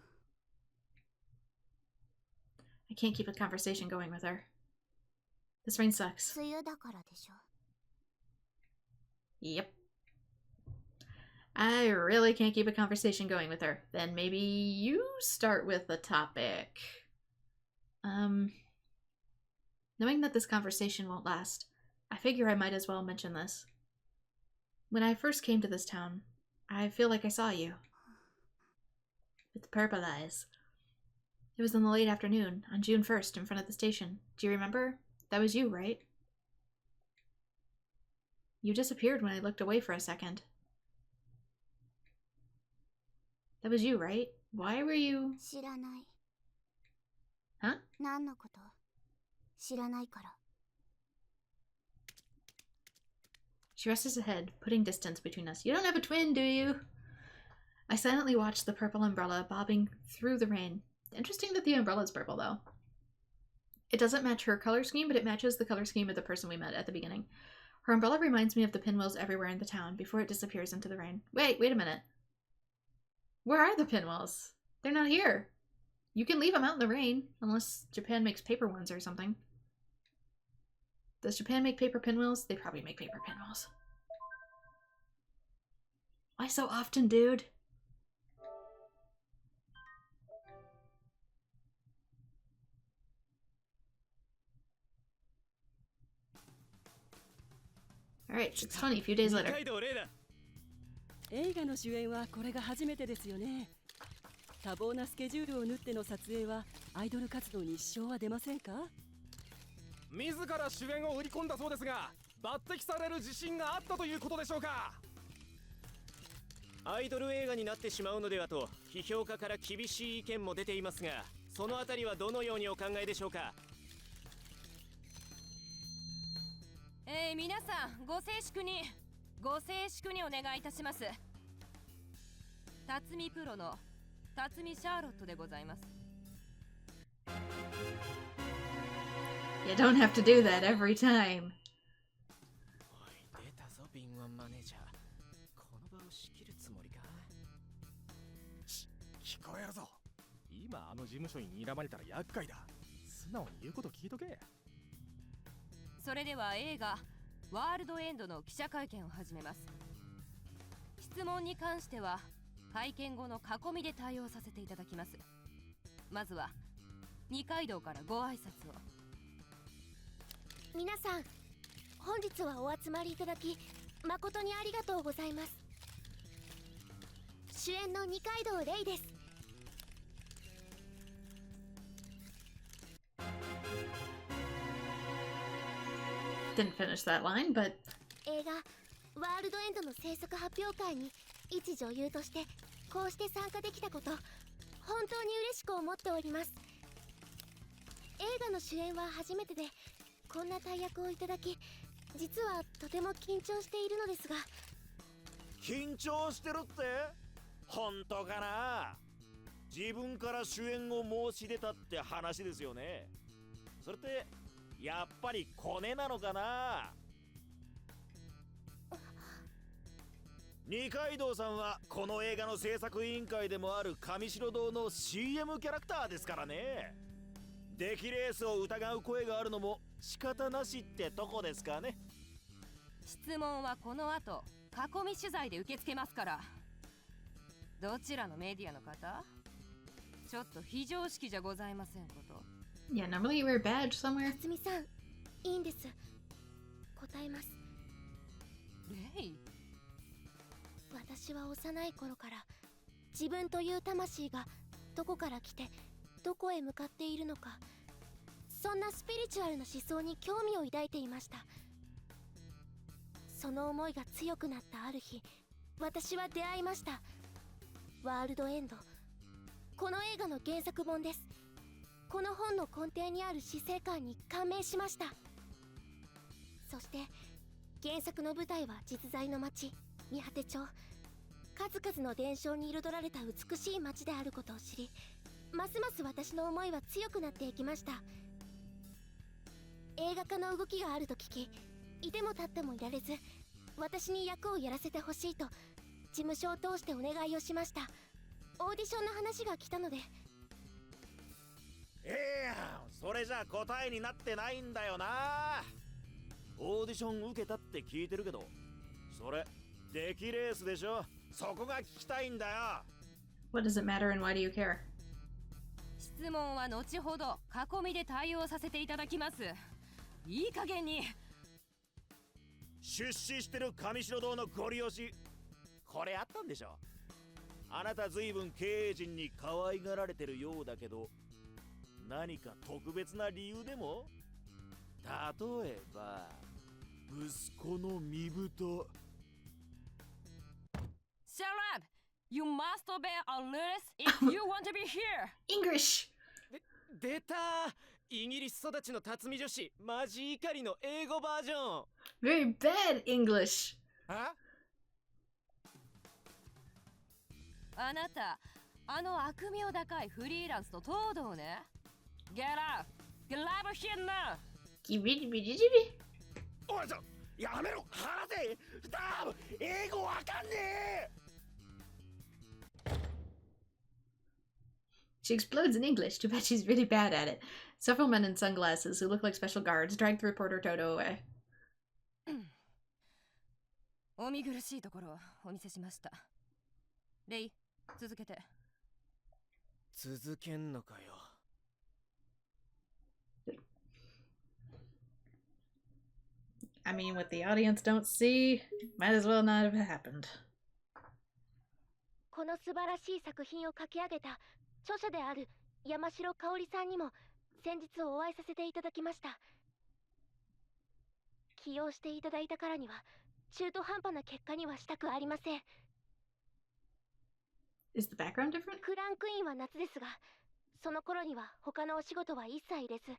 I can't keep a conversation going with her. This rain sucks. 梅雨だからでしょ。 Yep. I really can't keep a conversation going with her. Then maybe you start with a topic. Knowing that this conversation won't last, I figure I might as well mention this. When I first came to this town, I feel like I saw you. With the purple eyes. It was in the late afternoon, on June 1st, in front of the station. Do you remember? That was you, right? You disappeared when I looked away for a second. That was you, right? Why were you... 知らない。 Huh? 何のこと？知らないから。 She rests her head, putting distance between us. You don't have a twin, do you? I silently watched the purple umbrella bobbing through the rain. Interesting that the umbrella's purple, though. It doesn't match her color scheme, but it matches the color scheme of the person we met at the beginning. Her umbrella reminds me of the pinwheels everywhere in the town before it disappears into the rain. Wait a minute. Where are the pinwheels? They're not here. You can leave them out in the rain, unless Japan makes paper ones or something. Does Japan make paper pinwheels? They probably make paper pinwheels. Why so often, dude? Alright, it's funny, a few days later. 映画の主演はこれが初めてですよね。多忙なスケジュールを縫っての撮影はアイドル活動に支障は出ませんか？自ら主演を売り込んだそうですが、抜擢される自信があったということでしょうか？アイドル映画になってしまうのではと批評家から厳しい意見も出ていますが、そのあたりはどのようにお考えでしょうか？皆さんご静粛にお願いいたします。辰巳プロの辰巳シャーロットでございます。 You don't have to do that every time. おい、出たぞ敏腕マネージャー。この場を仕切るつもりか？聞こえるぞ。今あの事務所に睨まれたら厄介だ。素直に言うこと聞いとけ。それでは映画ワールドエンドの記者会見を始めます。質問に関しては会見後の囲みで対応させていただきます。まずは二階堂からご挨拶を。皆さん、本日はお集まりいただき誠にありがとうございます。主演の二階堂レイです。 Didn't finish that line, but... 映画ワールドエンドの制作発表会に一女優としてこうして参加できたこと本当に嬉しく思っております。映画の主演は初めてでこんな大役をいただき、実はとても緊張しているのですが。緊張してるって？本当かな？自分から主演を申し出たって話ですよね。それってやっぱりコネなのかな？二階堂さんはこの映画の制作委員会でもある上白堂の CM キャラクターですからね。出来レースを疑う声があるのも仕方なしってとこですかね。質問はこの後囲み取材で受け付けますから。どちらのメディアの方？ちょっと非常識じゃございませんこと。Yeah, normally you wear a badge somewhere. 夏美さん、いいんです。答えます。レイ。私は幼い頃から自分という魂がどこから来てどこへ向かっているのか、そんなスピリチュアルな思想に興味を抱いていました。その思いが強くなったある日、私は出会いました。ワールドエンド、この映画の原作本です。この本の根底にある死生観に感銘しました。そして原作の舞台は実在の町三果町。数々の伝承に彩られた美しい町であることを知り、ますます私の思いは強くなっていきました。映画化の動きがあると聞き、いても立ってもいられず、私に役をやらせてほしいと事務所を通してお願いをしました。オーディションの話が来たので。それじゃ答えになってないんだよな。オーディション受けたって聞いてるけど、それ出来レースでしょ。そこが聞きたいんだよ。 What does it matter and why do you care? 質問は後ほど囲みで対応させていただきます。いい加減に。出資してる上白堂のゴリ押し、これあったんでしょ。あなた随分経営陣に可愛がられてるようだけど、何か特別な理由でも？例えば息子の身太。 Shut up! You must obey our rules if you want to be here! English! 出た、イギリス育ちの辰巳女子マジ怒りの英語バージョン。 Very bad English! あなた、あの悪名高いフリーランスと東堂ね。Get out! Get out of here now! おいちょ、やめろ、離せ。英語わかんねえ。She explodes in English. Too bad she's really bad at it. Several men in sunglasses who look like special guards drag the reporter Toto away. お見苦しいところをお見せしました。レイ、続けて。続けんのかよ。I mean, what the audience don't see might as well not have happened. この素晴らしい作品を書き上げた著者である山城香織さんにも先日お会いさせていただきました。起用していただいたからには中途半端な結果にはしたくありません。 Is the background different? クランクインは夏ですが、その頃には他のお仕事は一切入れず、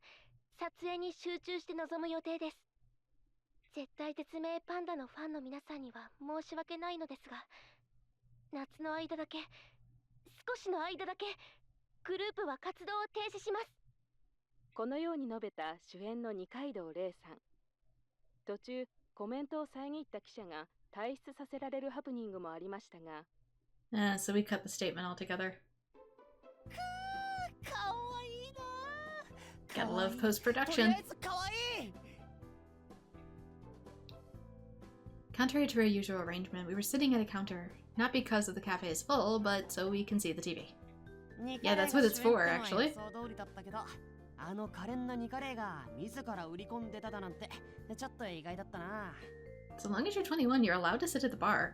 撮影に集中して臨む予定です。絶対絶命パンダのファンの皆さんには申し訳ないのですが、夏の間だけ、少しの間だけグループは活動を停止します。このように述べた主演の二階堂玲さん。途中コメントを遮った記者が退出させられるハプニングもありましたが、So we cut the statement altogether. かわいいな。 Gotta love post-production. かわいい。 Contrary to our usual arrangement, we were sitting at a counter, not because of the cafe is full, but so we can see the TV. Yeah, that's what it's for, actually. あの可憐なニカレイが自ら売り込んでただなんてちょっと意外だったな。 So long as you're 21, you're allowed to sit at the bar.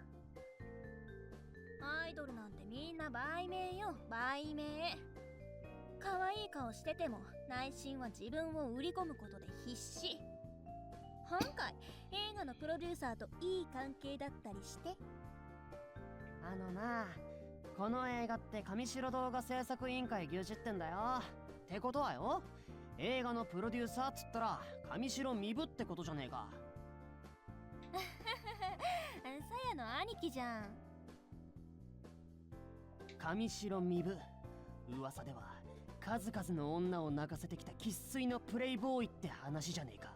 アイドルなんてみんな売名よ、売名。可愛い顔してても内心は自分を売り込むことで必死。今回映画のプロデューサーといい関係だったりして。な、この映画って上白動画制作委員会牛耳ってんだよ。ってことはよ、映画のプロデューサーっつったら上白身部ってことじゃねえか。さやの兄貴じゃん。上白身部、噂では数々の女を泣かせてきた生粋のプレイボーイって話じゃねえか。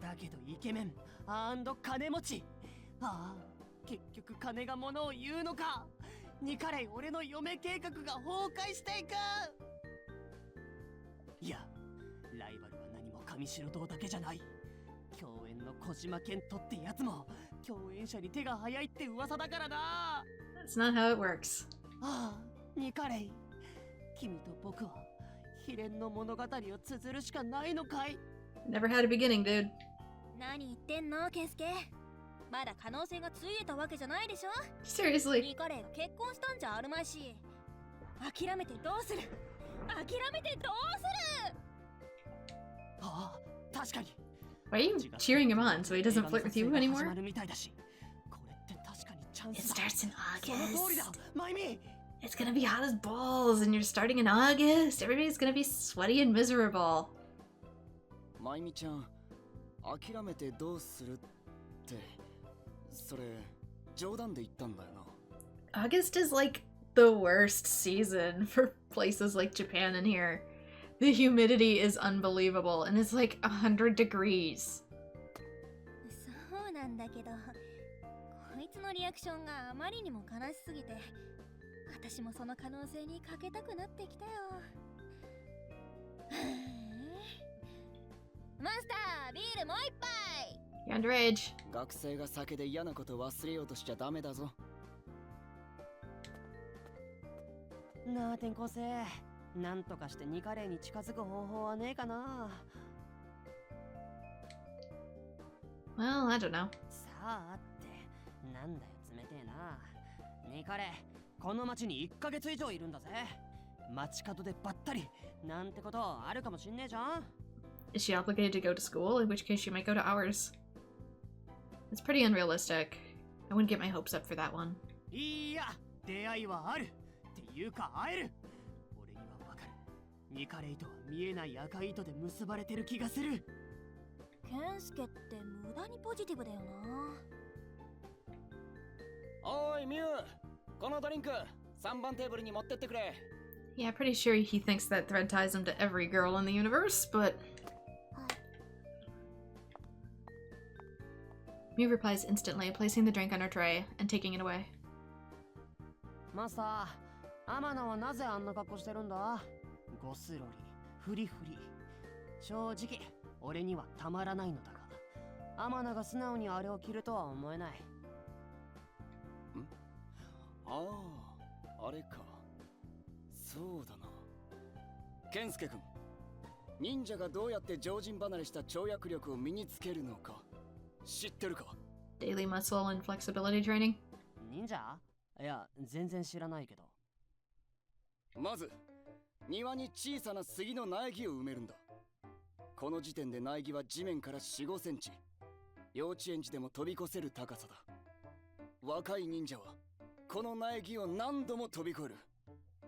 だけどイケメン金持ち。ああ、結局金が物を言うのか。ニカレイ俺の嫁計画が崩壊していく。いや、ライバルは何も上白堂だけじゃない。共演の小島健人ってやつも共演者に手が早いって噂だからな。 That's not how it works. ああ、ニカレイ、君と僕は悲恋の物語を綴るしかないのかい。 Never had a beginning, dude. 何言ってんのケンスケ。まだ可能性がついえたわけじゃないでしょ。 Seriously. ニカレイが結婚したんじゃあるまいし。諦めてどうする。諦めてどうする。ああ、確かに。 Why are you cheering him on so he doesn't flirt with you anymore? これって確かにチャン It スだ。 starts in その通りだ、 August. マイミ。 It's gonna be hot as balls, and you're starting in August. Everybody's gonna be sweaty and miserable. まいみちゃん、諦めてどうするって、それ冗談で言ったんだよな。August is like the worst season for places like Japan and here. The humidity is unbelievable, and it's like 100 degrees. そうなんだけど、こいつのリアクションがあまりにも悲しすぎて、私もその可能性にかけたくなってきたよ。マスター、ビールもう一杯。 You're underage. 学生が酒で嫌なこと忘れようとしちゃダメだぞ。なあ、転校生、なんとかしてニカレイに近づく方法はねえかな。 Well, I don't know. さあってなんだよ、冷てえな。ニカレイ、この町に1ヶ月以上いるんだぜ。街角でばったりなんてことあるかもしんねえじゃん。 Is she obligated to go to school? In which case she might go to ours. It's pretty unrealistic. I wouldn't get my hopes up for that one. いや、出会いはあるっていうか会える。俺にはわかる。ニカレイとは見えない赤い糸で結ばれてる気がする。ケンスケって無駄にポジティブだよな。おいミュウ、このドリンク3番テーブルに持ってってくれ。 Yeah, pretty sure he thinks that thread ties him to every girl in the universe, but... Mew replies instantly, placing the drink on her tray and taking it away. マスター、アマナはなぜあんな格好してるんだ。ゴスロリ、フリフリ。正直、俺にはたまらないのだが、アマナが素直にあれを着るとは思えない。ん？ああ、あれか。そうだな。ケンスケ君、忍者がどうやって常人離れした跳躍力を身につけるのか知ってるか？ Daily muscle and flexibility training? 忍者？いや、全然知らないけど。まず、庭に小さな杉の苗木を埋めるんだ。この時点で苗木は地面から4、5センチ。幼稚園児でも飛び越せる高さだ。若い忍者は、この苗木を何度も飛び越える。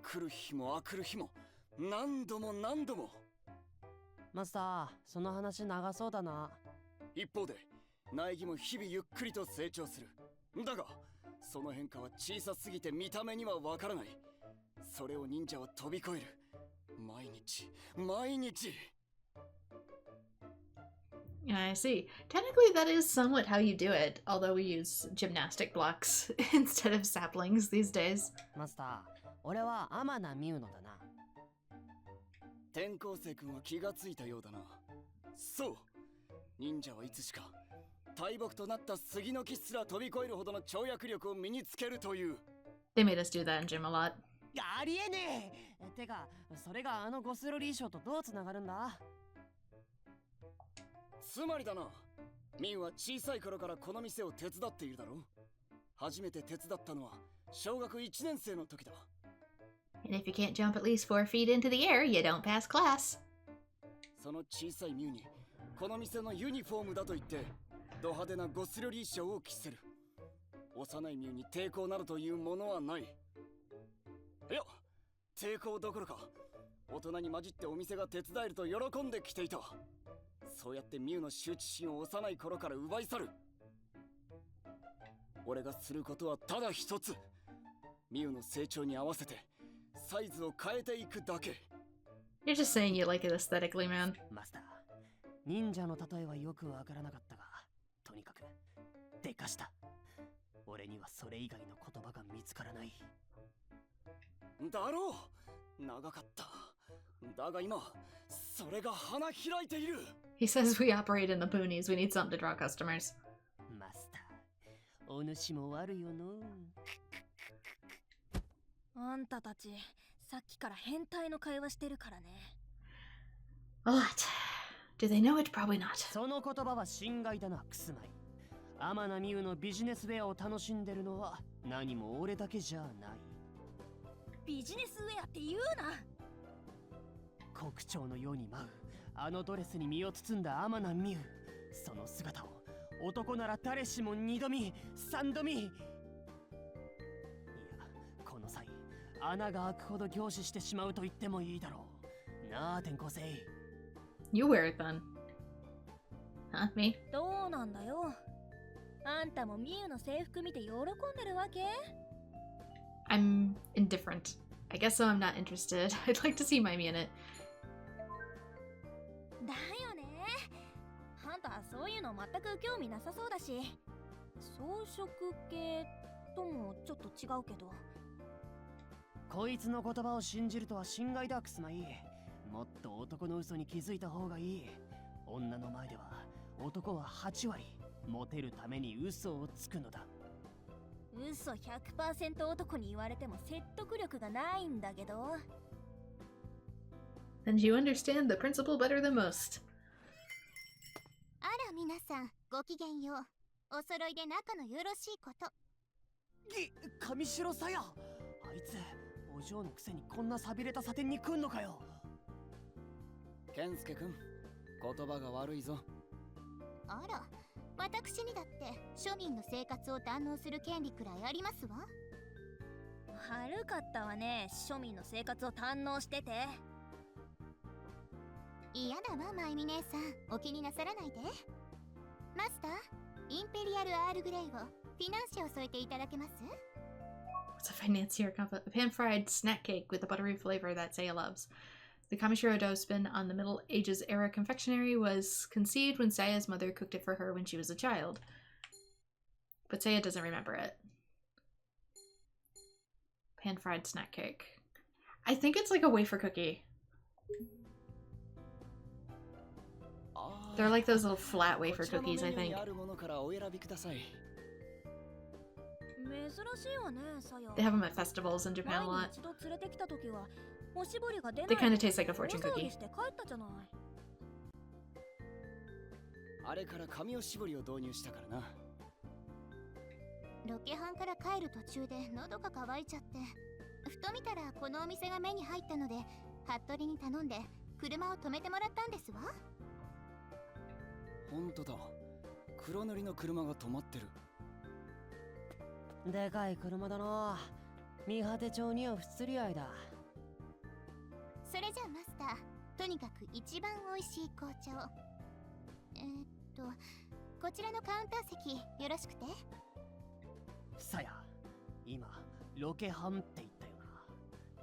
来る日も来る日も、何度も何度も。マスター、その話長そうだな。一方で、苗木も日々ゆっくりと成長する。だが、その変化は小さすぎて見た目にはわからない。それを忍者は飛び越える。毎日、毎日。I see. Technically, that is somewhat how you do it, although we use gymnastic blocks instead of saplings these days. マスター、俺はアマナミュウのだな。転校生君は気がついたようだな。そう、忍者はいつしか大木となった杉の木すら飛び越えるほどの跳躍力を身につけるという。 They made us do that in gym a lot. ありえねえ。てか、それがあのゴスロリー賞とどうつながるんだ？つまりだな、ミンは小さい頃からこの店を手伝っているだろう。初めて手伝ったのは小学1年生の時だ。 And if you can't jump at least 4 feet into the air, you don't pass class. その小さいミュウにこの店のユニフォームだと言ってド派手なゴスロリー賞を着せる。幼いミュウに抵抗などというものはない。いや、抵抗どころか大人に混じってお店が手伝えると喜んできていた。そうやってミュウの羞恥心を幼い頃から奪い去る。俺がすることはただ一つ、ミュウの成長に合わせてサイズを変えていくだけ。 You're just saying you like it aesthetically, man. マスター、忍者の例えはよくわからなかったが、とにかくでかした。俺にはそれ以外の言葉が見つからない。だろう、長かった。だが今それが花開いている。 He says we operate in the boonies. We need something to draw customers. マスター、お主も悪よの。あんたたちさっきから変態の会話してるからね。 A lot. Do they know it? Probably not. その言葉は心外だな、くすまい。天名美羽のビジネスウェアを楽しんでるのは何も俺だけじゃない。ビジネスウェアって言うな。国鳥のように舞うあのドレスに身を包んだ天名美羽、その姿を男なら誰しも二度見三度見。いや、この際穴が開くほど凝視してしまうと言ってもいいだろうなあ、転校生。 You wear it then. Huh? Me? どうなんだよ。あんたもミユの制服見て喜んでるわけ？ I'm indifferent. I guess so. I'm not interested. I'd like to see Mimi in it. だよね。あんたそういうの全く興味なさそうだし、装飾系ともちょっと違うけど。こいつの言葉を信じるとは心外だ、くすまい。もっと男の嘘に気づいた方がいい。女の前では男は8割モテるために嘘をつくのだ。嘘 100% 男に言われても説得力がないんだけど。 And you understand the principle better than most. あら皆さんごきげんよう。お揃いで仲のよろしいこと。上白さや、あいつお嬢のくせにこんな寂れたサテンに来んのかよ。健介くん、言葉が悪いぞ。あら、私にだって庶民の生活を堪能する権利くらいありますわ。悪かったわね、庶民の生活を堪能してて。嫌だわ、マイミ姉さん、お気になさらないで。マスター、インペリアルアールグレイをフィナンシェを添えていただけます？ What's a financier combo? A pan-fried snack cake with a buttery flavor that Seiya loves. The kamishiro dough spin on the Middle Ages era confectionery was conceived when Seiya's mother cooked it for her when she was a child. But Seiya doesn't remember it. Pan-fried snack cake. I think it's like a wafer cookie. They're like those little flat wafer cookies, I think. They have them at festivals in Japan a lot. They kind of taste like a fortune cookie. あれから紙を絞りを導入したからな。ロケハンから帰る途中で喉が渇いちゃって、ふと見たらこのお店が目に入ったので、服部に頼んで車を止めてもらったんですわ。ほんとだ、黒塗りの車が止まってる。でかい車だな。見果て町には不釣り合いだ。それじゃあマスター、とにかく一番美味しい紅茶を。こちらのカウンター席よろしくて。さや、今ロケハンって言ったよ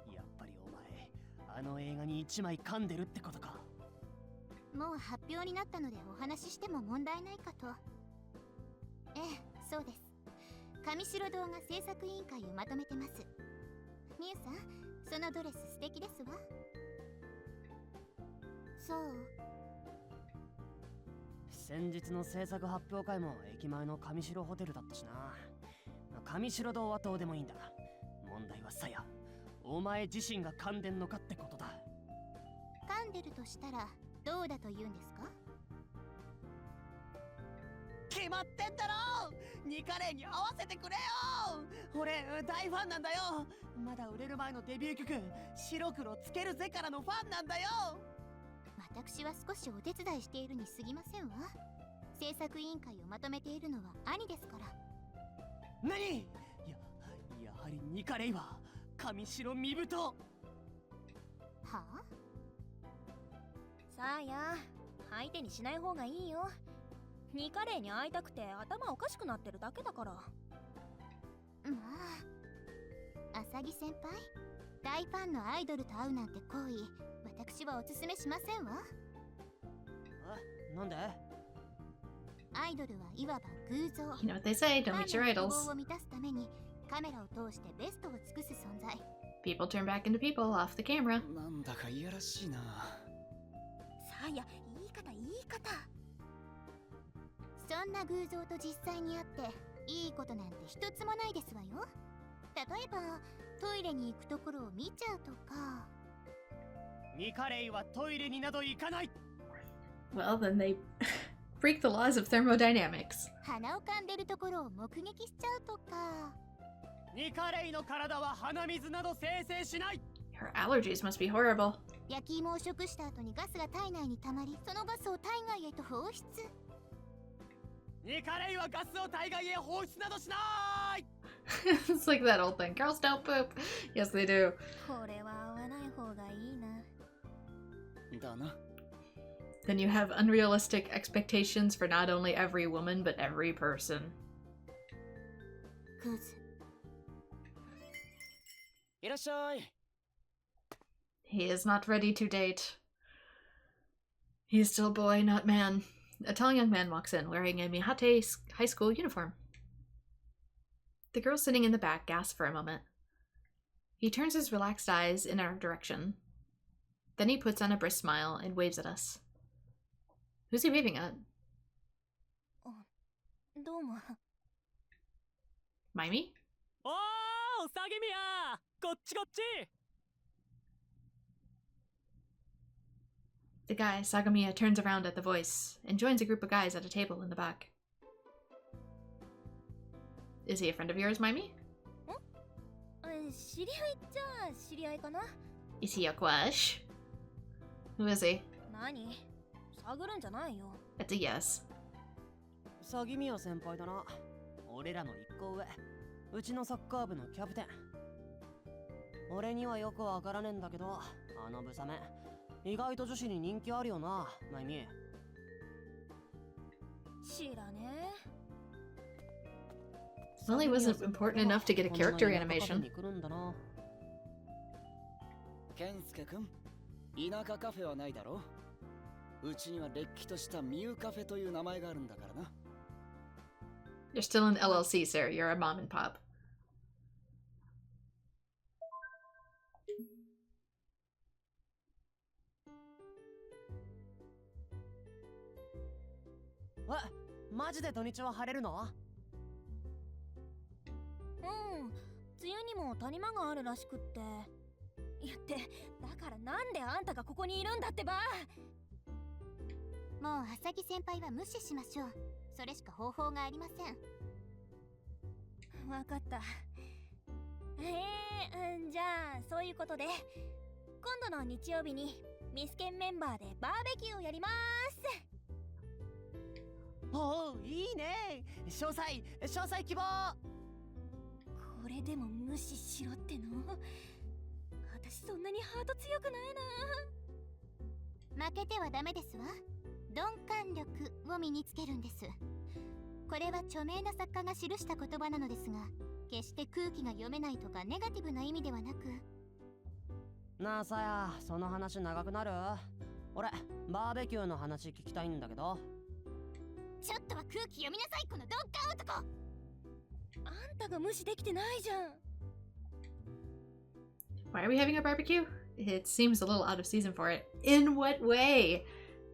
な。やっぱりお前あの映画に一枚噛んでるってことか。もう発表になったのでお話ししても問題ないかと。ええ、そうです。上白堂が制作委員会をまとめてます。みゆさん、そのドレス素敵ですわ。そう。先日の制作発表会も駅前の上白ホテルだったしな。上白堂はどうでもいいんだ。問題はさや、お前自身が噛んでんのかってことだ。噛んでるとしたらどうだと言うんですか？決まってんだろ。ニカレイに合わせてくれよ。俺大ファンなんだよ。まだ売れる前のデビュー曲白黒つけるぜからのファンなんだよ。私は少しお手伝いしているに過ぎませんわ。制作委員会をまとめているのは兄ですから。何？やはりニカレイは神城身太。はあ？さあや、相手にしない方がいいよ。ニカレイに会いたくて頭おかしくなってるだけだから。まあ、アサギ先輩、大ファンのアイドルと会うなんて行為、私はおすすめしませんわ。なんで？アイドルはいわば偶像。 You know what they say, don't meet your ファンの idols. 希望を満たすためにカメラを通してベストを尽くす存在。 People turn back into people off the camera. なんだかいやらしいな。さあや、言い方。そんな偶像と実際に会っていいことなんて一つもないですわよ。例えばトイレに行くところを見ちゃうとか。ニカレイはトイレになど行かない。 Well, then they break the laws of thermodynamics. 鼻をかんでるところを目撃しちゃうとか。ニカレイの体は鼻水など生成しない。 Her allergies must be horrible. 焼き芋を食した後にガスが体内に溜まり、そのガスを体外へと放出。ニカレイはガスを体外へ放出などしない。 It's like that old thing. Girls don't poop. Yes, they do. これは合わない方がいいな。だな。 Then you have unrealistic expectations for not only every woman, but every person. クズ。いらっしゃい。 He is not ready to date. He is still boy, not man. A tall young man walks in, wearing a Mihate high school uniform. The girl sitting in the back gasps for a moment. He turns his relaxed eyes in our direction. Then he puts on a brisk smile and waves at us. Who's he waving at? どうも。Maimi? おー、さぎみや、こっちこっち。 The guy, Sagamiya, turns around at the voice and joins a group of guys at a table in the back. Is he a friend of yours, Maimi? 知り合いっちゃ知り合いかな。 Is he a crush? Who is he? 何？探るんじゃないよ。 That's a yes. サギミヤ先輩だな。俺らの一個上。うちのサッカー部のキャプテン。俺にはよくわからねえんだけど、あのブサメ。意外と女子に人気あるよな、マイミ。知らねえ。 Well, he wasn't important enough to get a character animation. ケンスケ君、田舎カフェはないだろう。うちにはれっきとしたミューカフェという名前があるんだからな。 You're still an LLC, sir. You're a mom and pop. What? マジで土日は晴れるの？梅雨にも谷間があるらしくって。やって、だからなんであんたがここにいるんだってば。もう浅木先輩は無視しましょう。それしか方法がありません。わかった。じゃあそういうことで、今度の日曜日にミスケンメンバーでバーベキューをやります。おお、いいね。詳細希望。これでも無視しろっての？私そんなにハート強くないな。負けてはダメですわ。鈍感力を身につけるんです。これは著名な作家が記した言葉なのですが、決して空気が読めないとかネガティブな意味ではなく。なあさや、その話長くなる？俺、バーベキューの話聞きたいんだけど。ちょっとは空気読みなさい、この鈍感男。あんたが無視できてないじゃん。 Why are we having a barbecue? It seems a little out of season for it. In what way?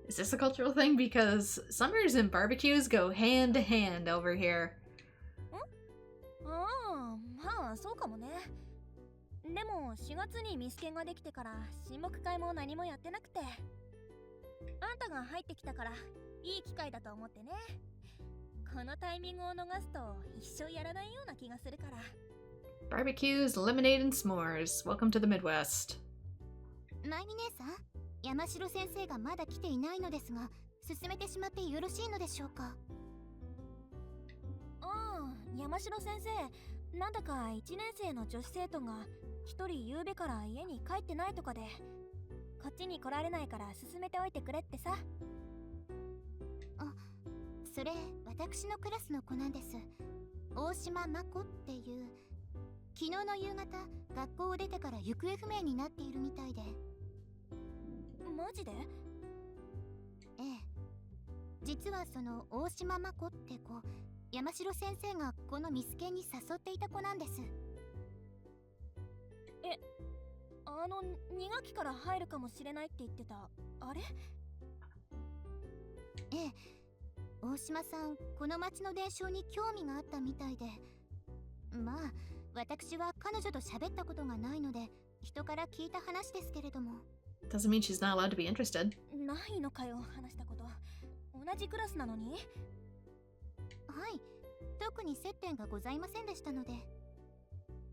Is this a cultural thing? Because summers and barbecues go hand to hand over here. ああ、まあそうかもね。でも4月にミスケンができてから親睦会も何もやってなくて。あんたが入ってきたからいい機会だと思ってね。このタイミングを逃すと一生やらないような気がするから。 Barbecues, lemonade, and s'mores. Welcome to the Midwest. マイミ姉さん、山城先生がまだ来ていないのですが、進めてしまってよろしいのでしょうか？ああ、山城先生、なんだか1年生の女子生徒が一人夕べから家に帰ってないとかで、こっちに来られないから進めておいてくれってさ。あ、それ私のクラスの子なんです。大島真子っていう。昨日の夕方、学校を出てから行方不明になっているみたいで。マジで？ええ。実はその大島真子って子、山城先生がこのミスケンに誘っていた子なんです。え、2学期から入るかもしれないって言ってた、あれ？ええ。大島さん、この町の伝承に興味があったみたいで。まあ、私は彼女と喋ったことがないので、人から聞いた話ですけれども。Doesn't mean she's not allowed to be interested. ないのかよ、話したこと。同じクラスなのに？はい。特に接点がございませんでしたので。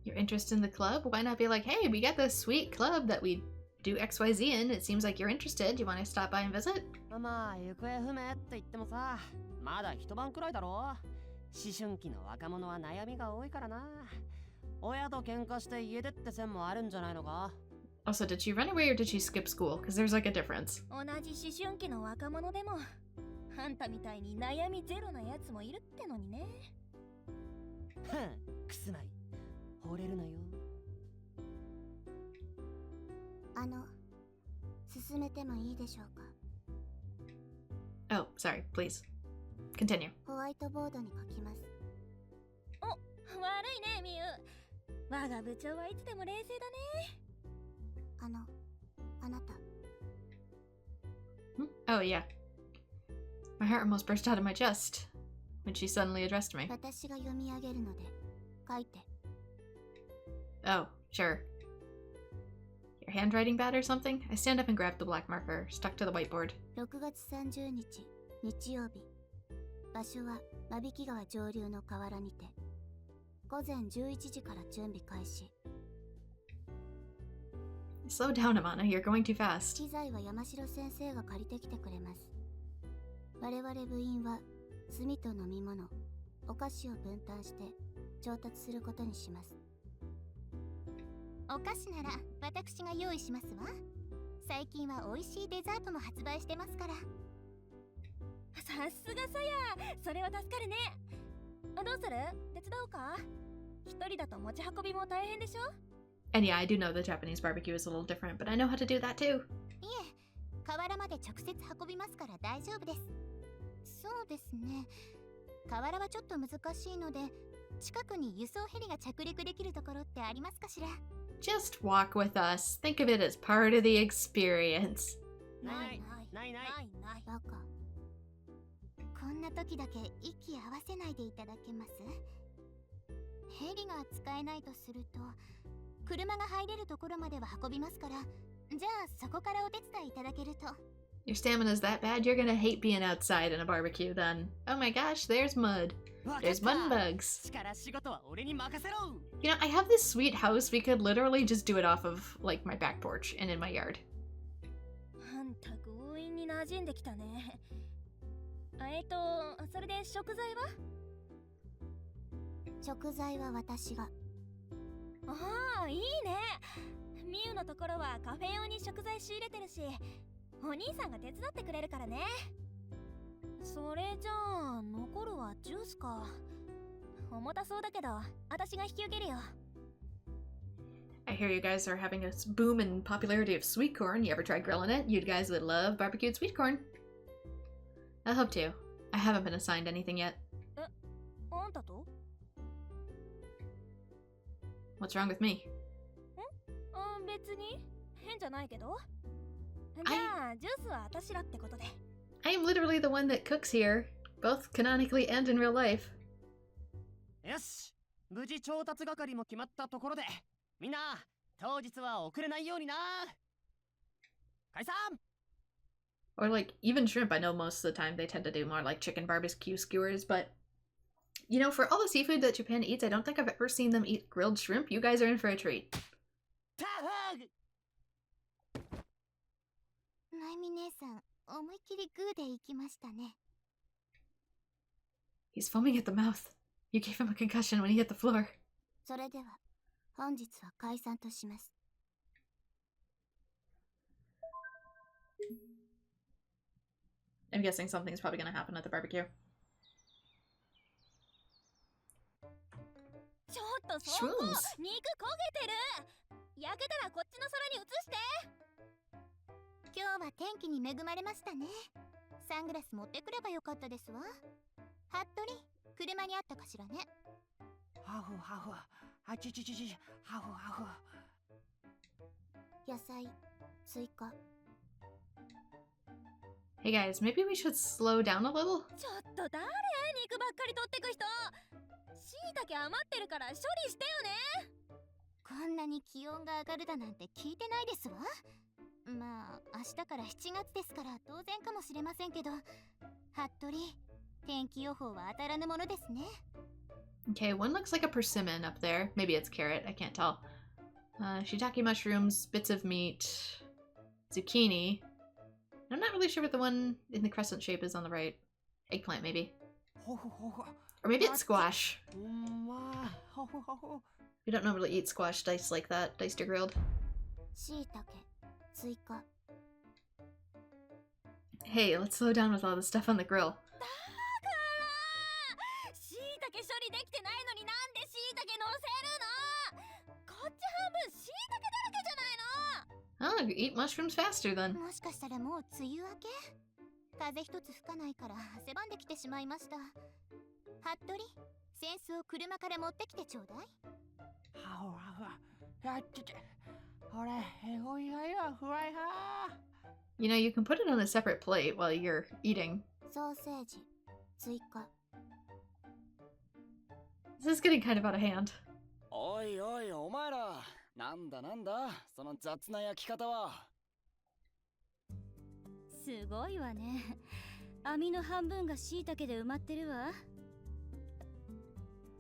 You're interested in the club? Why not be like, hey, we got this sweet club that we do XYZ in. It seems like you're interested. You want to stop by and visit? まあ、行方不明って言ってもさ、まだ一晩くらいだろ。思春期の若者は悩みが多いからな。親と喧嘩して家出って線もあるんじゃないのか。Also, did she run away or did she skip school? Because there's like a difference. 同じ思春期の若者でも、あんたみたいに悩みゼロなやつもいるってのにね。ふん、くすまい。惚れるなよ。進めてもいいでしょうか。 Oh, sorry. Please. Continue. ホワイトボードに書きます。お、悪いね、ミユ。我が部長はいつでも冷静だね。あなた。Oh, yeah. My heart almost burst out of my chest when she suddenly addressed me. 私が読み上げるので、書いて。Oh, sure. Your handwriting bad or something? I stand up and grab the black marker, stuck to the whiteboard. 6月30日、日曜日。場所は間引川上流の河原にて。午前11時から準備開始。Slow down, Amana. You're going too fast. 機材は山城先生が借りてきてくれます。我々部員は炭と飲み物、お菓子を分担して調達することにします。お菓子なら私が用意しますわ。最近は美味しいデザートも発売してますから。さすがさや、それは助かるね。どうする？手伝おうか？一人だと持ち運びも大変でしょ？ And yeah, I do know the Japanese barbecue is a little different, but I know how to do that too. いえ、河原まで直接運びますから大丈夫です。そうですね。河原はちょっと難しいので、近くに輸送ヘリが着陸できるところってありますかしら？ Just walk with us. Think of it as part of the experience. ないないバカ。こんな時だけ息合わせないでいただけます？ヘリが使えないとすると、車が入れるところまでは運びますから、じゃあそこからお手伝いいただけると。Your stamina's that bad, you're gonna hate being outside in a barbecue then. Oh my gosh, there's mud. There's mud bugs. You know, I have this sweet house. We could literally just do it off of, like, my back porch and in my yard. あんた強引に馴染んできたね。それで食材は？食材は私が。ああ、いいね。ミユのところはカフェ用に食材仕入れてるし、お兄さんが手伝ってくれるからね。それじゃあ残るはジュースか。重たそうだけど、私が引き受けるよ。I hear you guys are having a boom in popularity of sweet corn. You ever try grilling it? You guys would love barbecued sweet corn. I hope to. I haven't been assigned anything yet. あんたと？ What's wrong with me? 別に変じゃないけど。じゃあジュースは私らってことで。I am literally the one that cooks here, both canonically and in real life. よし、無事調達係も決まったところで、みんな当日は遅れないようにな。解散。Or like even shrimp. I know most of the time they tend to do more like chicken barbecue skewers, but you know, for all the seafood that Japan eats, I don't think I've ever seen them eat grilled shrimp. You guys are in for a treat. ナイミ姉さん、思いっきりグーで行きましたね。He's foaming at the mouth. You gave him a concussion when he hit the floor. それでは本日は解散とします。I'm guessing something's probably gonna happen at the barbecue. ちょっとそこ Shrooms. 肉焦げてる。焼けたらこっちの皿に移して。今日は天気に恵まれましたね。サングラス持ってくればよかったですわ。服部、車にあったかしらね。ハフハフ、あちちちち、ハフハフ。野菜追加。 Hey guys, maybe we should slow down a little? ちょっと誰？肉ばっかり取ってく人。しいたけ余ってるから処理してよね。こんなに気温が上がるだなんて聞いてないですわ。まあ明日から7月ですから当然かもしれませんけど、服部、天気予報は当たらぬものですね。Okay, one looks like a persimmon up there. Maybe it's carrot, I can't tell. Shiitake mushrooms, bits of meat, zucchini. I'm not really sure what the one in the crescent shape is on the right. Eggplant, maybe. Or maybe it's squash. We don't normally eat squash diced like that, diced or grilled. しいたけ追加。 Hey, let's slow down with all the stuff on the grill. しいたけ処理できてないのになんでしいたけ乗せるの？こっち半分しいたけだらけじゃないの？ Oh, eat mushrooms faster then. もしかしたらもう梅雨明け？風一つ吹かないから汗ばんできてしまいました。服部、扇子を車から持ってきてちょうだい。ハフハフ、あちち。これ、へごいがいはフライハー。 You know, you can put it on a separate plate while you're eating. ソーセージ追加。 This is getting kind of out of hand. おいおいお前ら、なんだその雑な焼き方は。すごいわね。網の半分が椎茸で埋まってるわ。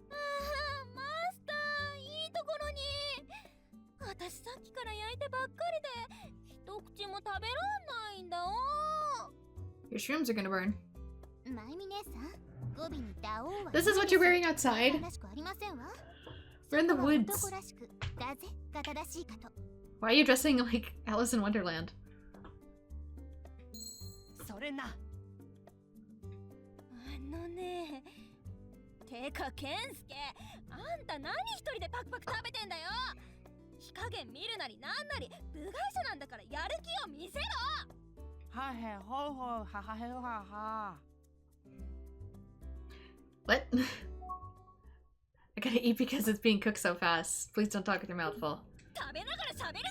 マスター、いいところに。私さっきから焼いてばっかりで一口も食べらんないんだお。 Your shrooms are gonna burn. まゆみ姉さん、語尾にダオは。 This is what you're wearing outside? らしくありませんわ。 We're in the そこは woods. 男らしくだぜが正しいかと。 Why are you dressing like Alice in Wonderland? それな。あのね。てかケンスケ、あんた何一人でパクパク食べてんだよ。火加減見るなりなんなり部外者なんだからやる気を見せろ。はへほうほうははへはは。 What? I gotta eat because it's being cooked so fast. Please don't talk with your mouth full. 食べながら喋る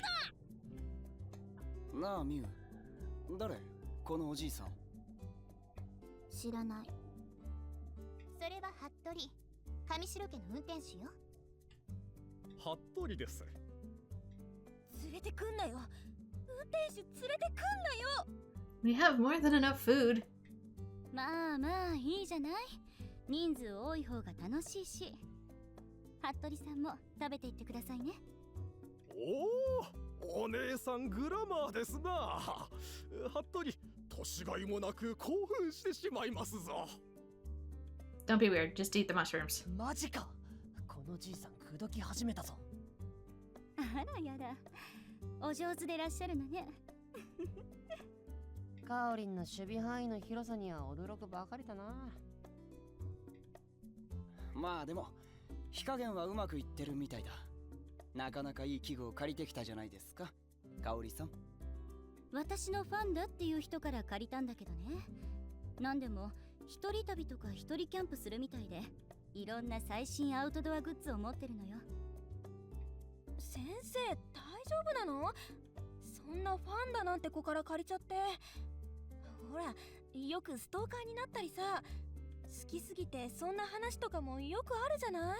なあミュウ、誰？このおじいさん。知らない。それは服部、上白家の運転手よ。服部です。連れてくんなよ。運転手連れてくんなよ。 We have more than enough food. まあまあいいじゃない。人数多い方が楽しいし。服部さんも食べていってくださいね。おお、お姉さんグラマーですな。服部、年がいもなく興奮してしまいますぞ。 Don't be weird, just eat the mushrooms. マジか。このじいさん口説き始めたぞ。あらやだ。お上手でいらっしゃるのね。カオリンの守備範囲の広さには驚くばかりだな。まあでも火加減はうまくいってるみたいだ。なかなかいい器具を借りてきたじゃないですか、カオリさん。私のファンだっていう人から借りたんだけどね。なんでも一人旅とか一人キャンプするみたいで、いろんな最新アウトドアグッズを持ってるのよ。先生、大丈夫なの？そんなファンだなんて子から借りちゃって。ほら、よくストーカーになったりさ、好きすぎてそんな話とかもよくあるじゃない？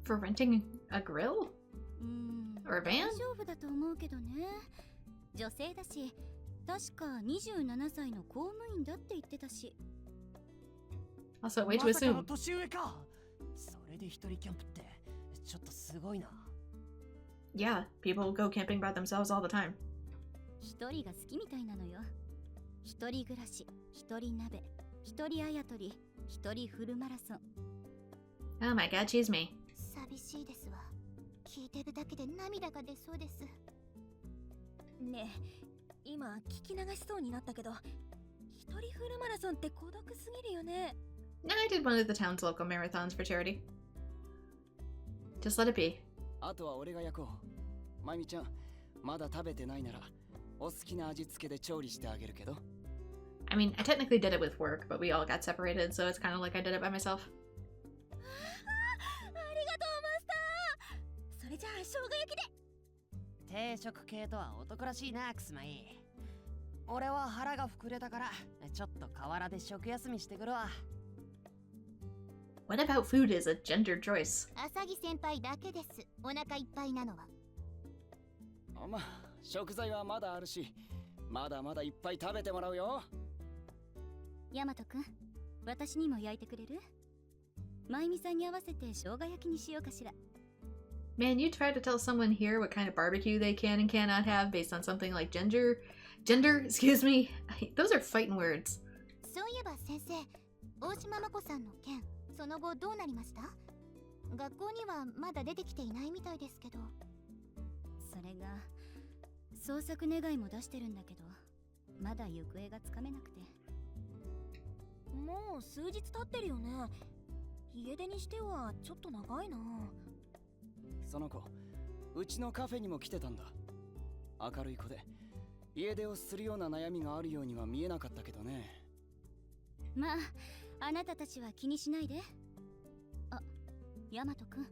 For renting a grill? Or a van? 大丈夫だと思うけどね。女性だし、確か27歳の公務員だって言ってたし。Also, way to まさか assume. の年上か。それで一人キャンプってちょっとすごいな。Yeah, people go camping by themselves all the time. 一人が好きみたいなのよ。一人暮らし、一人鍋、一人あやとり、一人フルマラソン。Oh my god, she's me. 寂しいですわ。聞いてるだけで涙が出そうです。ねえ、今聞き流しそうになったけど、一人フルマラソンって孤独すぎるよね。No, I did one of the town's local marathons for charity. Just let it be. あとは俺が焼こう。まゆみちゃん、まだ食べてないなら、お好きな味付けで調理してあげるけど。I mean, I technically did it with work, but we all got separated, so it's kind of like I did it by myself. ありがとう、マスター。それじゃあ生姜焼きで。定食系とは男らしいな、くすまい。俺は腹が膨れたから、ちょっと河原で食休みしてくるわ。What about food is a gender choice? 浅木先輩だけです。お腹いっぱいなのは。まあ、食材はまだあるし、まだまだいっぱい食べてもらうよ。ヤマトくん、私にも焼いてくれる？まゆみさんに合わせて生姜焼きにしようかしら。Man, you try to tell someone here what kind of barbecue they can and cannot have based on something like gender, excuse me. Those are fighting words. そういえば先生、大島まこさんの件、その後どうなりました？学校にはまだ出てきていないみたいですけど。それが捜索願いも出してるんだけど、まだ行方がつかめなくて。もう数日経ってるよね。家出にしてはちょっと長いな。その子、うちのカフェにも来てたんだ。明るい子で、家出をするような悩みがあるようには見えなかったけどね。まあ、あなたたちは気にしないで。あ、ヤマトくん、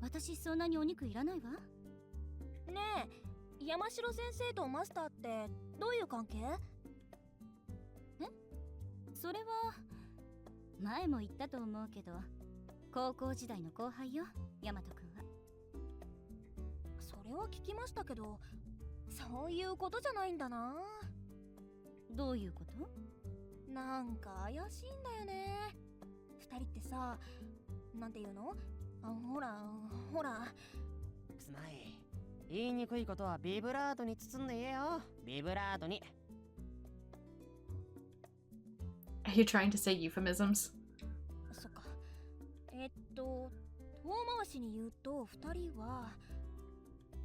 私そんなにお肉いらないわ。ねえ、山城先生とマスターってどういう関係？それは前も言ったと思うけど、高校時代の後輩よ、ヤマトくんは。それは聞きましたけど、そういうことじゃないんだな。どういうこと？なんか怪しいんだよね。二人ってさ、なんていうの？ほら。すまい。言いにくいことはビブラートに包んで言えよ。ビブラートに。Are you trying to say euphemisms? そっか。遠回しに言うと、二人は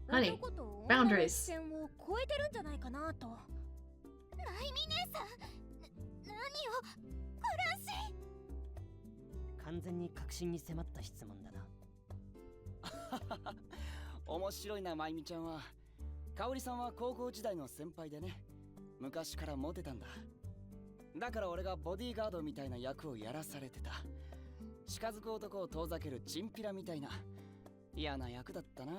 Honey, 男と女の boundaries. 一線を超えてるんじゃないかなと。ナイミ姉さん、何を話？完全に確信に迫った質問だな。面白いな、まゆみちゃんは。香織さんは高校時代の先輩でね。昔からモテたんだ。だから俺がボディーガードみたいな役をやらされてた。近づく男を遠ざけるチンピラみたいな嫌な役だったな。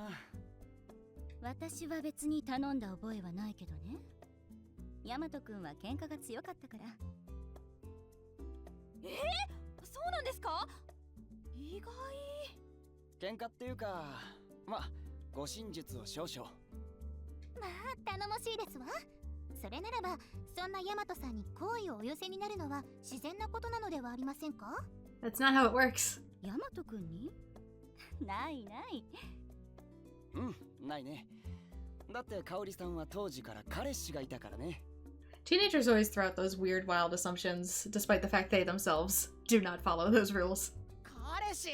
私は別に頼んだ覚えはないけどね。ヤマトくんは喧嘩が強かったから。そうなんですか？意外。喧嘩っていうか、まあ護身術を少々。まあ頼もしいですわ。それならば、そんなヤマトさんに好意をお寄せになるのは自然なことなのではありませんか？ That's not how it works. ヤマトくんに？ないない。ないね。だって香織さんは当時から彼氏がいたからね。Teenagers always throw out those weird, wild assumptions, despite the fact they themselves do not follow those rules. 彼氏？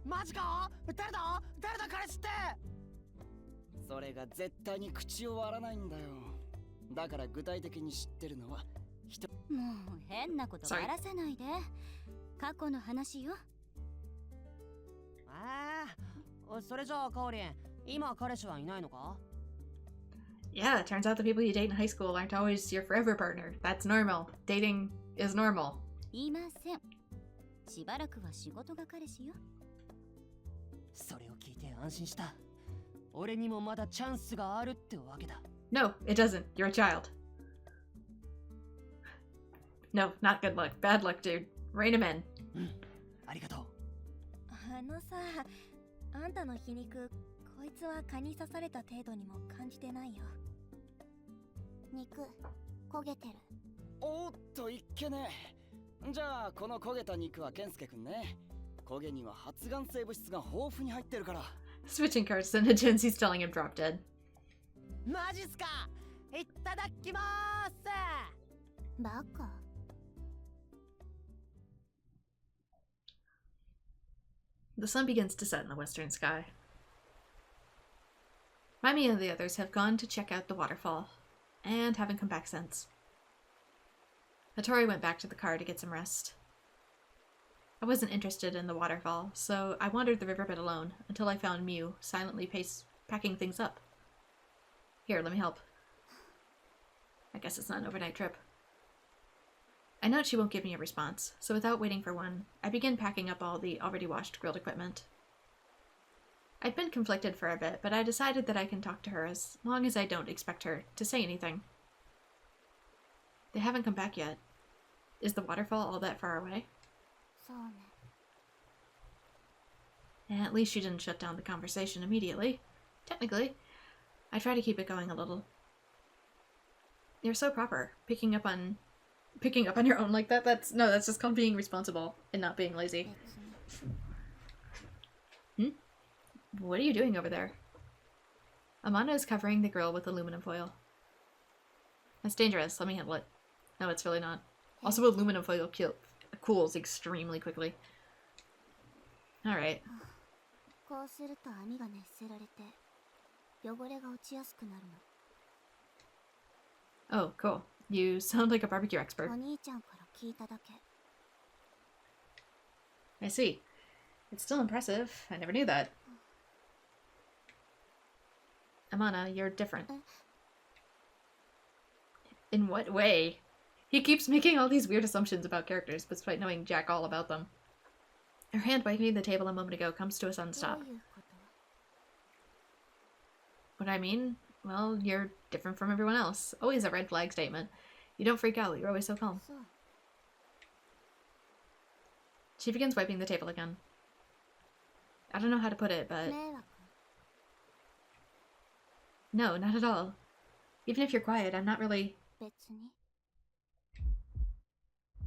マジか？誰だ彼氏って？それが絶対に口を割らないんだよ。だから具体的に知ってるのはもう変なことばらさないで。過去の話よ。それじゃあカオリン、今彼氏はいないのか？ Yeah, it turns out the people you date in high school aren't always your forever partner. That's normal. Dating is normal. いません。しばらくは仕事が彼氏よ。それを聞いて安心した。俺にもまだチャンスがあるってわけだ。No, it doesn't. You're a child. No, not good luck. Bad luck, dude. Rein him in. ありがとう。さ、あんたの皮肉、こいつは蚊に刺された程度にも感じてないよ。肉、焦げてる。おっと、いっけね。じゃあこの焦げた肉は健介くんね。焦げには発がん性物質が豊富に入ってるから。Switching cards then Jensi's telling him drop dead. マジっすか？いただきまーす。バカ。The sun begins to set in the western sky. Mimi and the others have gone to check out the waterfall, and haven't come back since. Hattori went back to the car to get some rest. I wasn't interested in the waterfall, so I wandered the riverbed alone until I found Mew silently packing things up. Here, let me help. I guess it's not an overnight trip. I know she won't give me a response, so without waiting for one, I begin packing up all the already washed grilled equipment. I'd been conflicted for a bit, but I decided that I can talk to her as long as I don't expect her to say anything. They haven't come back yet. Is the waterfall all that far away? At least she didn't shut down the conversation immediately. Technically, I try to keep it going a little. You're so proper. Picking up on your own like that, that's just called being responsible and not being lazy. What are you doing over there? Amanda is covering the grill with aluminum foil. That's dangerous. Let me handle it. No, it's really not. Also, aluminum foil cools extremely quickly. Alright. Oh, cool. You sound like a barbecue expert. I see. It's still impressive. I never knew that. Amana, you're different. In what way? He keeps making all these weird assumptions about characters, despite knowing jack all about them. Her hand wiping the table a moment ago comes to a sudden stop. What I mean? Well, you're different from everyone else. Always a red flag statement. You don't freak out, you're always so calm. She begins wiping the table again. I don't know how to put it, but... No, not at all. Even if you're quiet, I'm not really...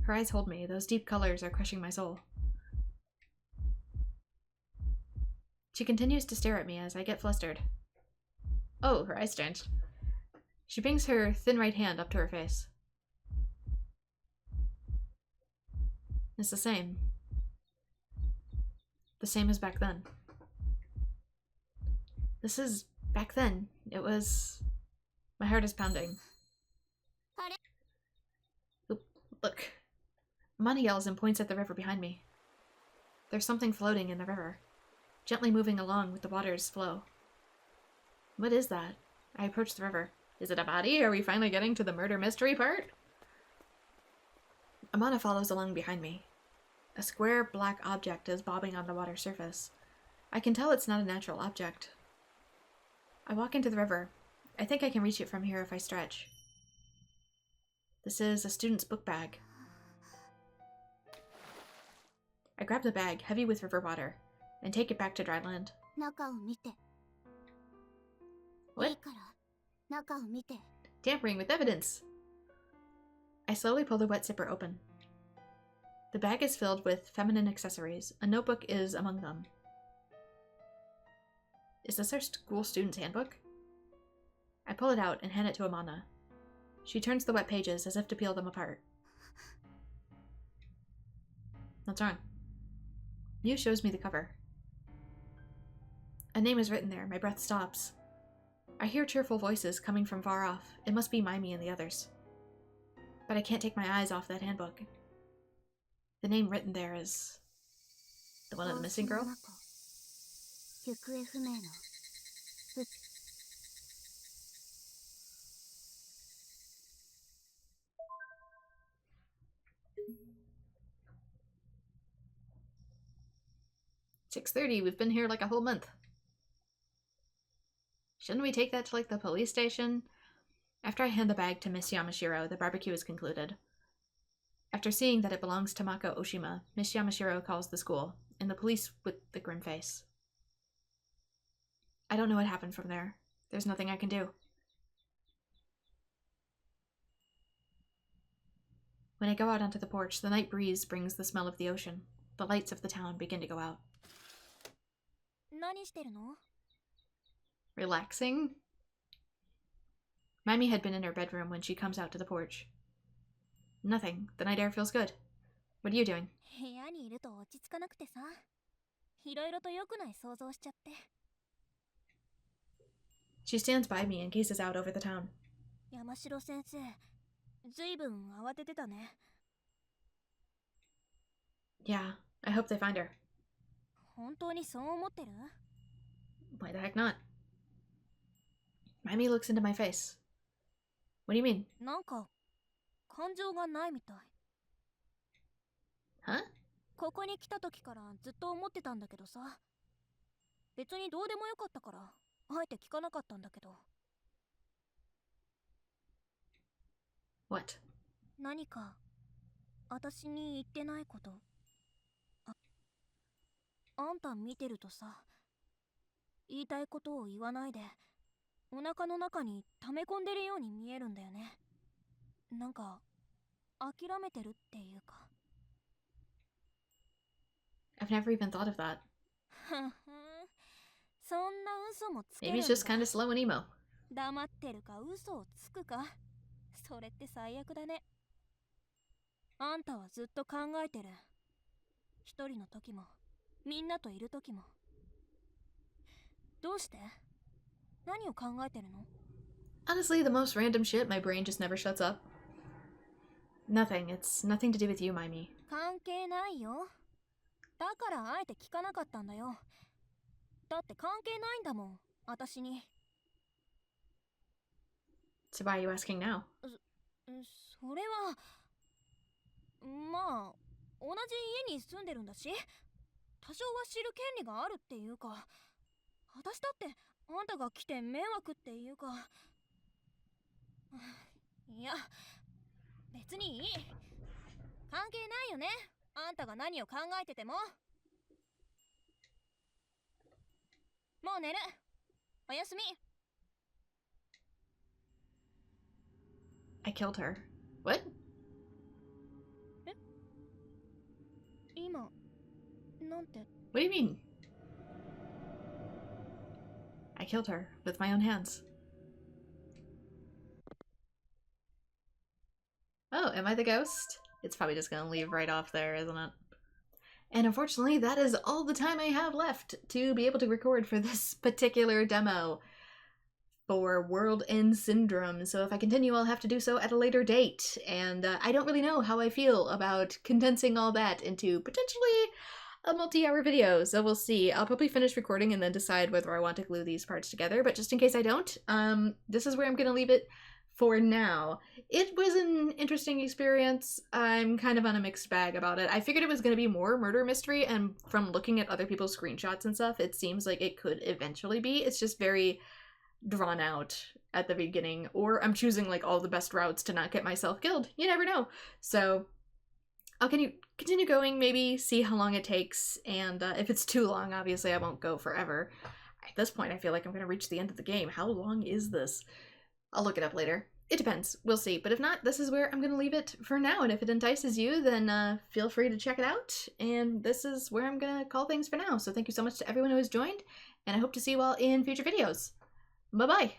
Her eyes hold me. Those deep colors are crushing my soul. She continues to stare at me as I get flustered. Oh, her eyes changed. She brings her thin right hand up to her face. It's the same. The same as back then. This is back then. It was... My heart is pounding. Oop, look. Amanda yells and points at the river behind me. There's something floating in the river, gently moving along with the water's flow. What is that? I approach the river. Is it a body? Are we finally getting to the murder mystery part? Amanda follows along behind me. A square black object is bobbing on the water surface. I can tell it's not a natural object. I walk into the river. I think I can reach it from here if I stretch. This is a student's book bag. I grab the bag, heavy with river water, and take it back to dry land. What? Tampering with evidence! I slowly pull the wet zipper open. The bag is filled with feminine accessories. A notebook is among them. Is this our school student's handbook? I pull it out and hand it to Amanda. She turns the wet pages as if to peel them apart. What's wrong? Mew shows me the cover. A name is written there. My breath stops. I hear cheerful voices coming from far off. It must be Mimi and the others. But I can't take my eyes off that handbook. The name written there is... the one of the missing girl? "6:30, we've been here like a whole month. Shouldn't we take that to, like, the police station?" After I hand the bag to Miss Yamashiro, the barbecue is concluded. After seeing that it belongs to Mako Oshima, Miss Yamashiro calls the school, and the police with the grim face. I don't know what happened from there. There's nothing I can do. When I go out onto the porch, the night breeze brings the smell of the ocean. The lights of the town begin to go out. Relaxing? Mimi had been in her bedroom when she comes out to the porch. Nothing. The night air feels good. What are you doing? いろいろと良くない想像しちゃって。 She stands by me and gazes out over the town. 山城先生、ずいぶん慌ててたね。 Yeah, I hope they find her. 本当にそう思ってる？ Why the heck not? Mimi looks into my face. What do you mean? なんか感情がないみたい。 Huh? ここに来た時からずっと思ってたんだけどさ。別にどうでもよかったからあえて聞かなかったんだけど。 What? 何か私に言ってないこと。 あんた見てるとさ、言いたいことを言わないでお腹の中に溜め込んでるように見えるんだよね。なんか諦めてるっていうか。 I've never even thought of that. ふんふん、そんな嘘もつける Maybe ん it's だ。 just kind of slow and emo. 黙ってるか嘘をつくか、それって最悪だね。あんたはずっと考えてる。一人の時もみんなといる時も。どうして？何を考えてるの？ Honestly, the most random shit, my brain just never shuts up. Nothing. It's nothing to do with you, Mimi. 関係ないよ。だからあえて聞かなかったんだよ。だって関係ないんだもん、私に。 So why are you asking now? それはまあ同じ家に住んでるんだし、多少は知る権利があるっていうか。私だってあんたが来て迷惑っていうか。いや別にいい。関係ないよね、あんたが何を考えてても。もう寝る。おやすみ。 I killed her. What? 今なんて？ What do you mean? I killed her with my own hands. Oh, am I the ghost? It's probably just gonna leave right off there, isn't it? And unfortunately, that is all the time I have left to be able to record for this particular demo for World End Syndrome. So if I continue, I'll have to do so at a later date. And I don't really know how I feel about condensing all that into potentially a multi-hour video, so we'll see. I'll probably finish recording and then decide whether I want to glue these parts together, but just in case I don't, this is where I'm gonna leave it for now. It was an interesting experience. I'm kind of on a mixed bag about it. I figured it was gonna be more murder mystery, and from looking at other people's screenshots and stuff, it seems like it could eventually be. It's just very drawn out at the beginning, or I'm choosing like all the best routes to not get myself killed. You never know. So I'll continue going, maybe see how long it takes, and if it's too long, obviously I won't go forever. At this point, I feel like I'm gonna reach the end of the game. How long is this? I'll look it up later. It depends. We'll see. But if not, this is where I'm gonna leave it for now, and if it entices you, then feel free to check it out, and this is where I'm gonna call things for now. So thank you so much to everyone who has joined, and I hope to see you all in future videos. Bye-bye!